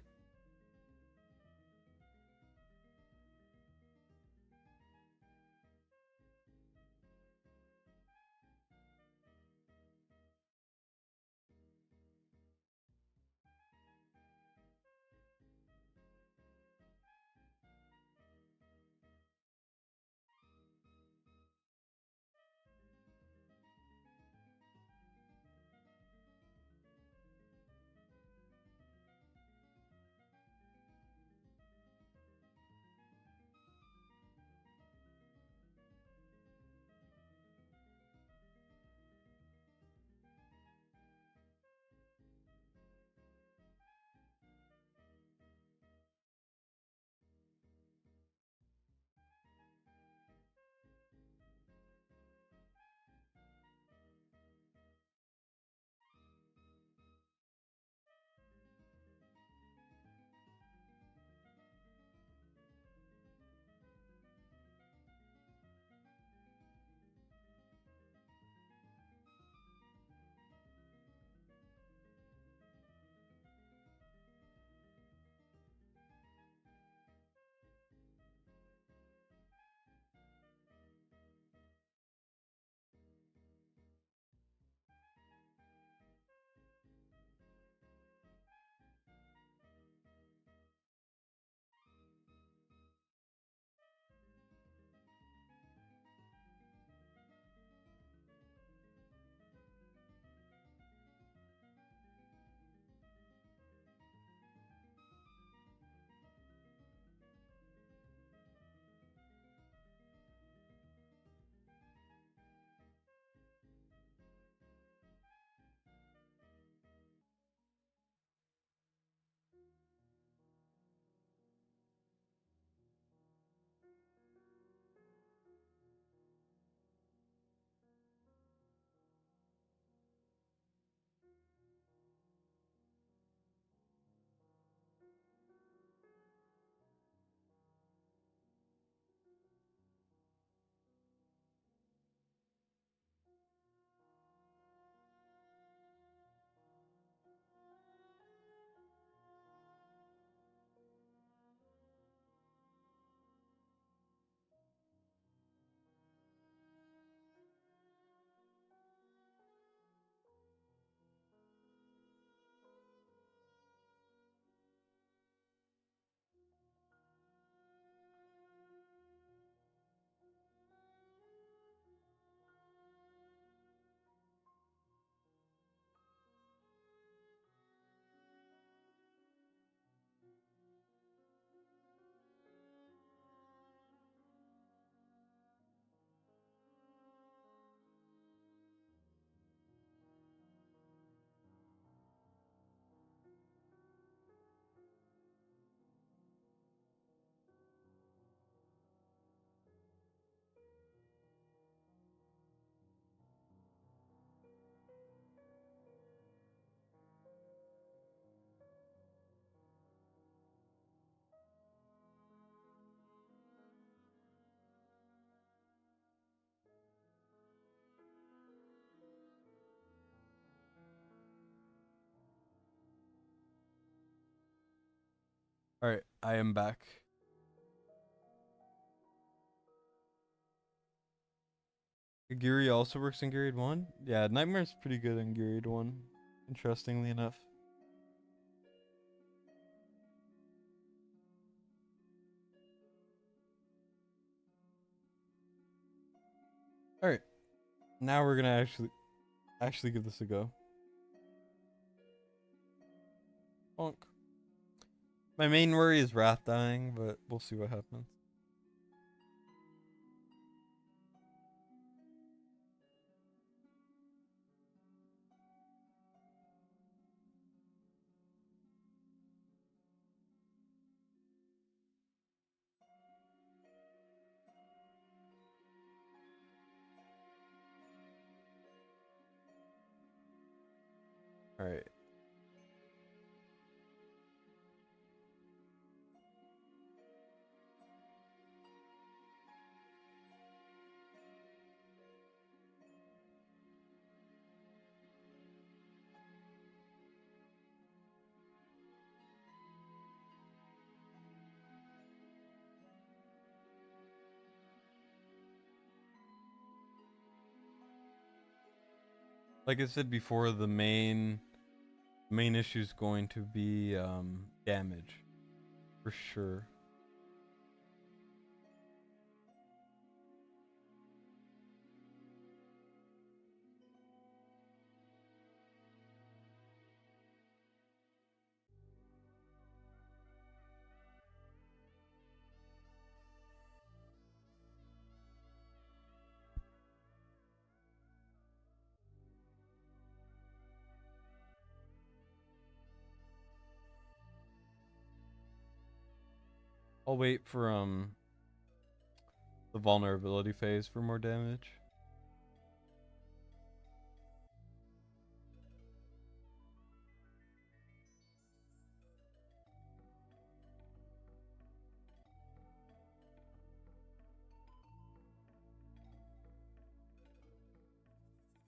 All right, I am back. Geary also works in Geared 1? Yeah, Nightmare's pretty good in Geared 1, interestingly enough. Alright, now we're gonna actually give this a go. Bonk. My main worry is Wrath dying, but we'll see what happens. Alright. Like I said before, the main issue is going to be damage, for sure. I'll wait for the vulnerability phase for more damage.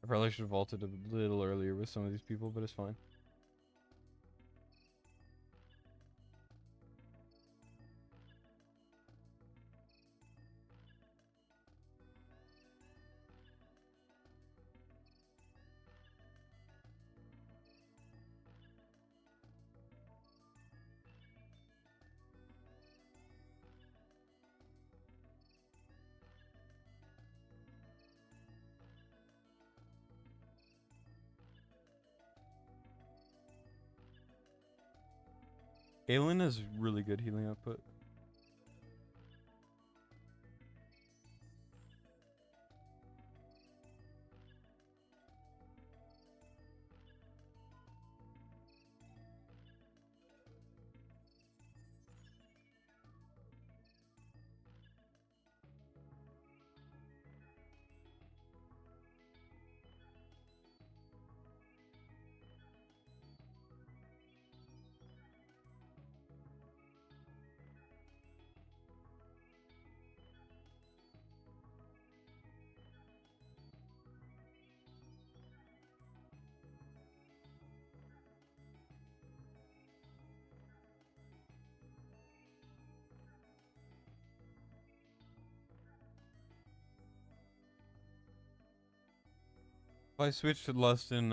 I probably should have vaulted a little earlier with some of these people, but it's fine. Galen has really good healing output. If I switch to Lust and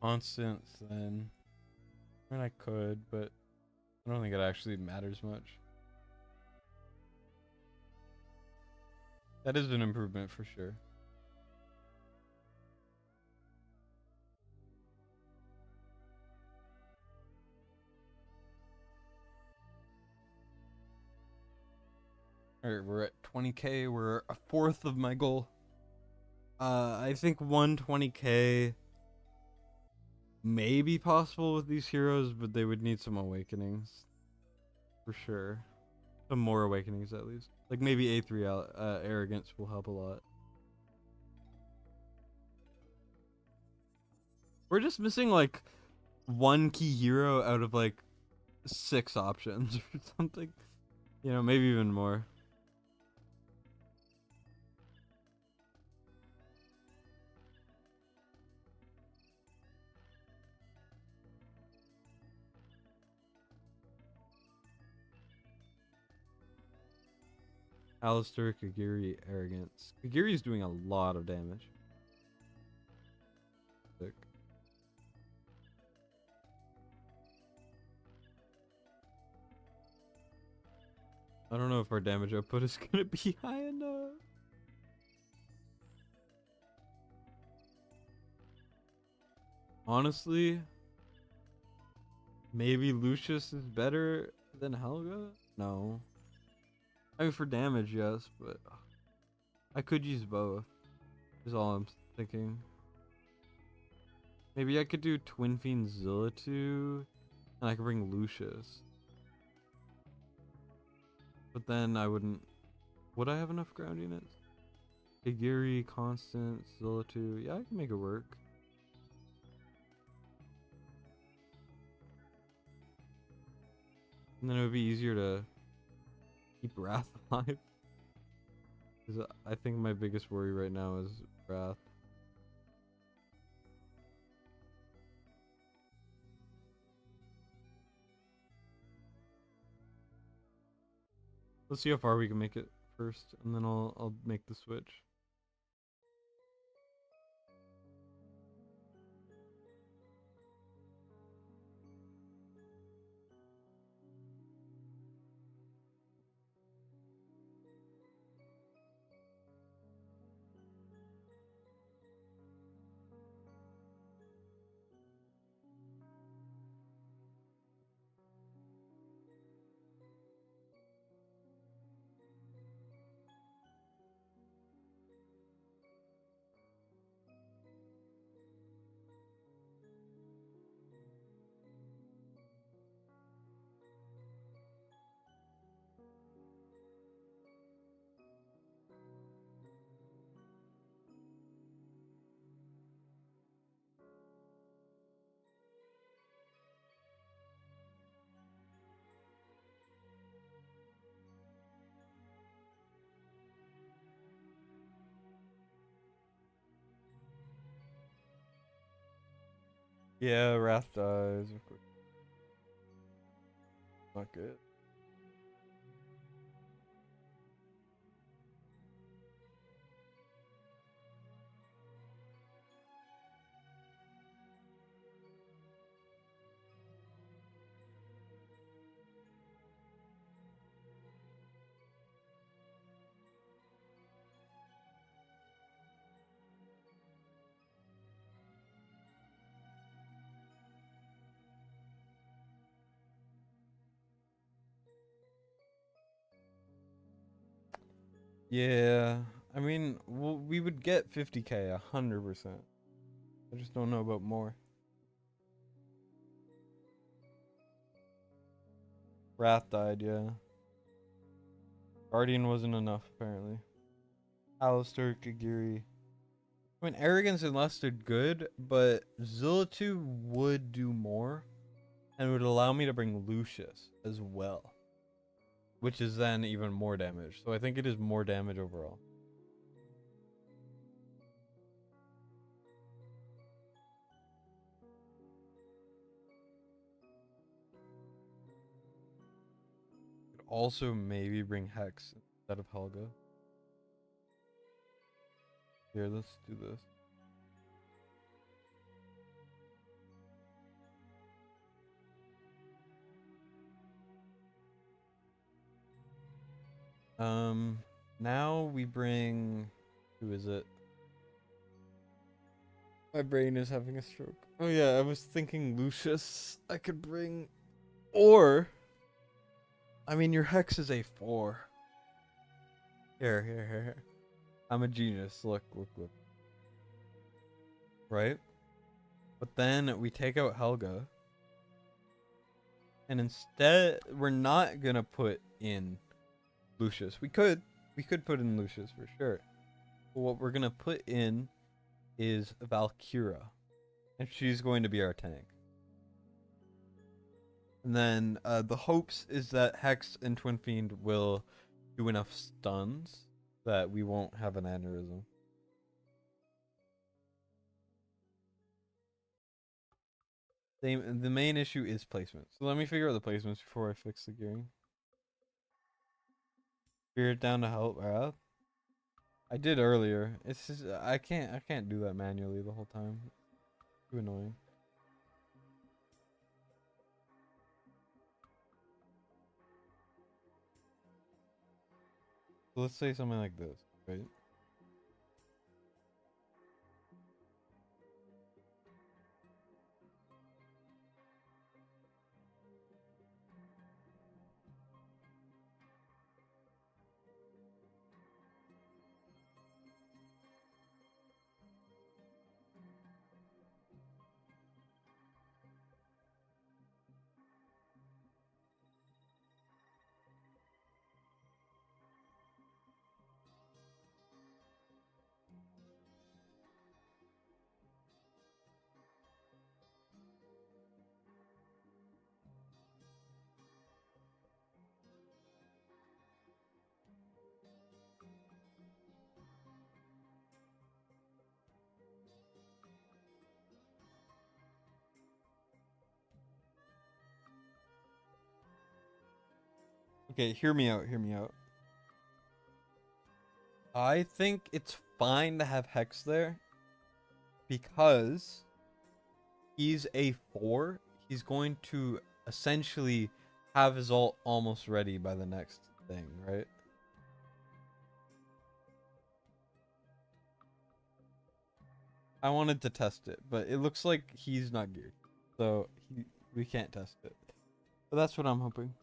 Constant, then I mean I could, but I don't think it actually matters much. That is an improvement for sure. Alright, we're at 20k. We're a fourth of my goal. I think 120k may be possible with these heroes, but they would need some awakenings. For sure. Some more awakenings at least. Like maybe A3 arrogance will help a lot. We're just missing like one key hero out of like 6 options or something. You know, maybe even more. Alistair, Kagiri, arrogance. Kagiri's doing a lot of damage. Sick. I don't know if our damage output is gonna be high enough. Honestly, maybe Lucius is better than Helga? No. I mean, for damage, yes, but I could use both, is all I'm thinking. Maybe I could do Twin Fiend Zillatu, and I could bring Lucius. But then I wouldn't... Would I have enough ground units? Higiri, Constant, Zillatu. Yeah, I can make it work. And then it would be easier to keep Wrath alive. Because I think my biggest worry right now is Wrath. Let's see how far we can make it first, and then I'll make the switch. Yeah, Wrath dies. Of course. Not good. Yeah, I mean, we would get 50k 100%. I just don't know about more. Wrath died, yeah. Guardian wasn't enough, apparently. Alistair, Kagiri. I mean, Arrogance and Lust are good, but Zillitu would do more and would allow me to bring Lucius as well, which is then even more damage. So I think it is more damage overall. Could also maybe bring Hex instead of Helga. Here, let's do this. Now we bring. Who is it? My brain is having a stroke. Oh yeah, I was thinking Lucius. I could bring, or, I mean, your Hex is a 4. Here. I'm a genius. Look. Right? But then we take out Helga. And instead, we're not gonna put in Lucius. We could put in Lucius for sure. But what we're gonna put in is Valkyra. And she's going to be our tank. And then the hopes is that Hex and Twin Fiend will do enough stuns that we won't have an aneurysm. The main issue is placement. So let me figure out the placements before I fix the gearing. Spirit down to help Wrath. I did earlier. It's just I can't do that manually the whole time. Too annoying. So let's say something like this, right? Okay, hear me out, hear me out. I think it's fine to have Hex there because he's a 4. He's going to essentially have his ult almost ready by the next thing, right? I wanted to test it, but it looks like he's not geared. So we can't test it. But that's what I'm hoping.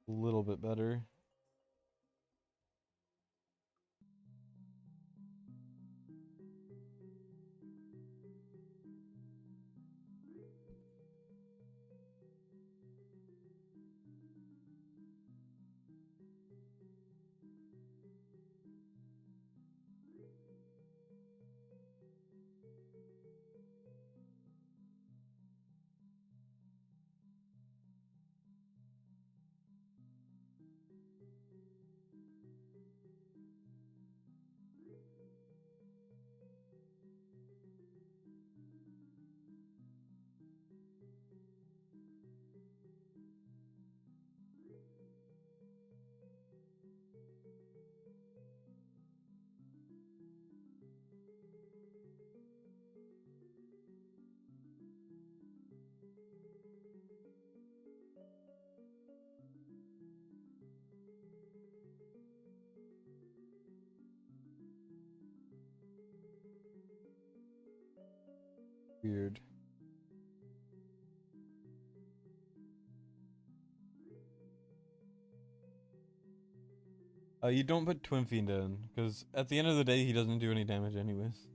a little bit better. Weird. You don't put Twin Fiend in, because at the end of the day, he doesn't do any damage anyways.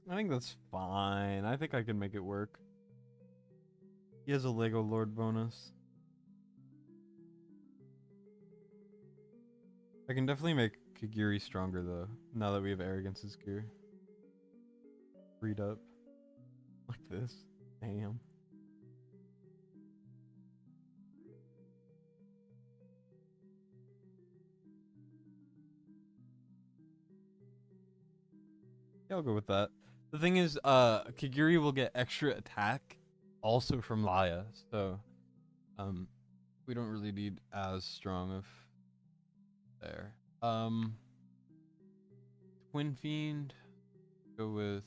I think that's fine. I think I can make it work. He has a Lego Lord bonus. I can definitely make Kagiri stronger though, now that we have Arrogance's gear. Freed up. Like this. Damn. Yeah, I'll go with that. The thing is, Kagiri will get extra attack also from Laya, so we don't really need as strong of there. Twin Fiend, go with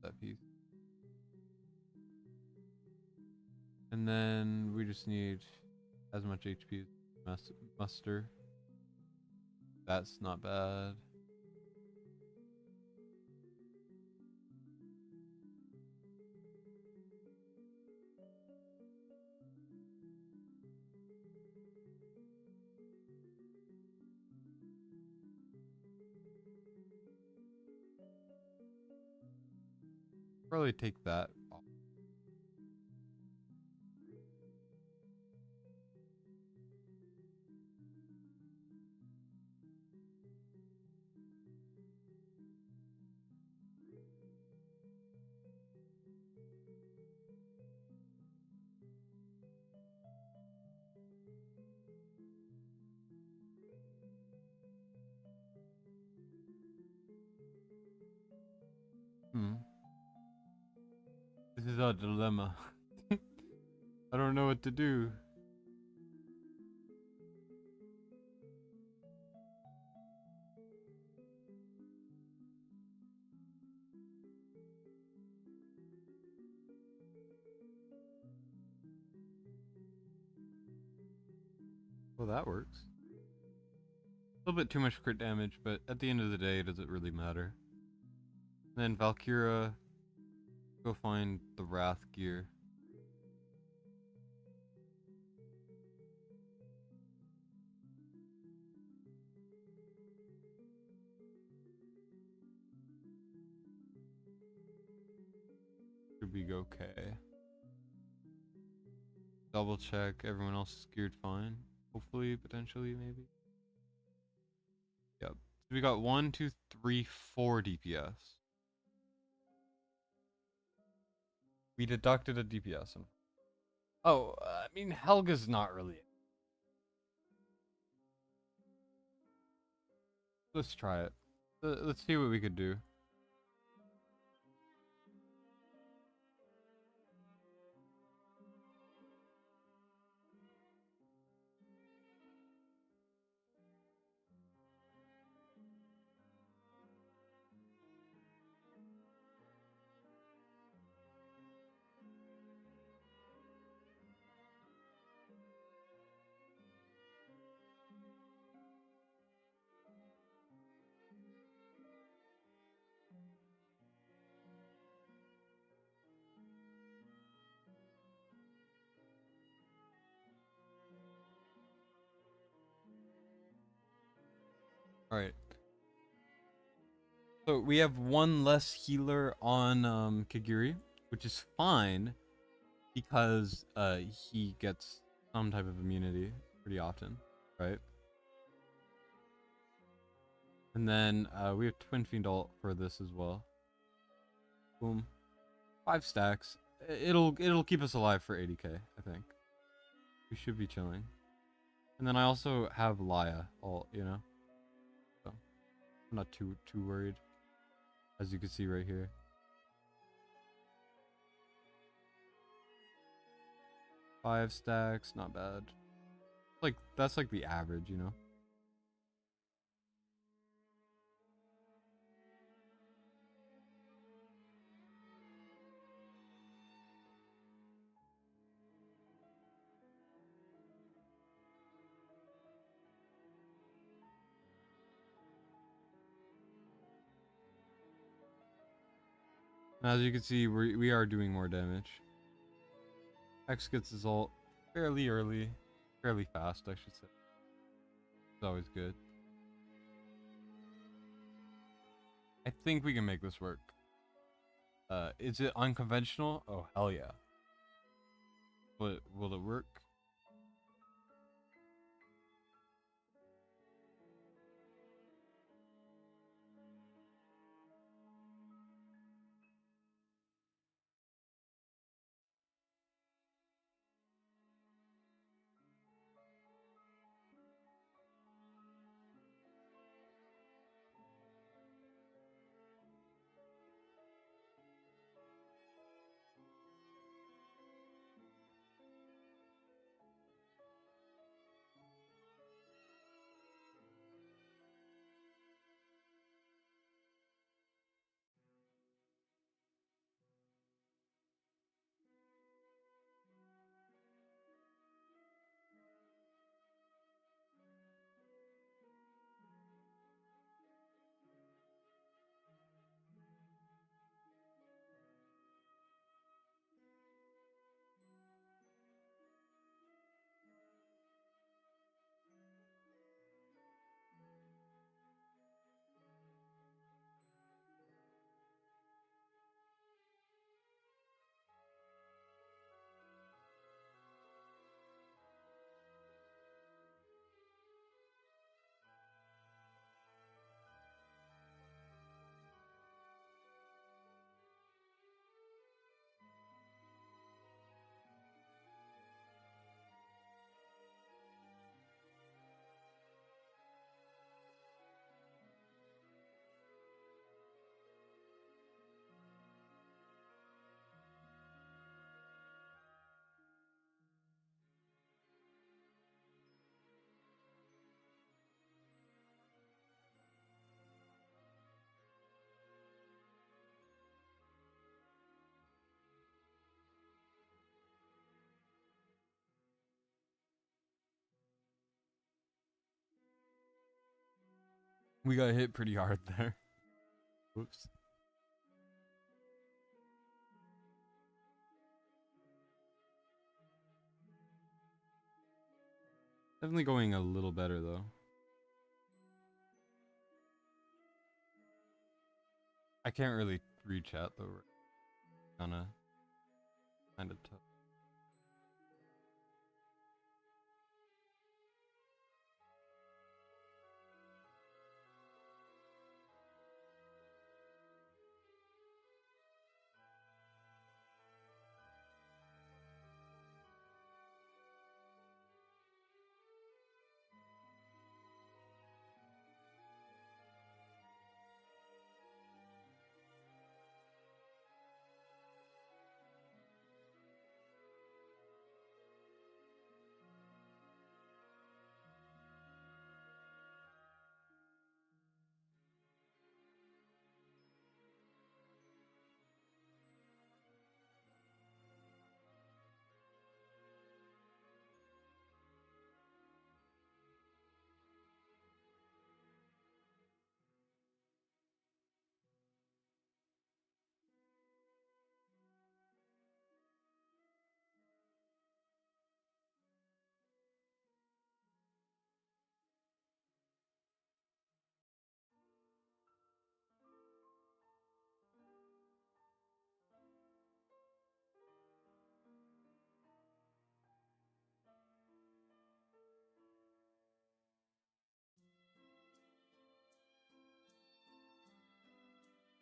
that piece. And then we just need as much HP as muster. That's not bad. Probably take that off. This is a dilemma. I don't know what to do. Well, that works. A little bit too much crit damage, but at the end of the day, does it really matter? And then Valkyra, go find the Wrath gear. Should be okay. Double check, everyone else is geared fine. Hopefully, potentially, maybe. Yep. We got 1, 2, 3, 4 DPS. We deducted a DPS. Oh, I mean, Helga's not really. Let's try it. Let's see what we could do. Alright. So we have one less healer on Kagiri, which is fine because he gets some type of immunity pretty often, right? And then we have Twin Fiend ult for this as well. Boom. 5 stacks. It'll keep us alive for 80k, I think. We should be chilling. And then I also have Laya ult, you know? So I'm not too worried. As you can see right here. 5 stacks, not bad. Like that's like the average, you know? And as you can see, we are doing more damage. X gets his ult fairly early. Fairly fast, I should say. It's always good. I think we can make this work. Is it unconventional? Oh, hell yeah. But will it work? We got hit pretty hard there. Whoops. Definitely going a little better though. I can't really read chat though. Kinda tough.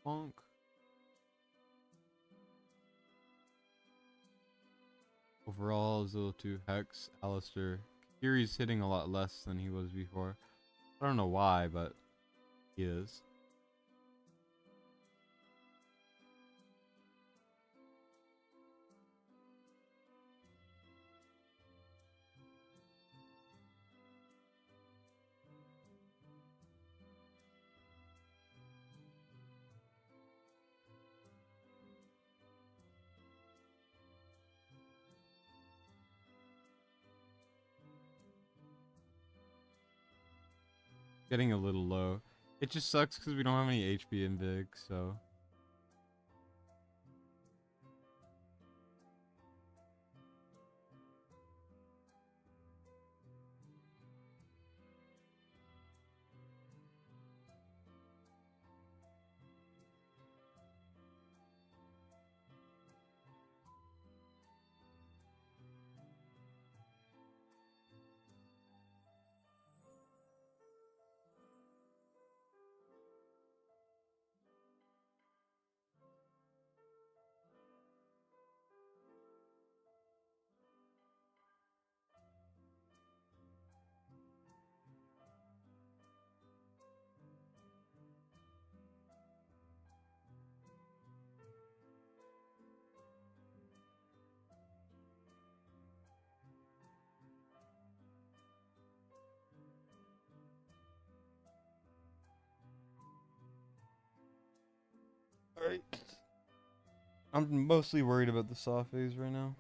Bonk. Overall, Zilla 2, Hex, Alistair. Kiri's hitting a lot less than he was before. I don't know why, but he is. Getting a little low. It just sucks because we don't have any HP in Vig, so. Alright. I'm mostly worried about the saw phase right now.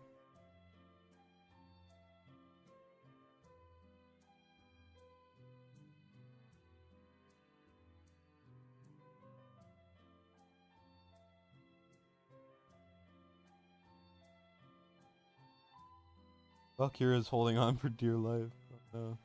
Valkyria's holding on for dear life. Oh, no.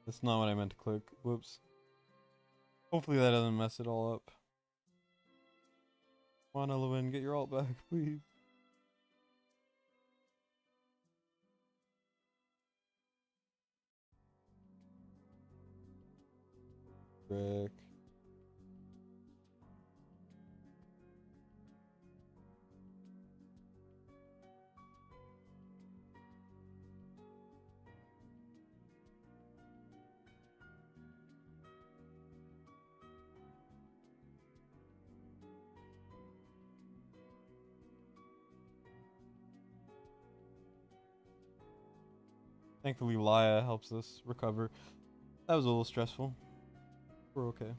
That's not what I meant to click. Whoops. Hopefully that doesn't mess it all up. Come on, Elowen, get your ult back, please. Frick. Thankfully, Laya helps us recover. That was a little stressful. We're okay.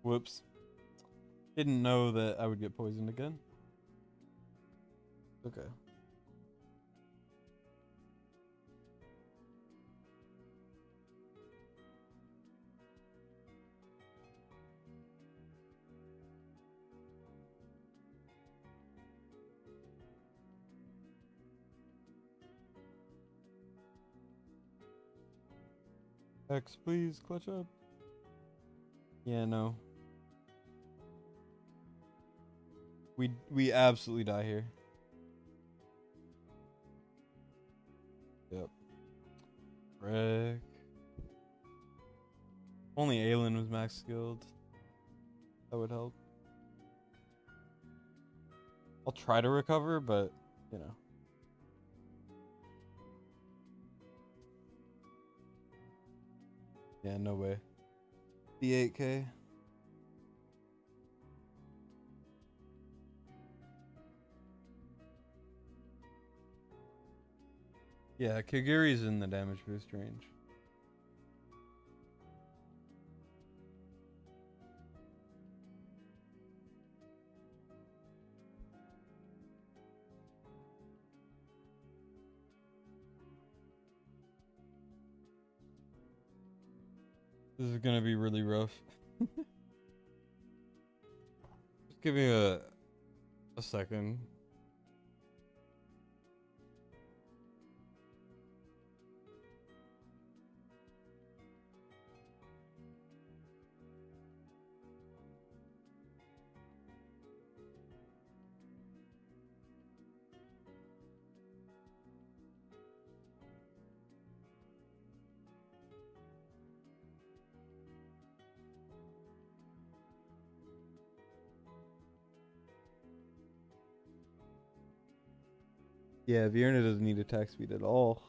Whoops. Didn't know that I would get poisoned again. Okay. X, please, clutch up. Yeah, no. We absolutely die here. Yep. Frick. Only Aelin was max skilled. That would help. I'll try to recover, but, you know. Yeah, no way. The 8K. Yeah, Kagiri's in the damage boost range. This is gonna be really rough. Just give me a second. Yeah, Vierna doesn't need attack speed at all,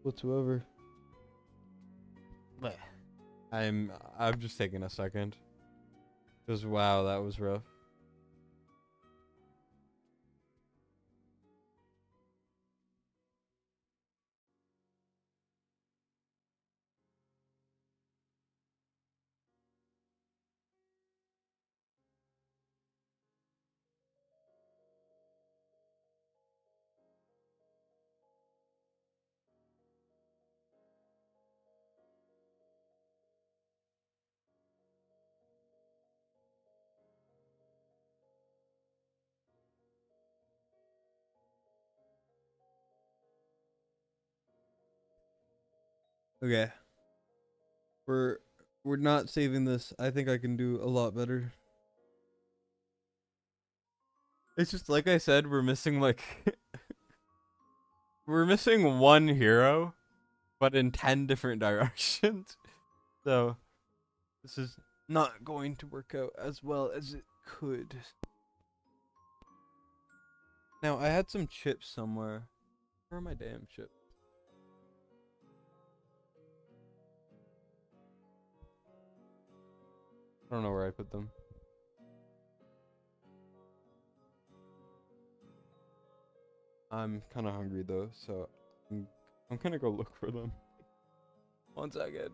whatsoever. Bleh. I'm just taking a second. Cause wow, that was rough. Okay. We're we're not saving this. I think I can do a lot better. It's just like I said, we're missing like we're missing one hero, but in 10 different directions. So this is not going to work out as well as it could. Now I had some chips somewhere. Where are my damn chips? I don't know where I put them. I'm kind of hungry though, so I'm gonna go look for them. 1 second.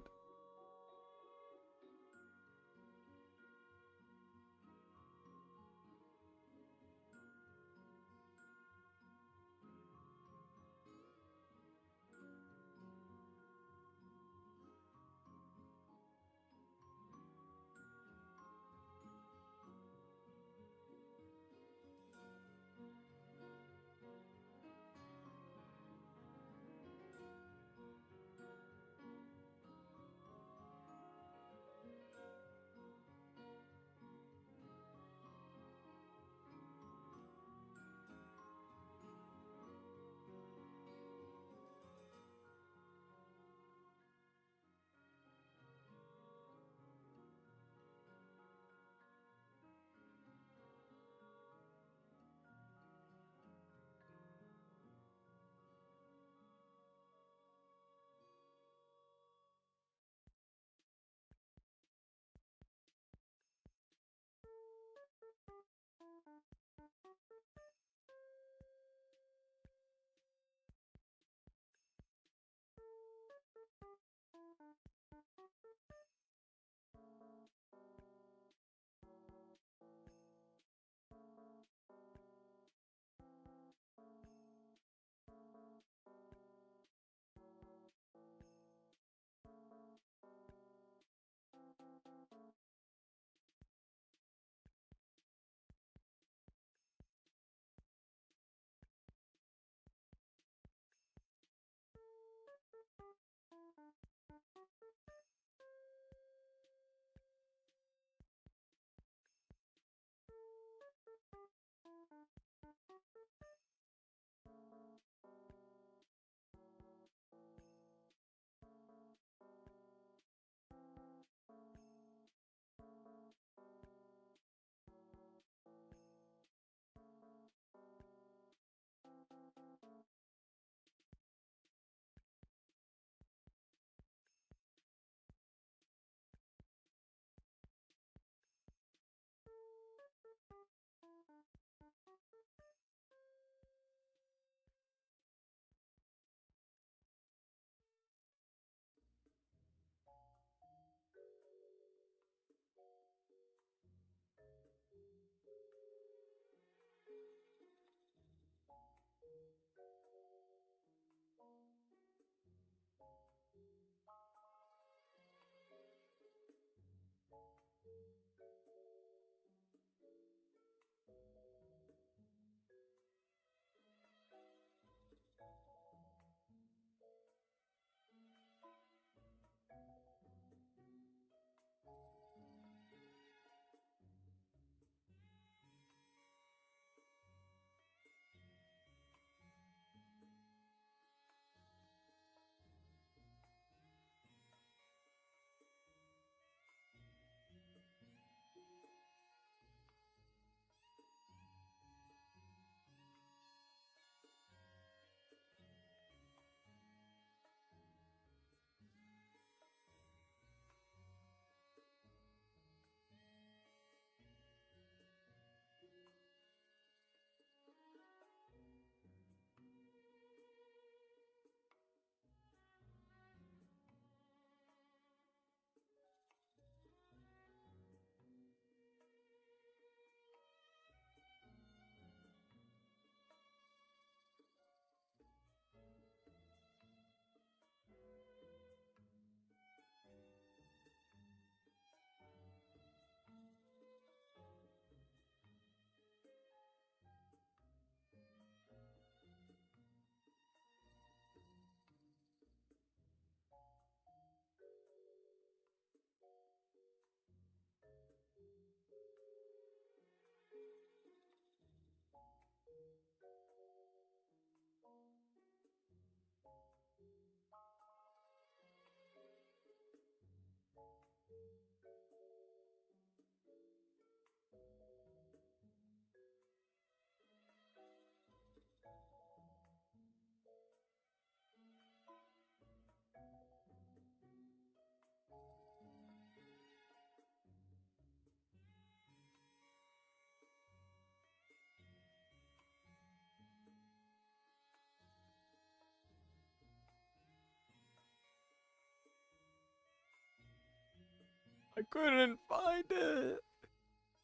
I couldn't find it.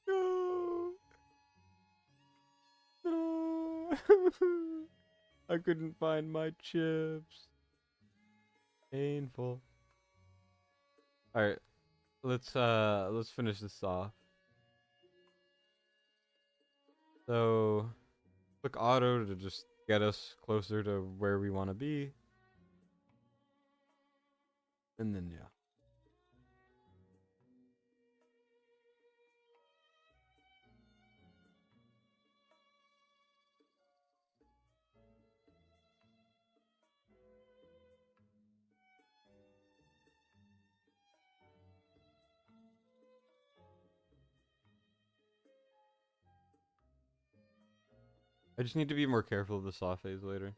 No. No. I couldn't find my chips. Painful. Alright, let's finish this off. So click auto to just get us closer to where we want to be. And then yeah. I just need to be more careful of the saw phase later.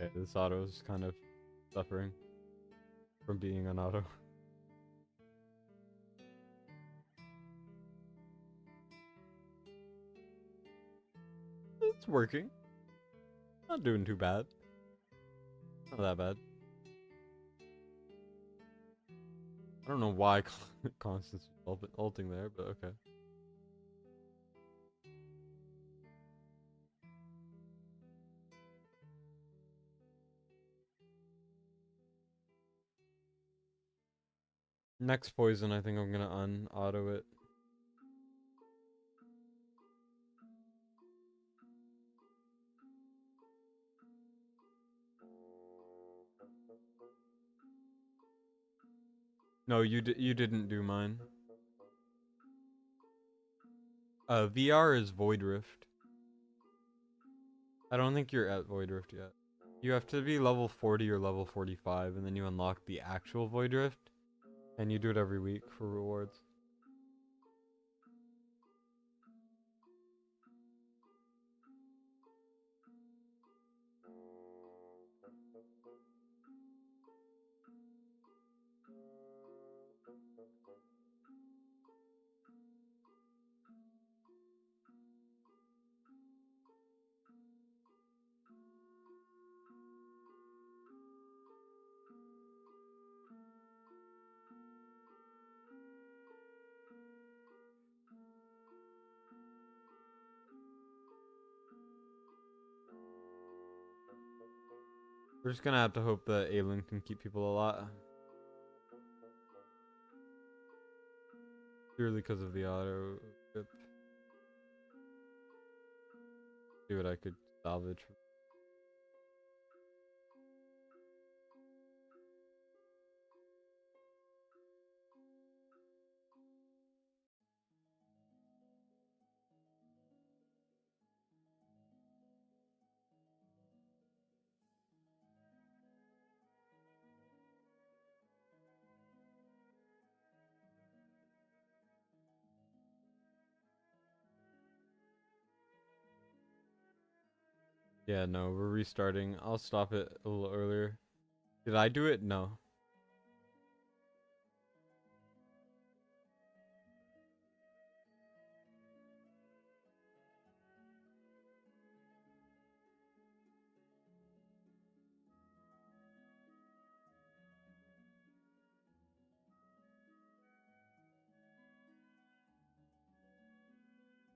Okay, this auto is kind of suffering from being an auto. It's working. Not doing too bad. Not that bad. I don't know why Constance was ulting there, but okay. Next poison, I think I'm gonna un-auto it. No, you didn't do mine. VR is Void Rift. I don't think you're at Void Rift yet. You have to be level 40 or level 45, and then you unlock the actual Void Rift, and you do it every week for rewards. We're just gonna have to hope that Aelin can keep people alive. Purely because of the auto rip. See what I could salvage. Yeah, no, we're restarting. I'll stop it a little earlier. Did I do it? No.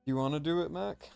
You want to do it, Mac?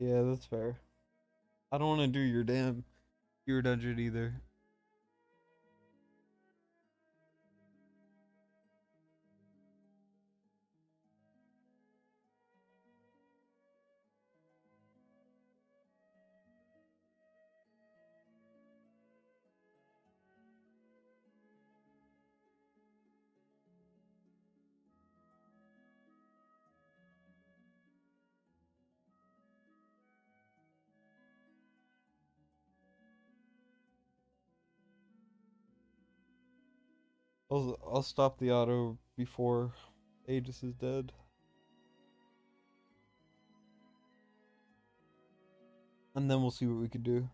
Yeah, that's fair. I don't want to do your dungeon either. I'll stop the auto before Aegis is dead. And then we'll see what we can do.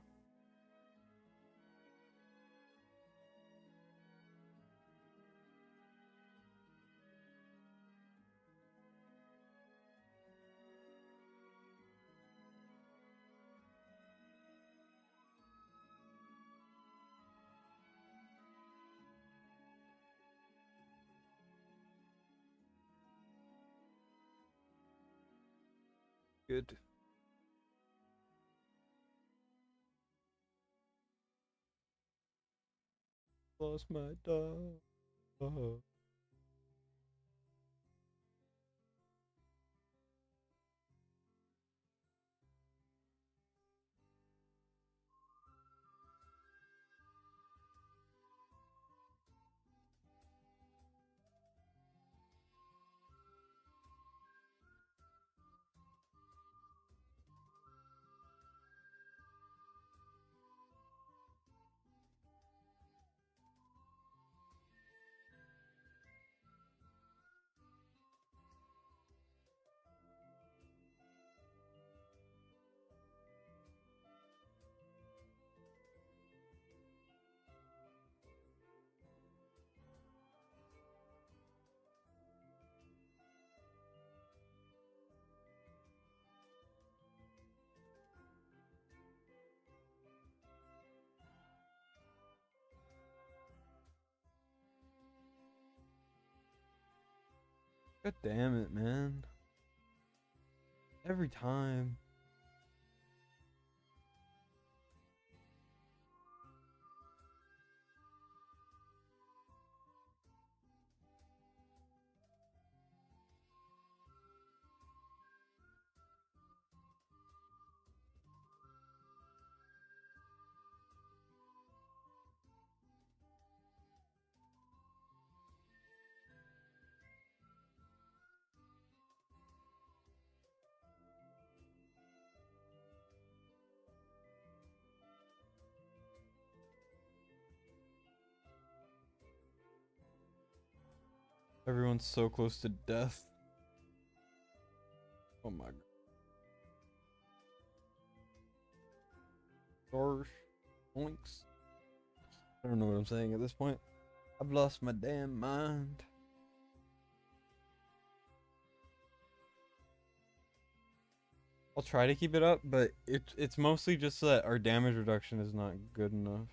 Good. Lost my dog. God damn it, man. Every time. Everyone's so close to death. Oh my gosh. Oinks. I don't know what I'm saying at this point. I've lost my damn mind. I'll try to keep it up, but it's mostly just that our damage reduction is not good enough.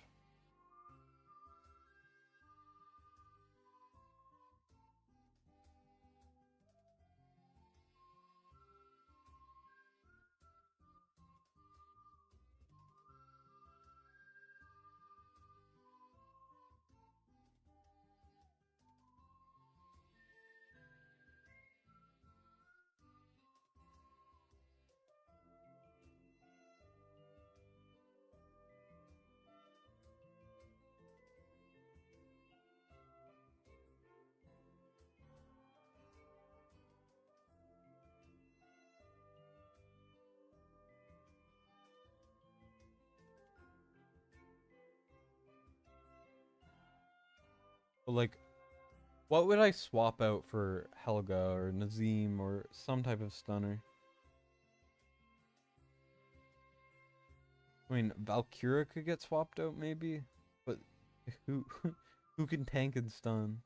But like, what would I swap out for Helga or Nazim or some type of stunner? I mean, Valkyra could get swapped out maybe, but who who can tank and stun?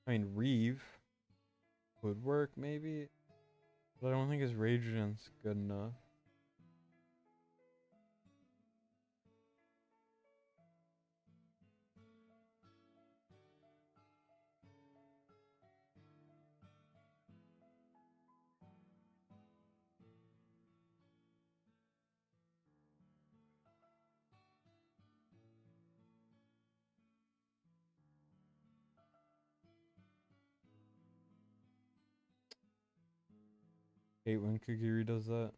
I mean, Reeve would work maybe, but I don't think his rage gen's good enough. Hate when Kagiri does that.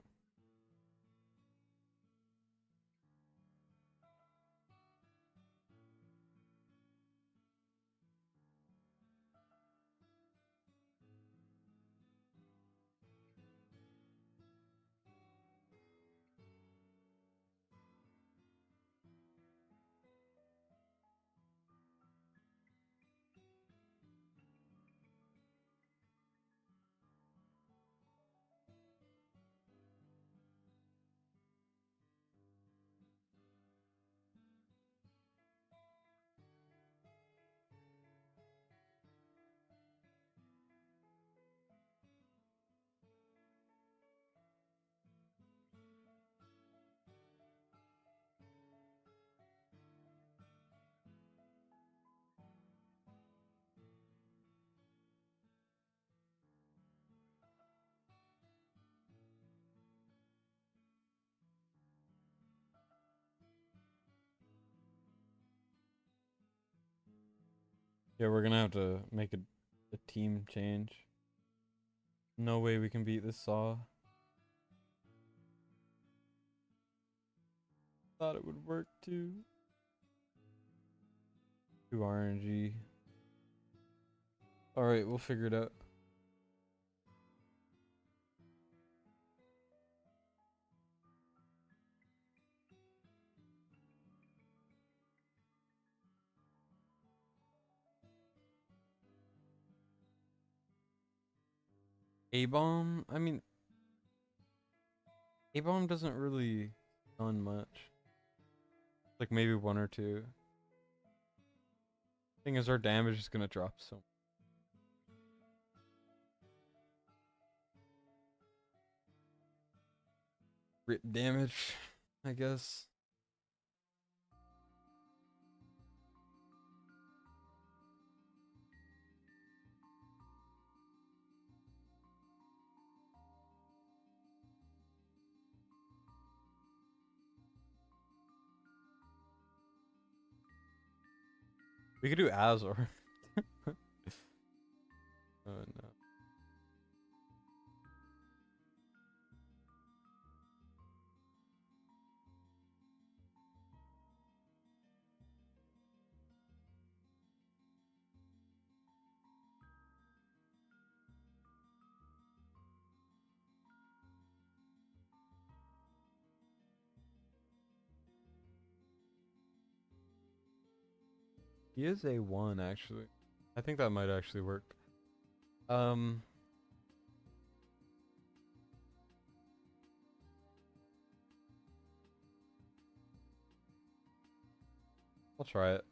Yeah, we're gonna have to make a team change. No way we can beat this Saw. Thought it would work too. 2 RNG. Alright, we'll figure it out. A-bomb? I mean, A-bomb doesn't really stun much. Like maybe 1 or 2. Thing is, our damage is gonna drop so. Crit damage, I guess. We could do Azor. Oh no. He is A1 actually. I think that might actually work. Um I'll try it.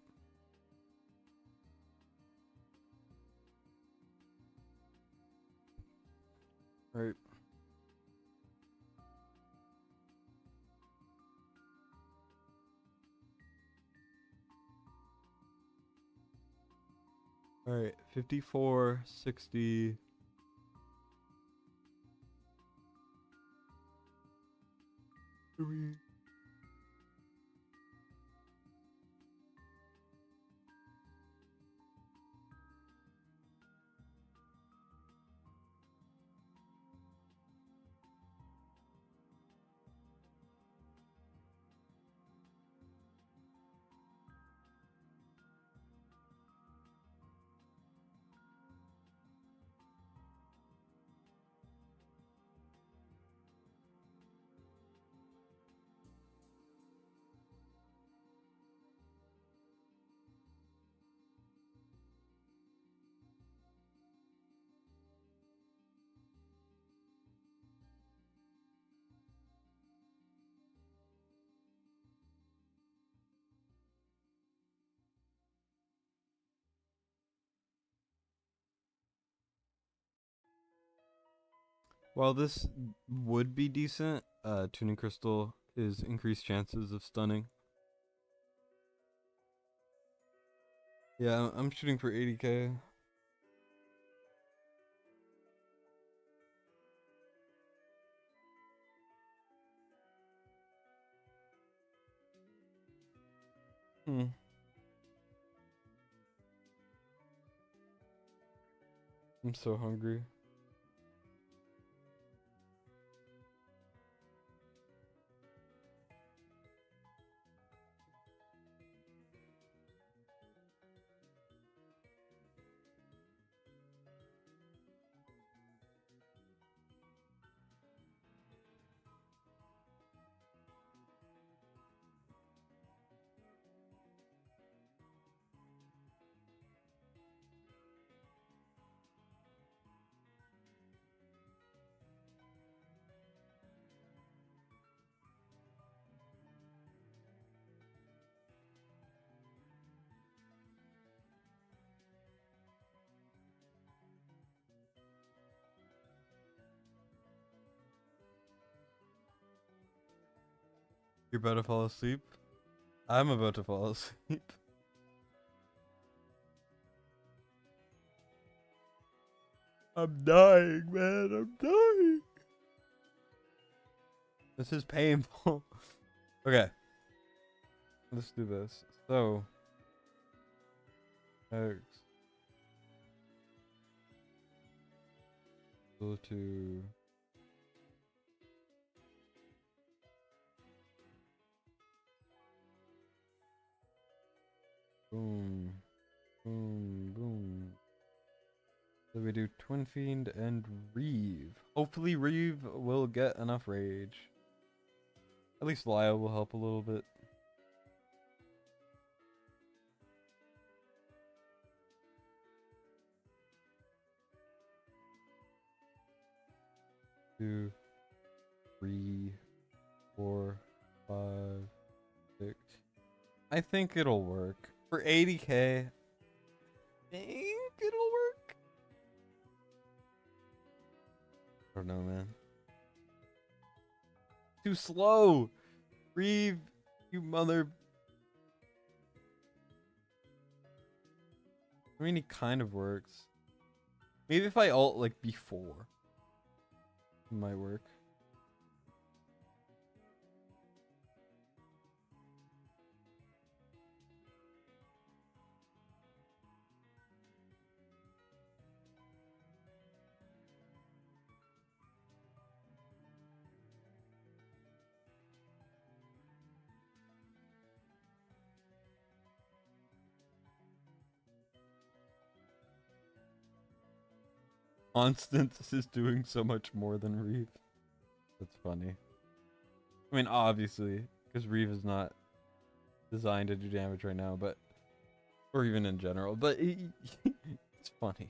Alright. Alright, 54, 60. Three. While this would be decent, Tuning Crystal is increased chances of stunning. Yeah, I'm shooting for 80k. Hmm. I'm so hungry. You're about to fall asleep? I'm about to fall asleep. I'm dying, man. I'm dying. This is painful. Okay. Let's do this. So, X equal to boom, boom, boom. So we do Twin Fiend and Reeve. Hopefully Reeve will get enough rage. At least Lyle will help a little bit. Two, three, 4, 5, 6. I think it'll work. For 80k, I think it'll work. I don't know, man. Too slow. Reeve, you mother. I mean, it kind of works. Maybe if I ult like before, it might work. Constance is doing so much more than Reeve. That's funny. I mean, obviously, because Reeve is not designed to do damage right now, but or even in general, but it's funny.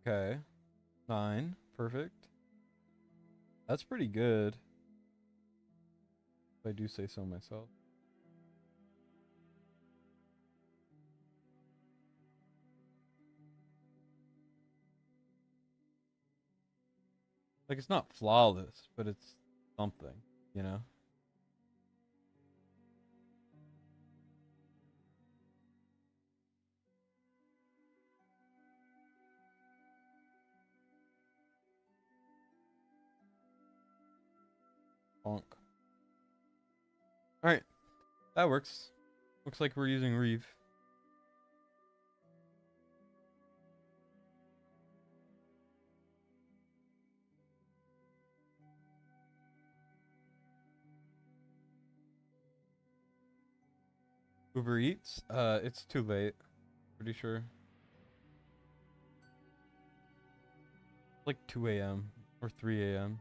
Okay, 9, perfect. That's pretty good, if I do say so myself. Like, it's not flawless, but it's something, you know? Bonk. Alright, that works. Looks like we're using Reeve. Uber Eats? It's too late. Pretty sure. Like 2 a.m. or 3 a.m.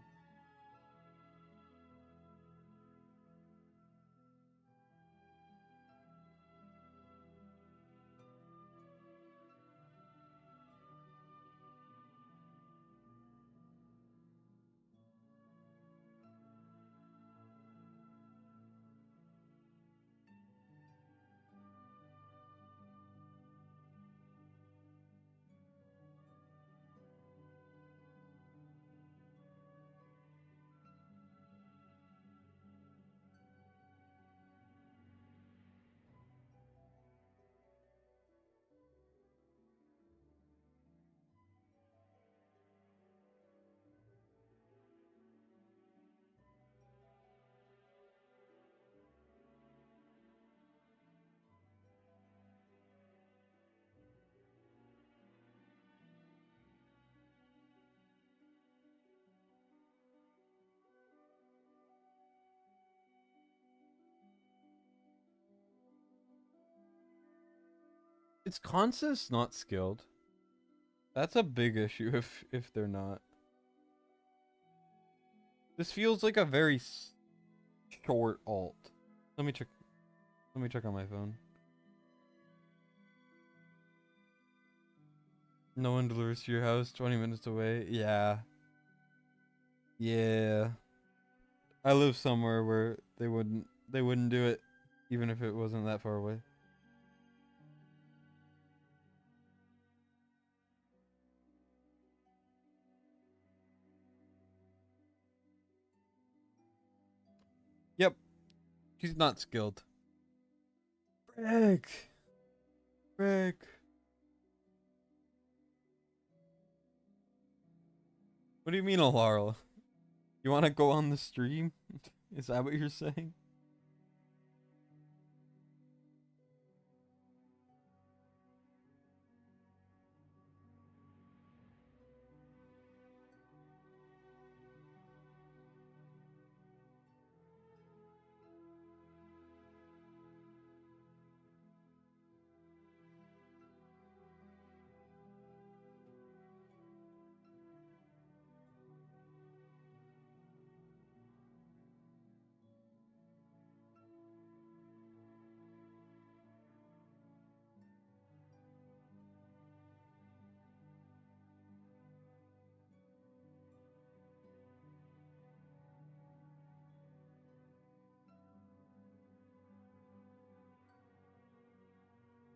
It's consist, not skilled. That's a big issue if they're not. This feels like a very short alt. Let me check. Let me check on my phone. No one delivers to your house 20 minutes away. Yeah. Yeah. I live somewhere where they wouldn't do it even if it wasn't that far away. Yep. He's not skilled. Frick. Frick. What do you mean, Alara? You want to go on the stream? Is that what you're saying?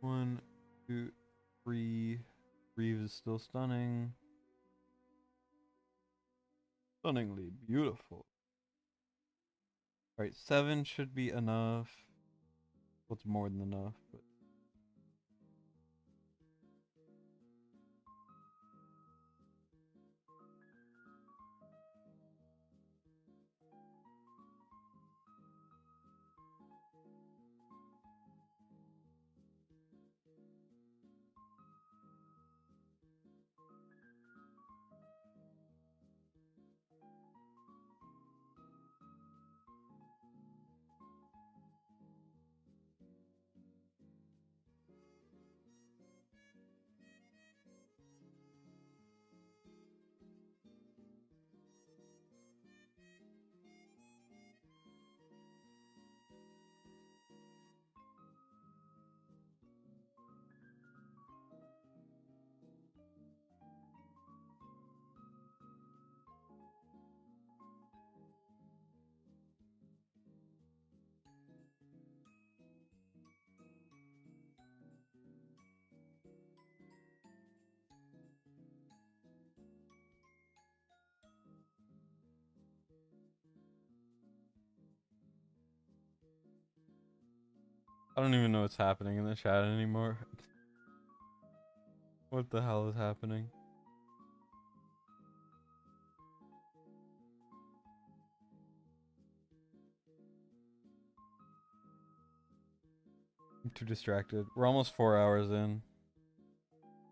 One, two, three. Reeve is still stunning. Stunningly beautiful. Alright, 7 should be enough. What's more than enough, but I don't even know what's happening in the chat anymore. What the hell is happening? I'm too distracted. We're almost 4 hours in.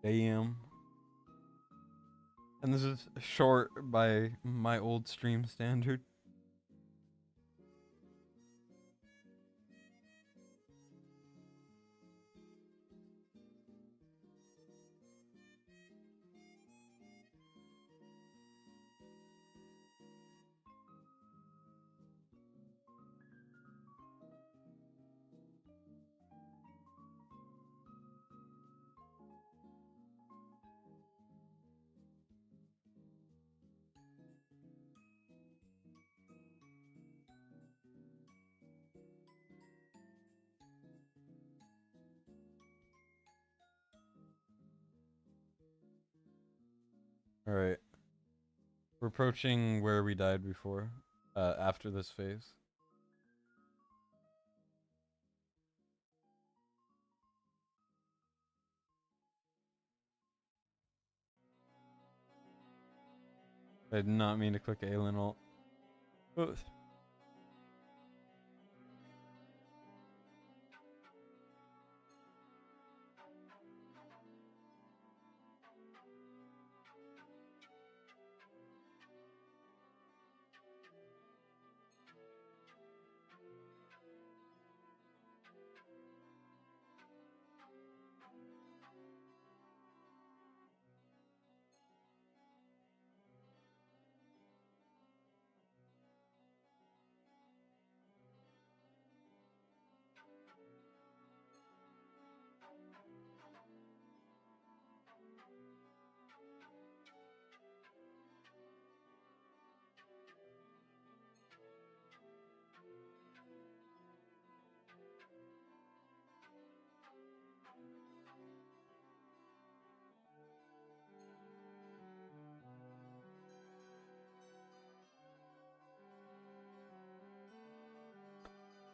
Damn. And this is short by my old stream standard. Alright. We're approaching where we died before. After this phase. I did not mean to click Alien ult. Oops.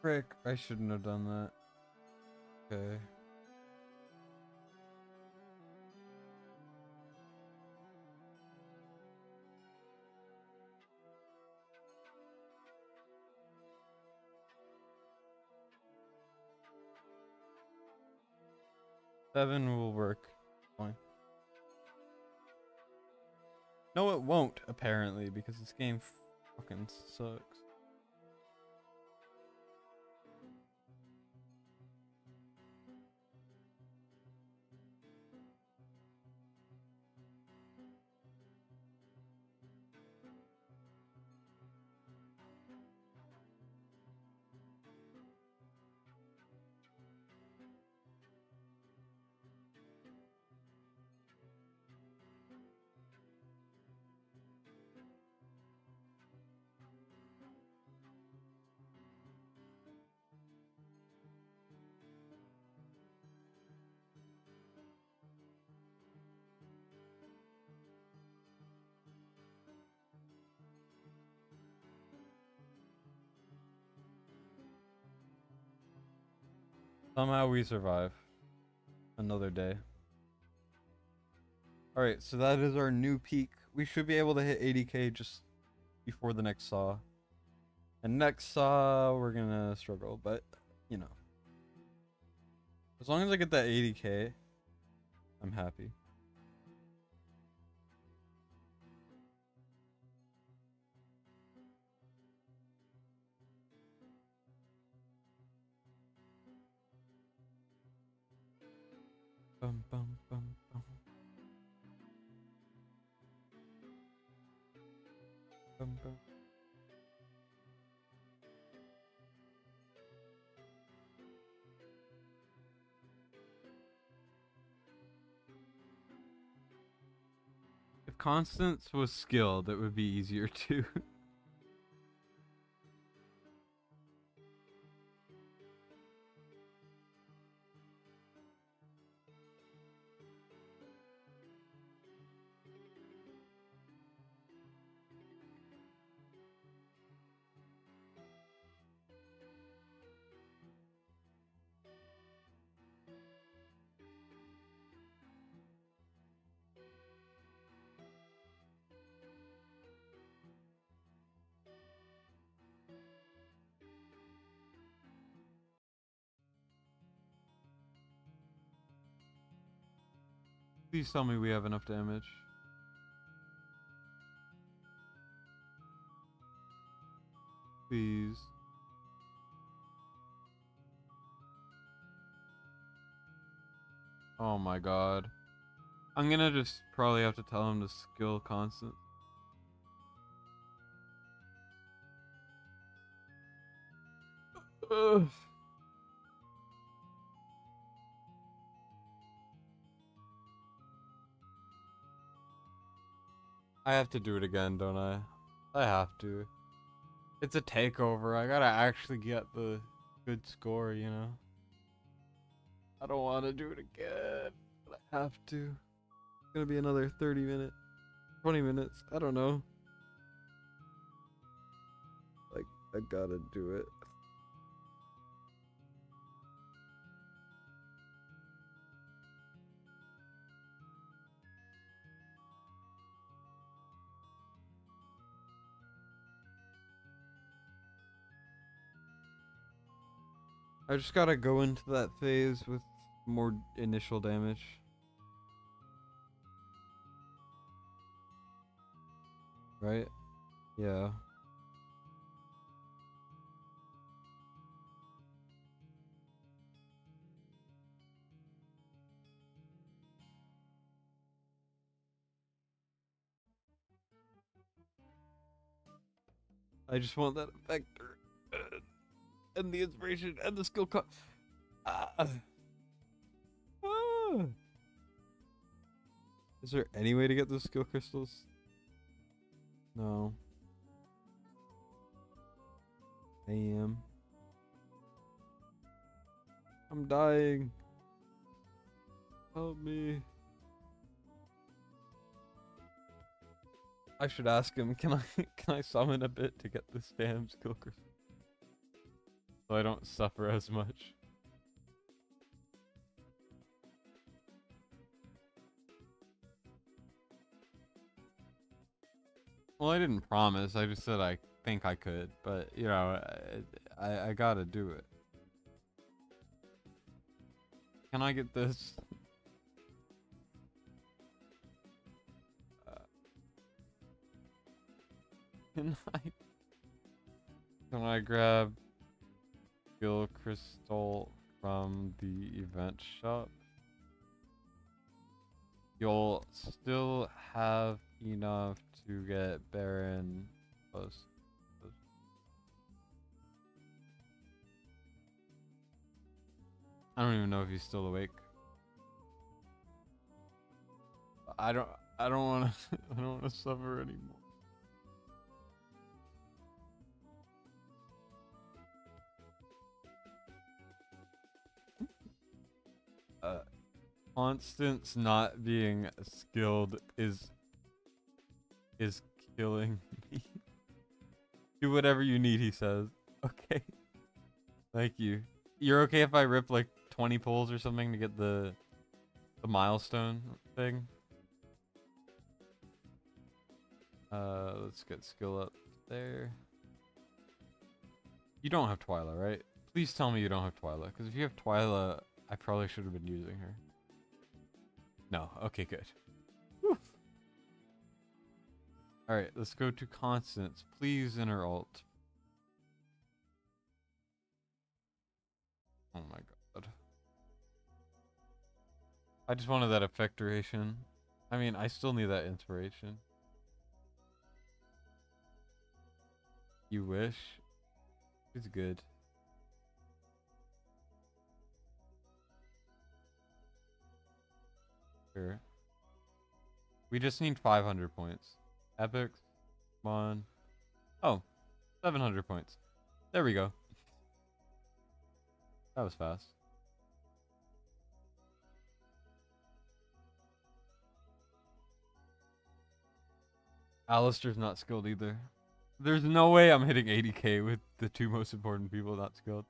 Frick, I shouldn't have done that. Okay. Seven will work. Fine. No, it won't, apparently, because this game fucking sucks. Somehow we survive another day. Alright, so that is our new peak. We should be able to hit 80k just before the next saw. And next saw, we're gonna struggle, but, you know. As long as I get that 80k, I'm happy. Bum, bum, bum, bum. Bum, bum. If Constance was skilled, it would be easier too. Please tell me we have enough damage. Please. Oh my god. I'm gonna just probably have to tell him to skill Constance. Ugh. I have to do it again, don't I? I have to. It's a takeover. I gotta actually get the good score, you know? I don't want to do it again, but I have to. It's gonna be another 30 minutes, 20 minutes. I don't know. Like, I gotta do it. I just gotta go into that phase with more initial damage. Right? Yeah. I just want that effector. And the inspiration and the skill ah. Ah. Is there any way to get those skill crystals? No. I am. I'm dying. Help me. I should ask him, can I summon a bit to get the spam skill crystal? so I don't suffer as much. Well, I didn't promise. I just said I think I could, but you know, I gotta do it. Can I get this? Uh, can I? Can I grab skill crystal from the event shop? You'll still have enough to get Baron close. I don't even know if he's still awake. I don't I don't wanna I don't wanna suffer anymore. Uh Constance not being skilled is killing me. Do whatever you need, he says. Okay. Thank you. You're okay if I rip like 20 pulls or something to get the milestone thing? Let's get skill up there. You don't have Twyla, right? Please tell me you don't have Twyla, because if you have Twyla, I probably should have been using her. No. Okay, good. Alright, let's go to Constance. Please enter alt. Oh my god. I just wanted that effect duration. I mean, I still need that inspiration. You wish? It's good. Sure. We just need 500 points. Epics. Come on. Oh, 700 points. There we go. That was fast. Alistair's not skilled either. There's no way I'm hitting 80k with the two most important people not skilled.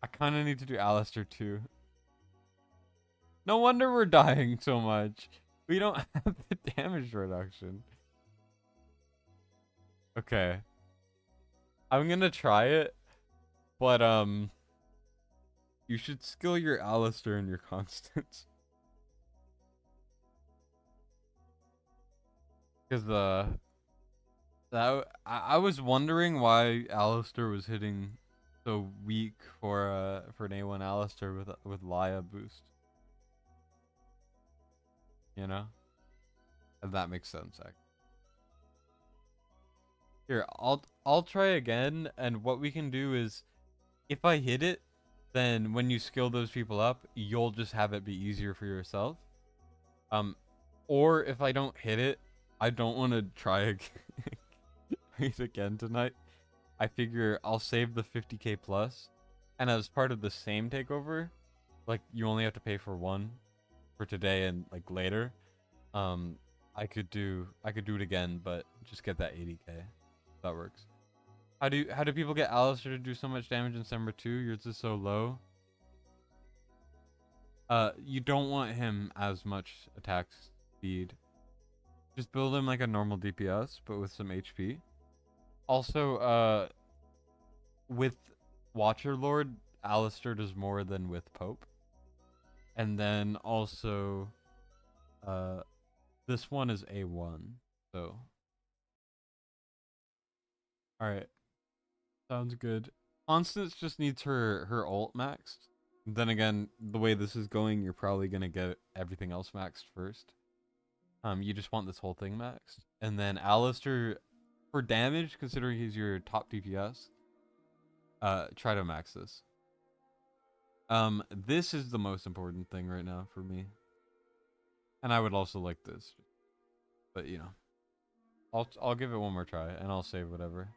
I kind of need to do Alistair too. No wonder we're dying so much. We don't have the damage reduction. Okay. I'm gonna try it, but you should skill your Alistair and your Constance. Because I was wondering why Alistair was hitting so weak for an A1 Alistair with Laya boost. You know? And that makes sense actually. Here, I'll try again, and what we can do is if I hit it, then when you skill those people up, you'll just have it be easier for yourself. Or if I don't hit it, I don't want to try again tonight. I figure I'll save the 50k plus, and as part of the same takeover, like you only have to pay for one for today and like later. I could do it again, but just get that 80k. That works. How do people get Alistair to do so much damage in December 2? Yours is so low. You don't want him as much attack speed. Just build him like a normal DPS, but with some HP. Also, with Watcher Lord, Alistair does more than with Pope. And then also, this one is A1, so. Alright. Sounds good. Constance just needs her ult maxed. Then again, the way this is going, you're probably gonna get everything else maxed first. You just want this whole thing maxed. And then Alistair, for damage, considering he's your top DPS, try to max this. This is the most important thing right now for me. And I would also like this. But, you know. I'll give it one more try, and I'll save whatever.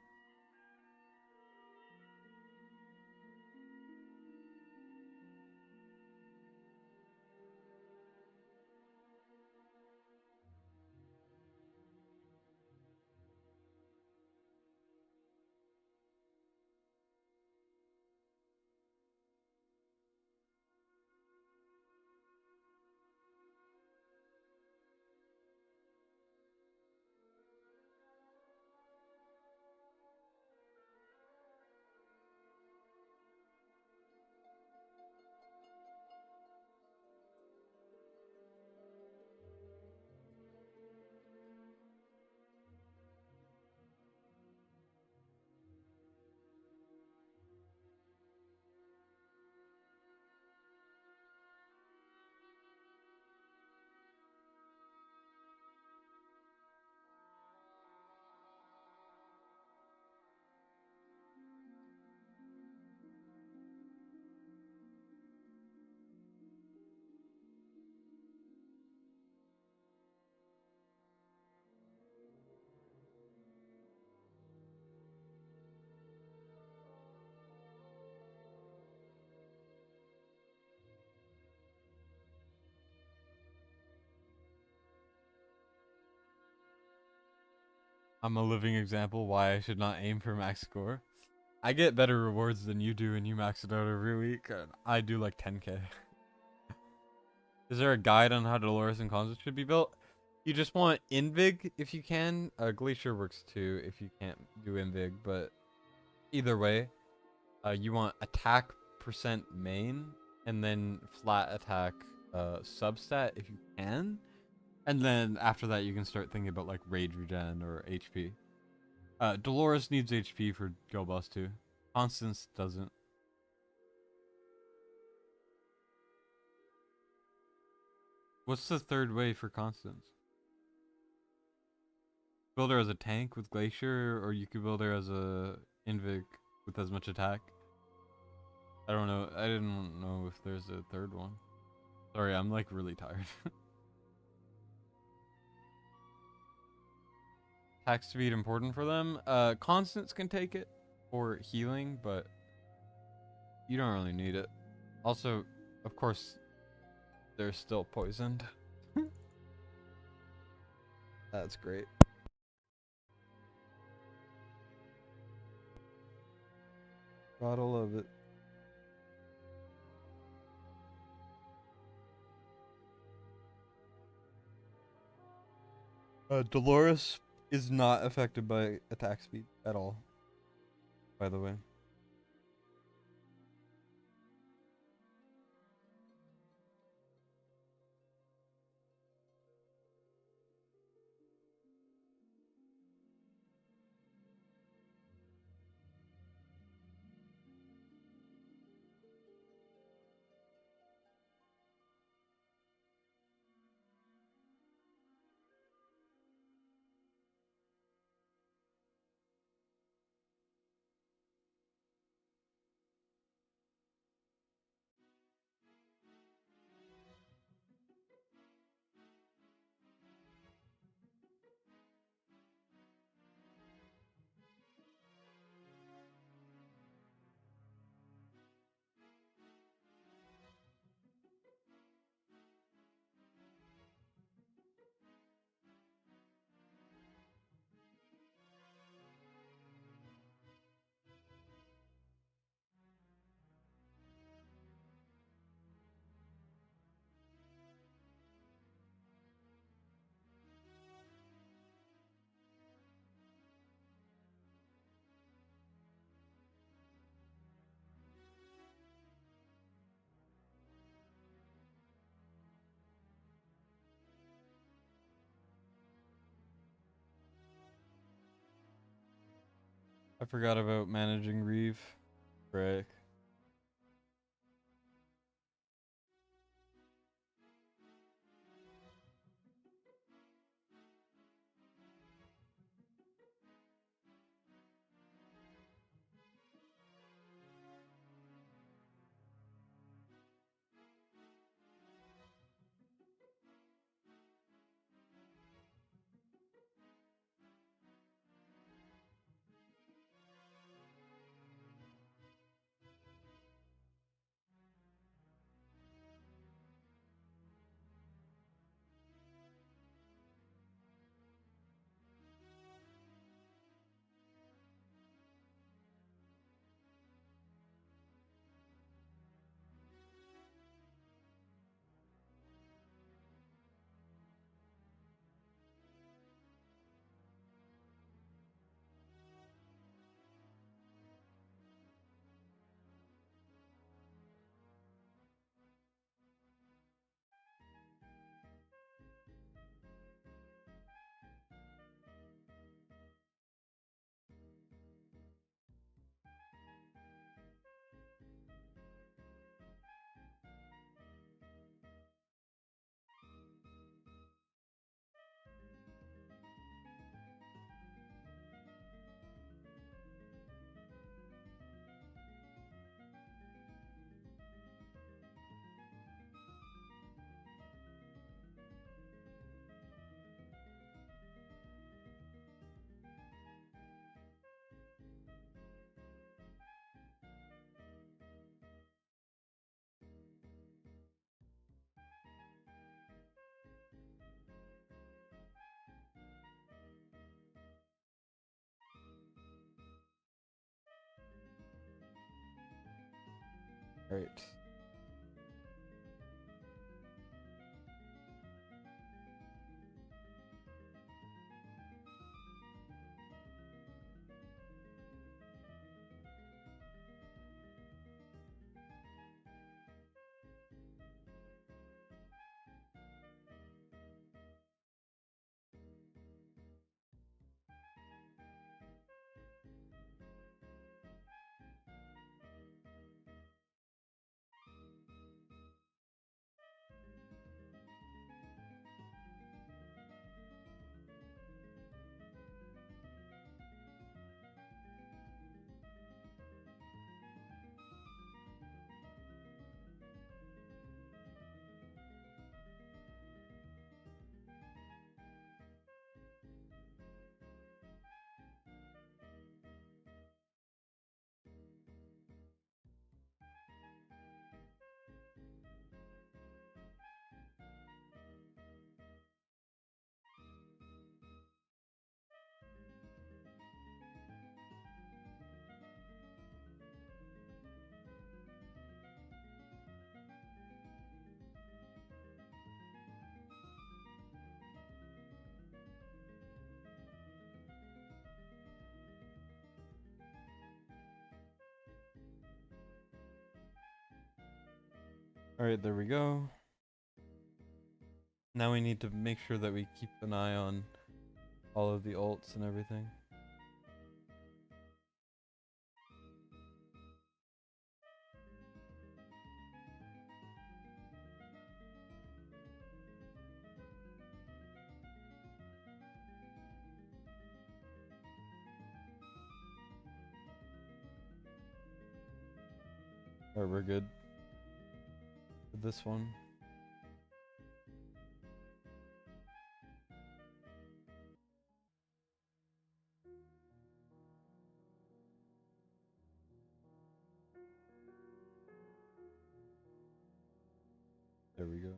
I'm a living example why I should not aim for max score. I get better rewards than you do and you max it out every week. I do like 10k. Is there a guide on how Dolores and Constance should be built? You just want Invig if you can. Glacier works too if you can't do Invig, but either way, you want attack percent main and then flat attack substat if you can. And then after that, you can start thinking about like rage regen or HP. Dolores needs HP for Go Bust too. Constance doesn't. What's the third way for Constance? Build her as a tank with Glacier, or you could build her as a Invic with as much attack. I don't know. I didn't know if there's a third one. Sorry, I'm like really tired. Attack speed important for them. Constance can take it for healing, but you don't really need it. Also, of course, they're still poisoned. That's great. Gotta love it. Dolores is not affected by attack speed at all, by the way. I forgot about managing Reeve. Frick. Alright. Alright, there we go. Now we need to make sure that we keep an eye on all of the alts and everything. Alright, we're good with this one. There we go.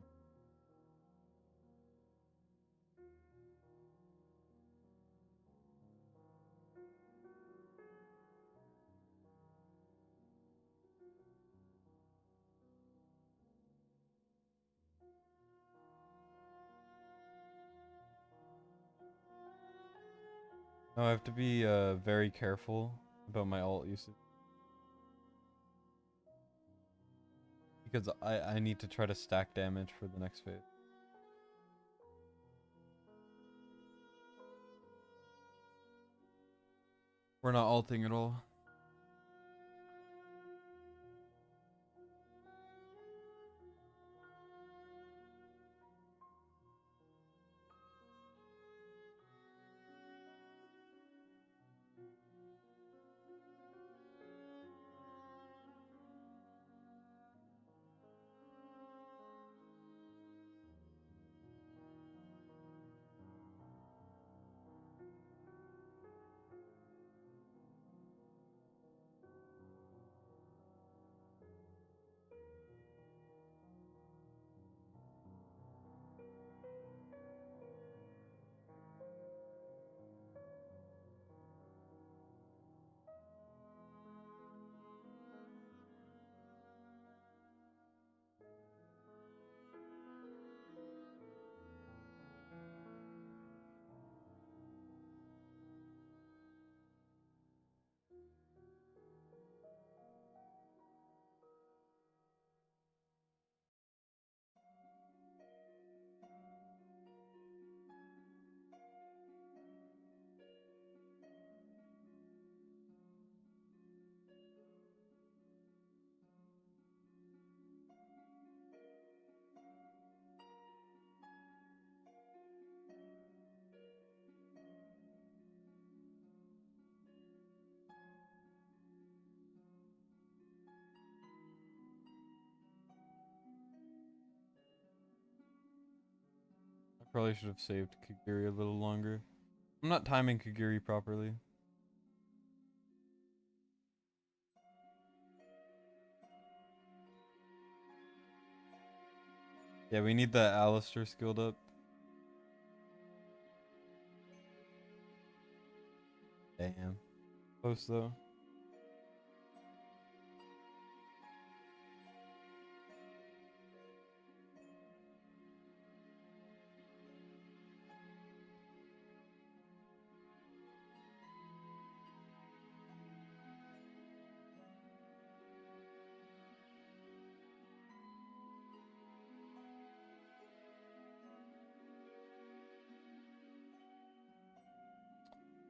Now I have to be very careful about my alt usage. Because I need to try to stack damage for the next phase. We're not alting at all. I probably should have saved Kagiri a little longer. I'm not timing Kagiri properly. Yeah, we need that Alistair skilled up. Damn. Close though.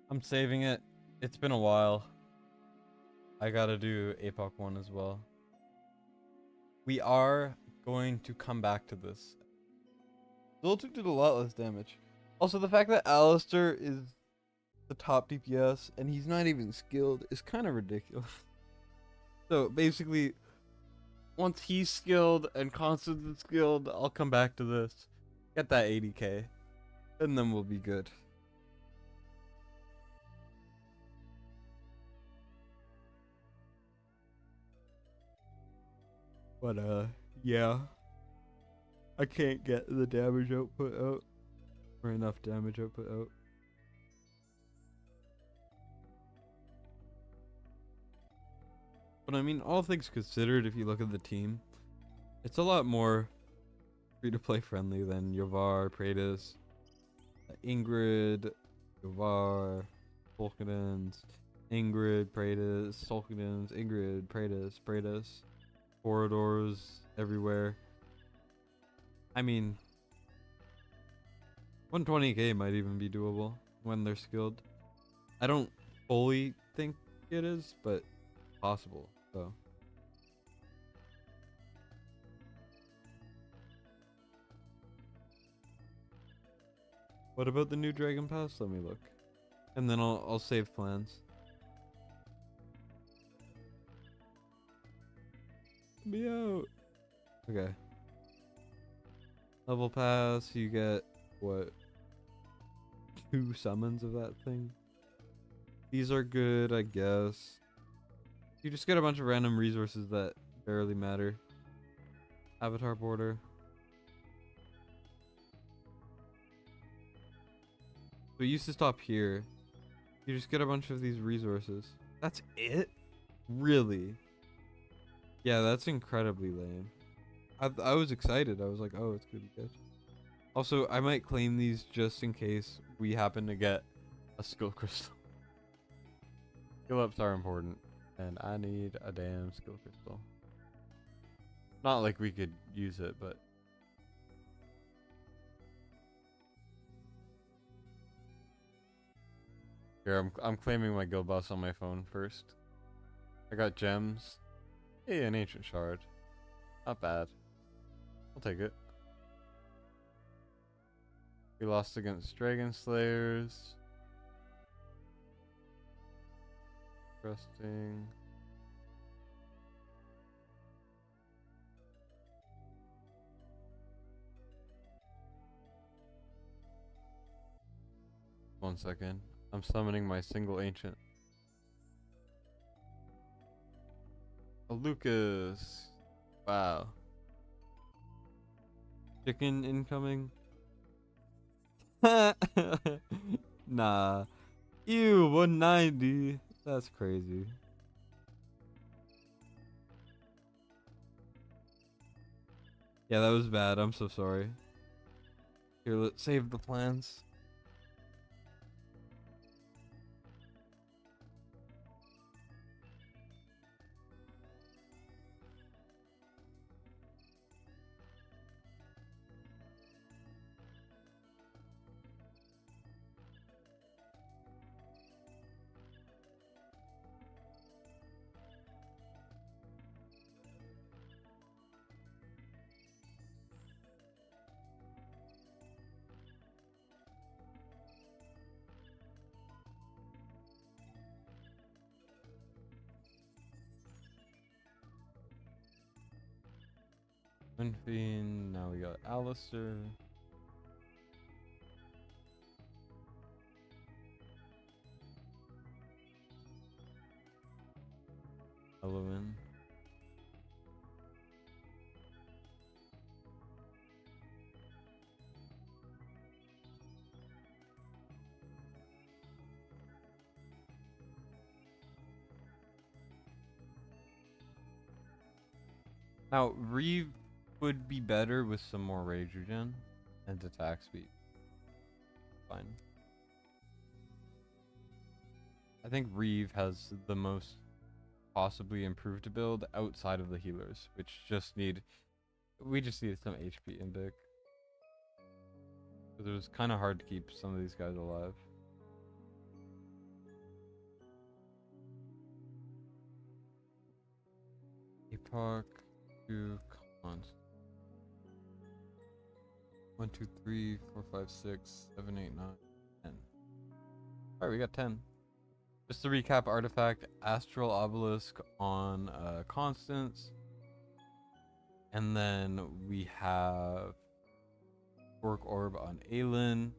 I'm saving it. It's been a while. I gotta do APOC 1 as well. We are going to come back to this. Zoltuk did a lot less damage. Also, the fact that Alistair is the top DPS and he's not even skilled is kind of ridiculous. So basically, once he's skilled and Constance is skilled, I'll come back to this. Get that 80k. And then we'll be good. But yeah. I can't get the damage output out. Or enough damage output out. But I mean, all things considered, if you look at the team, it's a lot more free-to-play friendly than Yovar, Praetus, Ingrid, Yovar, Solkadens, Ingrid, Praetus, Solkadens, Ingrid, Praetus, corridors everywhere. I mean, 120k might even be doable when they're skilled. I don't fully think it is, but possible, so. What about the new Dragon Pass? Let me look. And then I'll save plans. Me out. Okay. Level pass, you get what? 2 summons of that thing. These are good, I guess. You just get a bunch of random resources that barely matter. Avatar border. So it used to stop here. You just get a bunch of these resources. That's it? Really? Yeah, that's incredibly lame. I was excited. I was like, oh, it's gonna be good. Also, I might claim these just in case we happen to get a skill crystal. Skill ups are important, and I need a damn skill crystal. Not like we could use it, but here I'm claiming my guild boss on my phone first. I got gems. Hey, an ancient shard. Not bad. I'll take it. We lost against Dragon Slayers. Interesting. One second. I'm summoning my single ancient. A Lucas. Wow. Chicken incoming. Nah. Ew, 190. That's crazy. Yeah, that was bad. I'm so sorry. Here, let's save the plans. Fiend. Now we got Alistair. Element. Now, Reeve would be better with some more rage regen and attack speed. Fine. I think Reeve has the most possibly improved to build outside of the healers, which we just need some HP in deck. Because it was kind of hard to keep some of these guys alive. talk to cons. 1, 2, 3, 4, 5, 6, 7, 8, 9, 10. Alright, we got 10. Just to recap, artifact Astral Obelisk on Constance. And then we have Euphoric Orb on Aelin.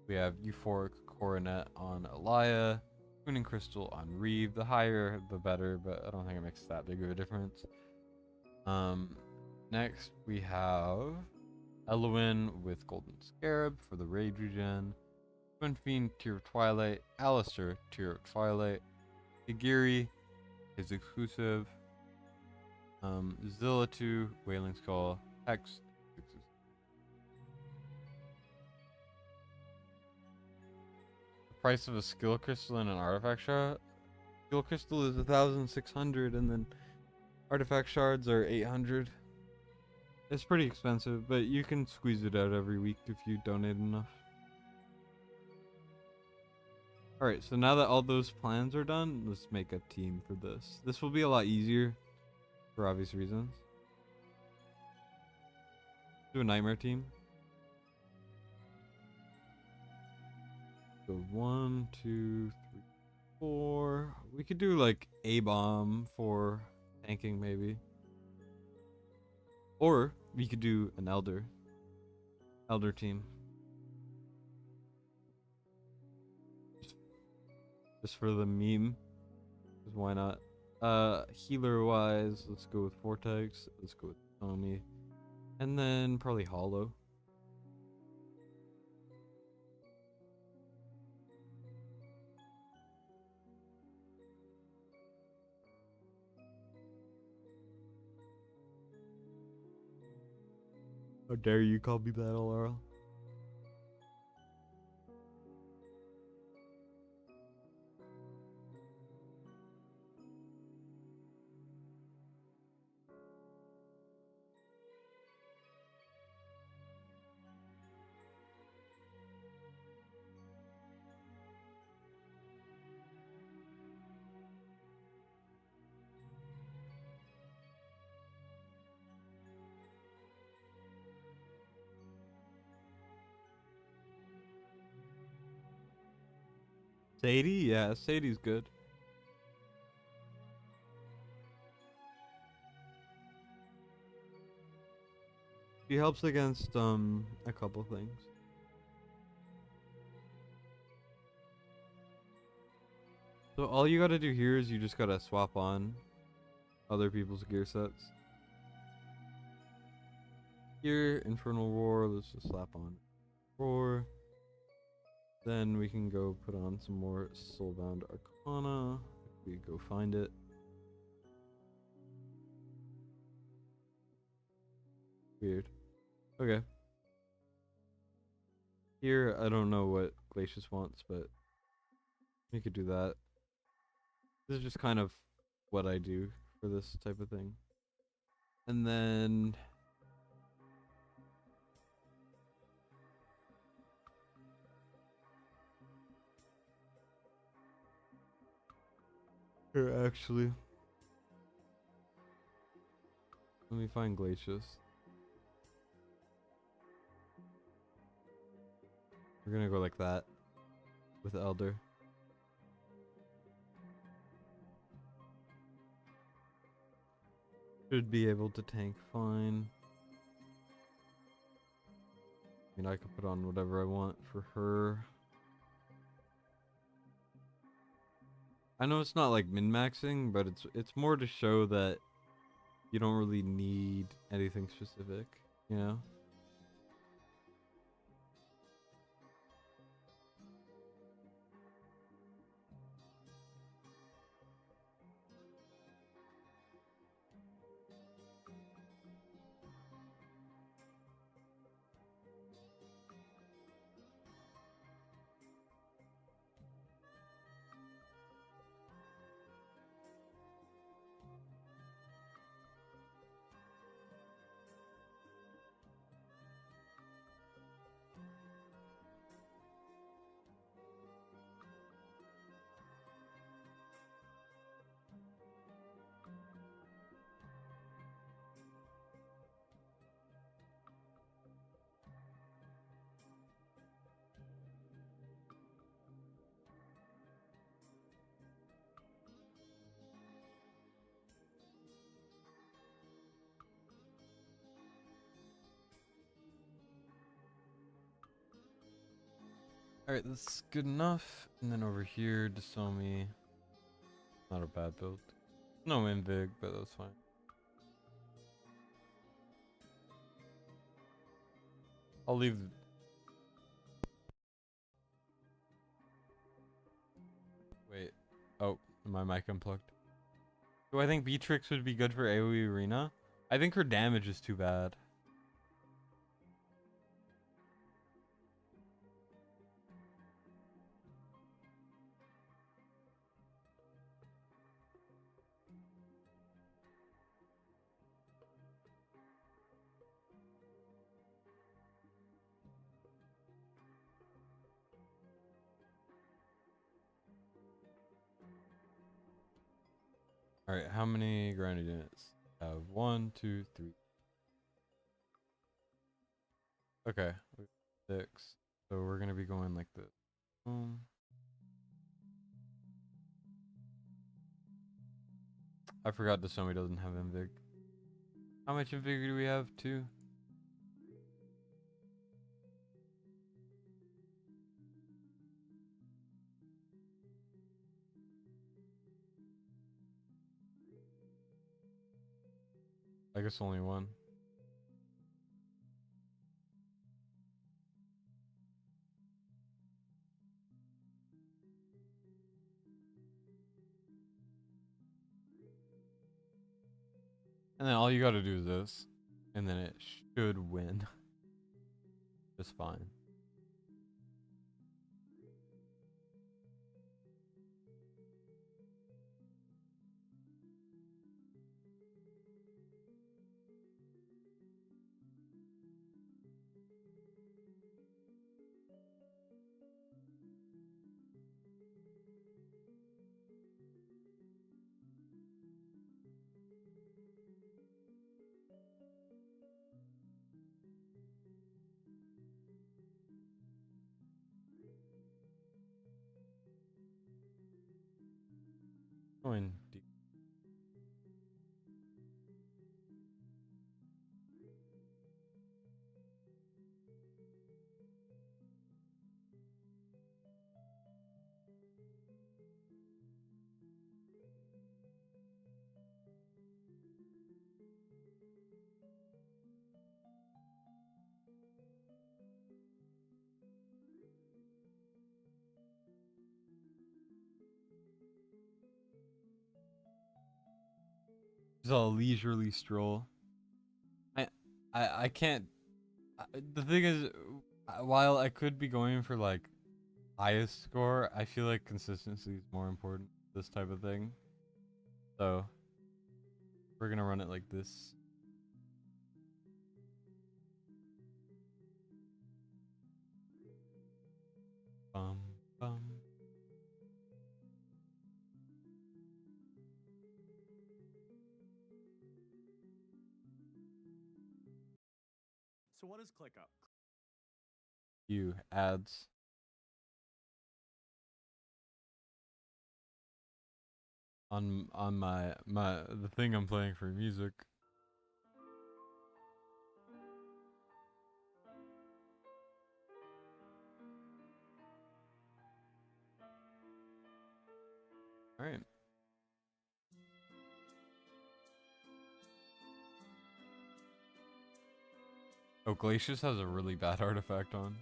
We have Euphoric Coronet on Elia. Tuning Crystal on Reeve. The higher, the better, but I don't think it makes that big of a difference. Next, we have Elowen with Golden Scarab for the Rage Regen. Twin Fiend, Tear of Twilight. Alistair, Tear of Twilight. Higiri, his exclusive. Zilla2, Wailing Skull. Hex, exclusive. The price of a skill crystal and an artifact shard. Skill crystal is 1,600, and then artifact shards are 800. It's pretty expensive, but you can squeeze it out every week if you donate enough. Alright, so now that all those plans are done, let's make a team for this. This will be a lot easier, for obvious reasons. Do a nightmare team. So 1, 2, 3, 4. We could do like a bomb for tanking maybe. Or we could do an elder team. Just for the meme. Because why not? Healer wise, let's go with Vortex. Let's go with Tommy. And then probably Hollow. How dare you call me that, Alara? Sadie? Yeah, Sadie's good. She helps against a couple things. So all you gotta do here is you just gotta swap on other people's gear sets. Here, Infernal Roar, let's just slap on Roar. Then we can go put on some more Soulbound Arcana. If we go find it. Weird. Okay. Here, I don't know what Glacius wants, but we could do that. This is just kind of what I do for this type of thing. And then here, actually, let me find Glacius. We're gonna go like that with Elder. Should be able to tank fine. I mean, I could put on whatever I want for her. I know it's not like min-maxing, but it's more to show that you don't really need anything specific, you know? Alright, that's good enough. And then over here, Desomi. Not a bad build. No Invig, but that's fine. I'll leave. Wait. Oh, my mic unplugged. Do I think Beatrix would be good for AoE Arena? I think her damage is too bad. Alright, how many grounded units? I have 1, 2, 3. Okay, 6. So we're gonna be going like this. Boom. I forgot Desomi doesn't have Invig. How much Invig do we have? 2? I guess only 1. And then all you gotta do is this. And then it should win. Just fine. Going deep. Just a leisurely stroll. I can't. The thing is, while I could be going for like highest score, I feel like consistency is more important. This type of thing. So we're gonna run it like this. Bum bum. So what is ClickUp? You ads. On my the thing I'm playing for music. All right. Oh, Glacius has a really bad artifact on.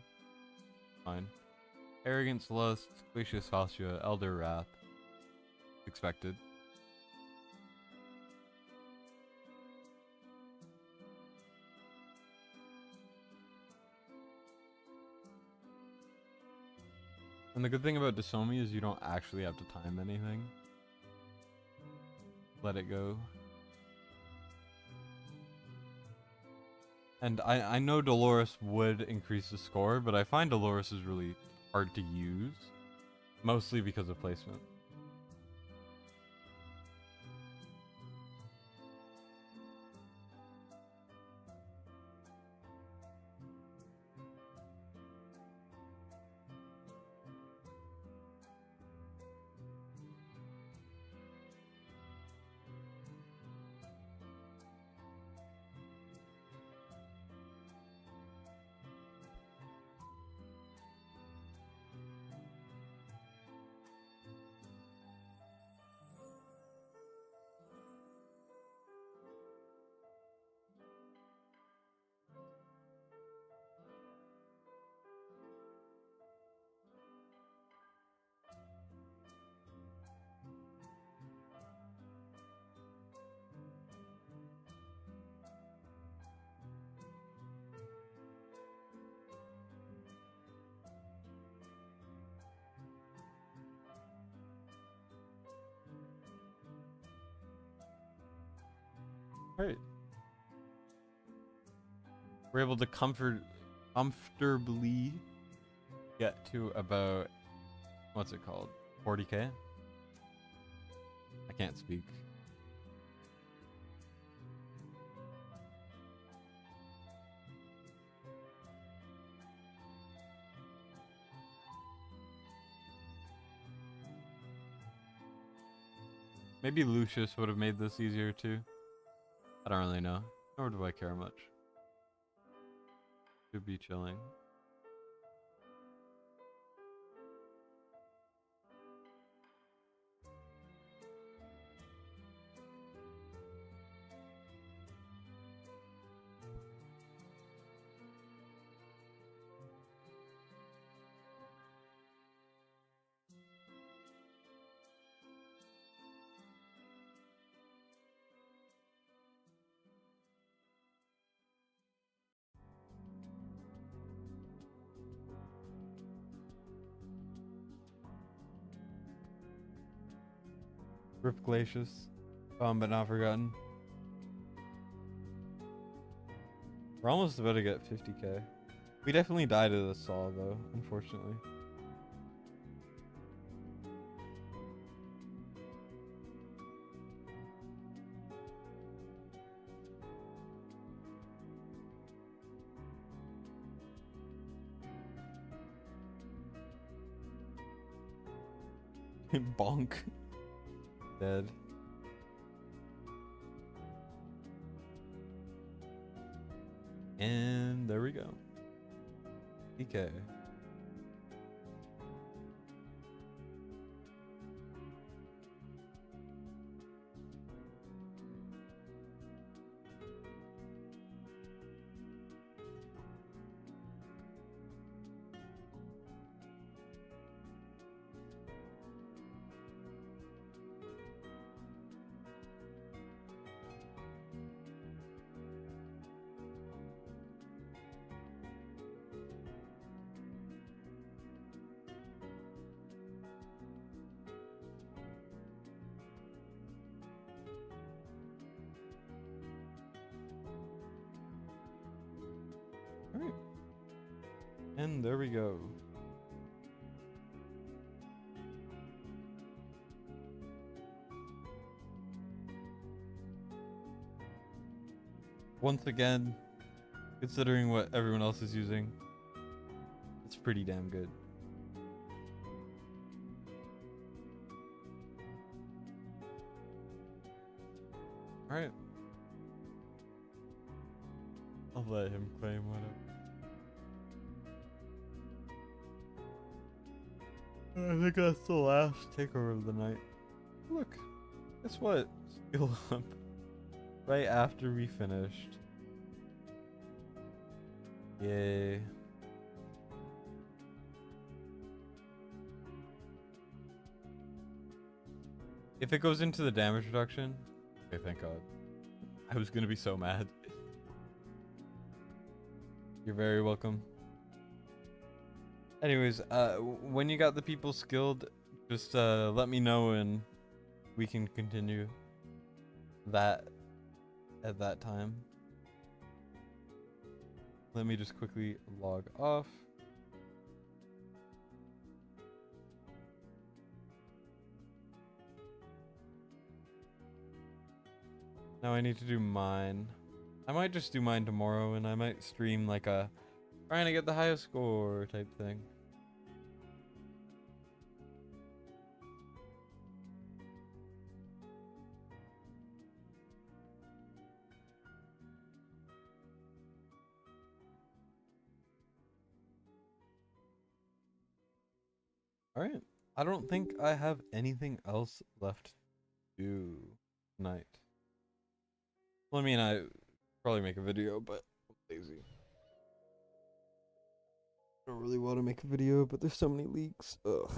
Fine. Arrogance, Lust, Glacius Fascia, Elder Wrath. Expected. And the good thing about Desomi is you don't actually have to time anything. Let it go. And I know Dolores would increase the score, but I find Dolores is really hard to use. Mostly because of placement. Alright. We're able to comfortably get to about, what's it called? 40k? I can't speak. Maybe Lucius would have made this easier too. I don't really know. Nor do I care much. Should be chilling. Rip Glacius. But not forgotten. We're almost about to get 50k. We definitely died to the saw though, unfortunately. Bonk. Dead. And there we go. PK. Alright. And there we go. Once again, considering what everyone else is using, it's pretty damn good. Alright. I'll let him claim whatever. I think that's the last takeover of the night. Look, guess what? Skill up right after we finished. Yay. If it goes into the damage reduction, okay, thank God. I was gonna be so mad. You're very welcome. Anyways, when you got the people skilled, just let me know and we can continue that at that time. Let me just quickly log off. Now I need to do mine. I might just do mine tomorrow and I might stream like a trying to get the highest score type thing. Alright. I don't think I have anything else left to do tonight. Well, I mean, I probably make a video, but I'm lazy. I don't really want to make a video, but there's so many leaks. Ugh.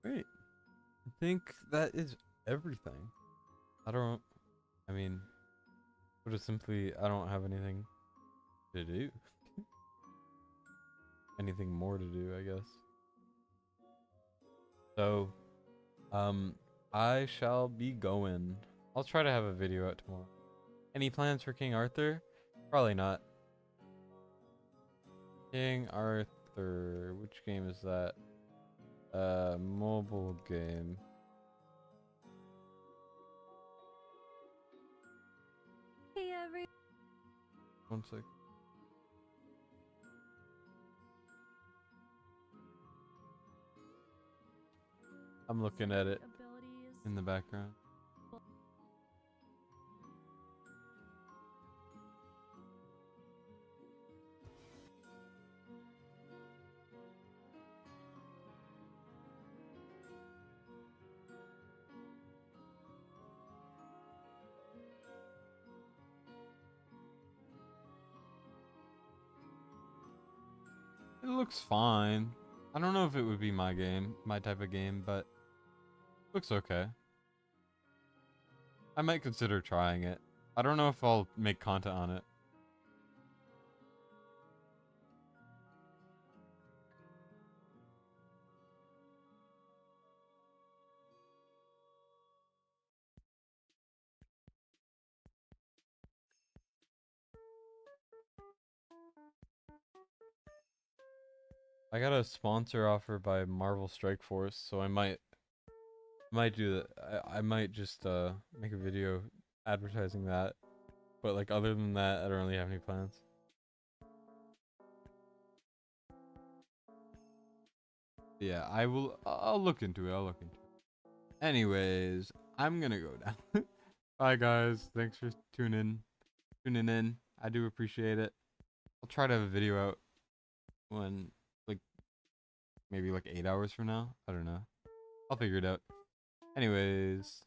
Great. I think that is everything. I mean, put it simply, I don't have anything to do. Anything more to do, I guess. So, um, I shall be going. I'll try to have a video out tomorrow. Any plans for King Arthur? Probably not. King Arthur. Which game is that? Mobile game. Hey, every. One sec. I'm looking at it in the background. It looks fine. I don't know if it would be my game, my type of game, but looks okay. I might consider trying it. I don't know if I'll make content on it. I got a sponsor offer by Marvel Strike Force, so I might do that. I might just make a video advertising that. But like other than that, I don't really have any plans. Yeah, I'll look into it. I'll look into it. Anyways, I'm gonna go down. Bye guys. Thanks for tuning in. I do appreciate it. I'll try to have a video out when like maybe like 8 hours from now. I don't know. I'll figure it out. Anyways,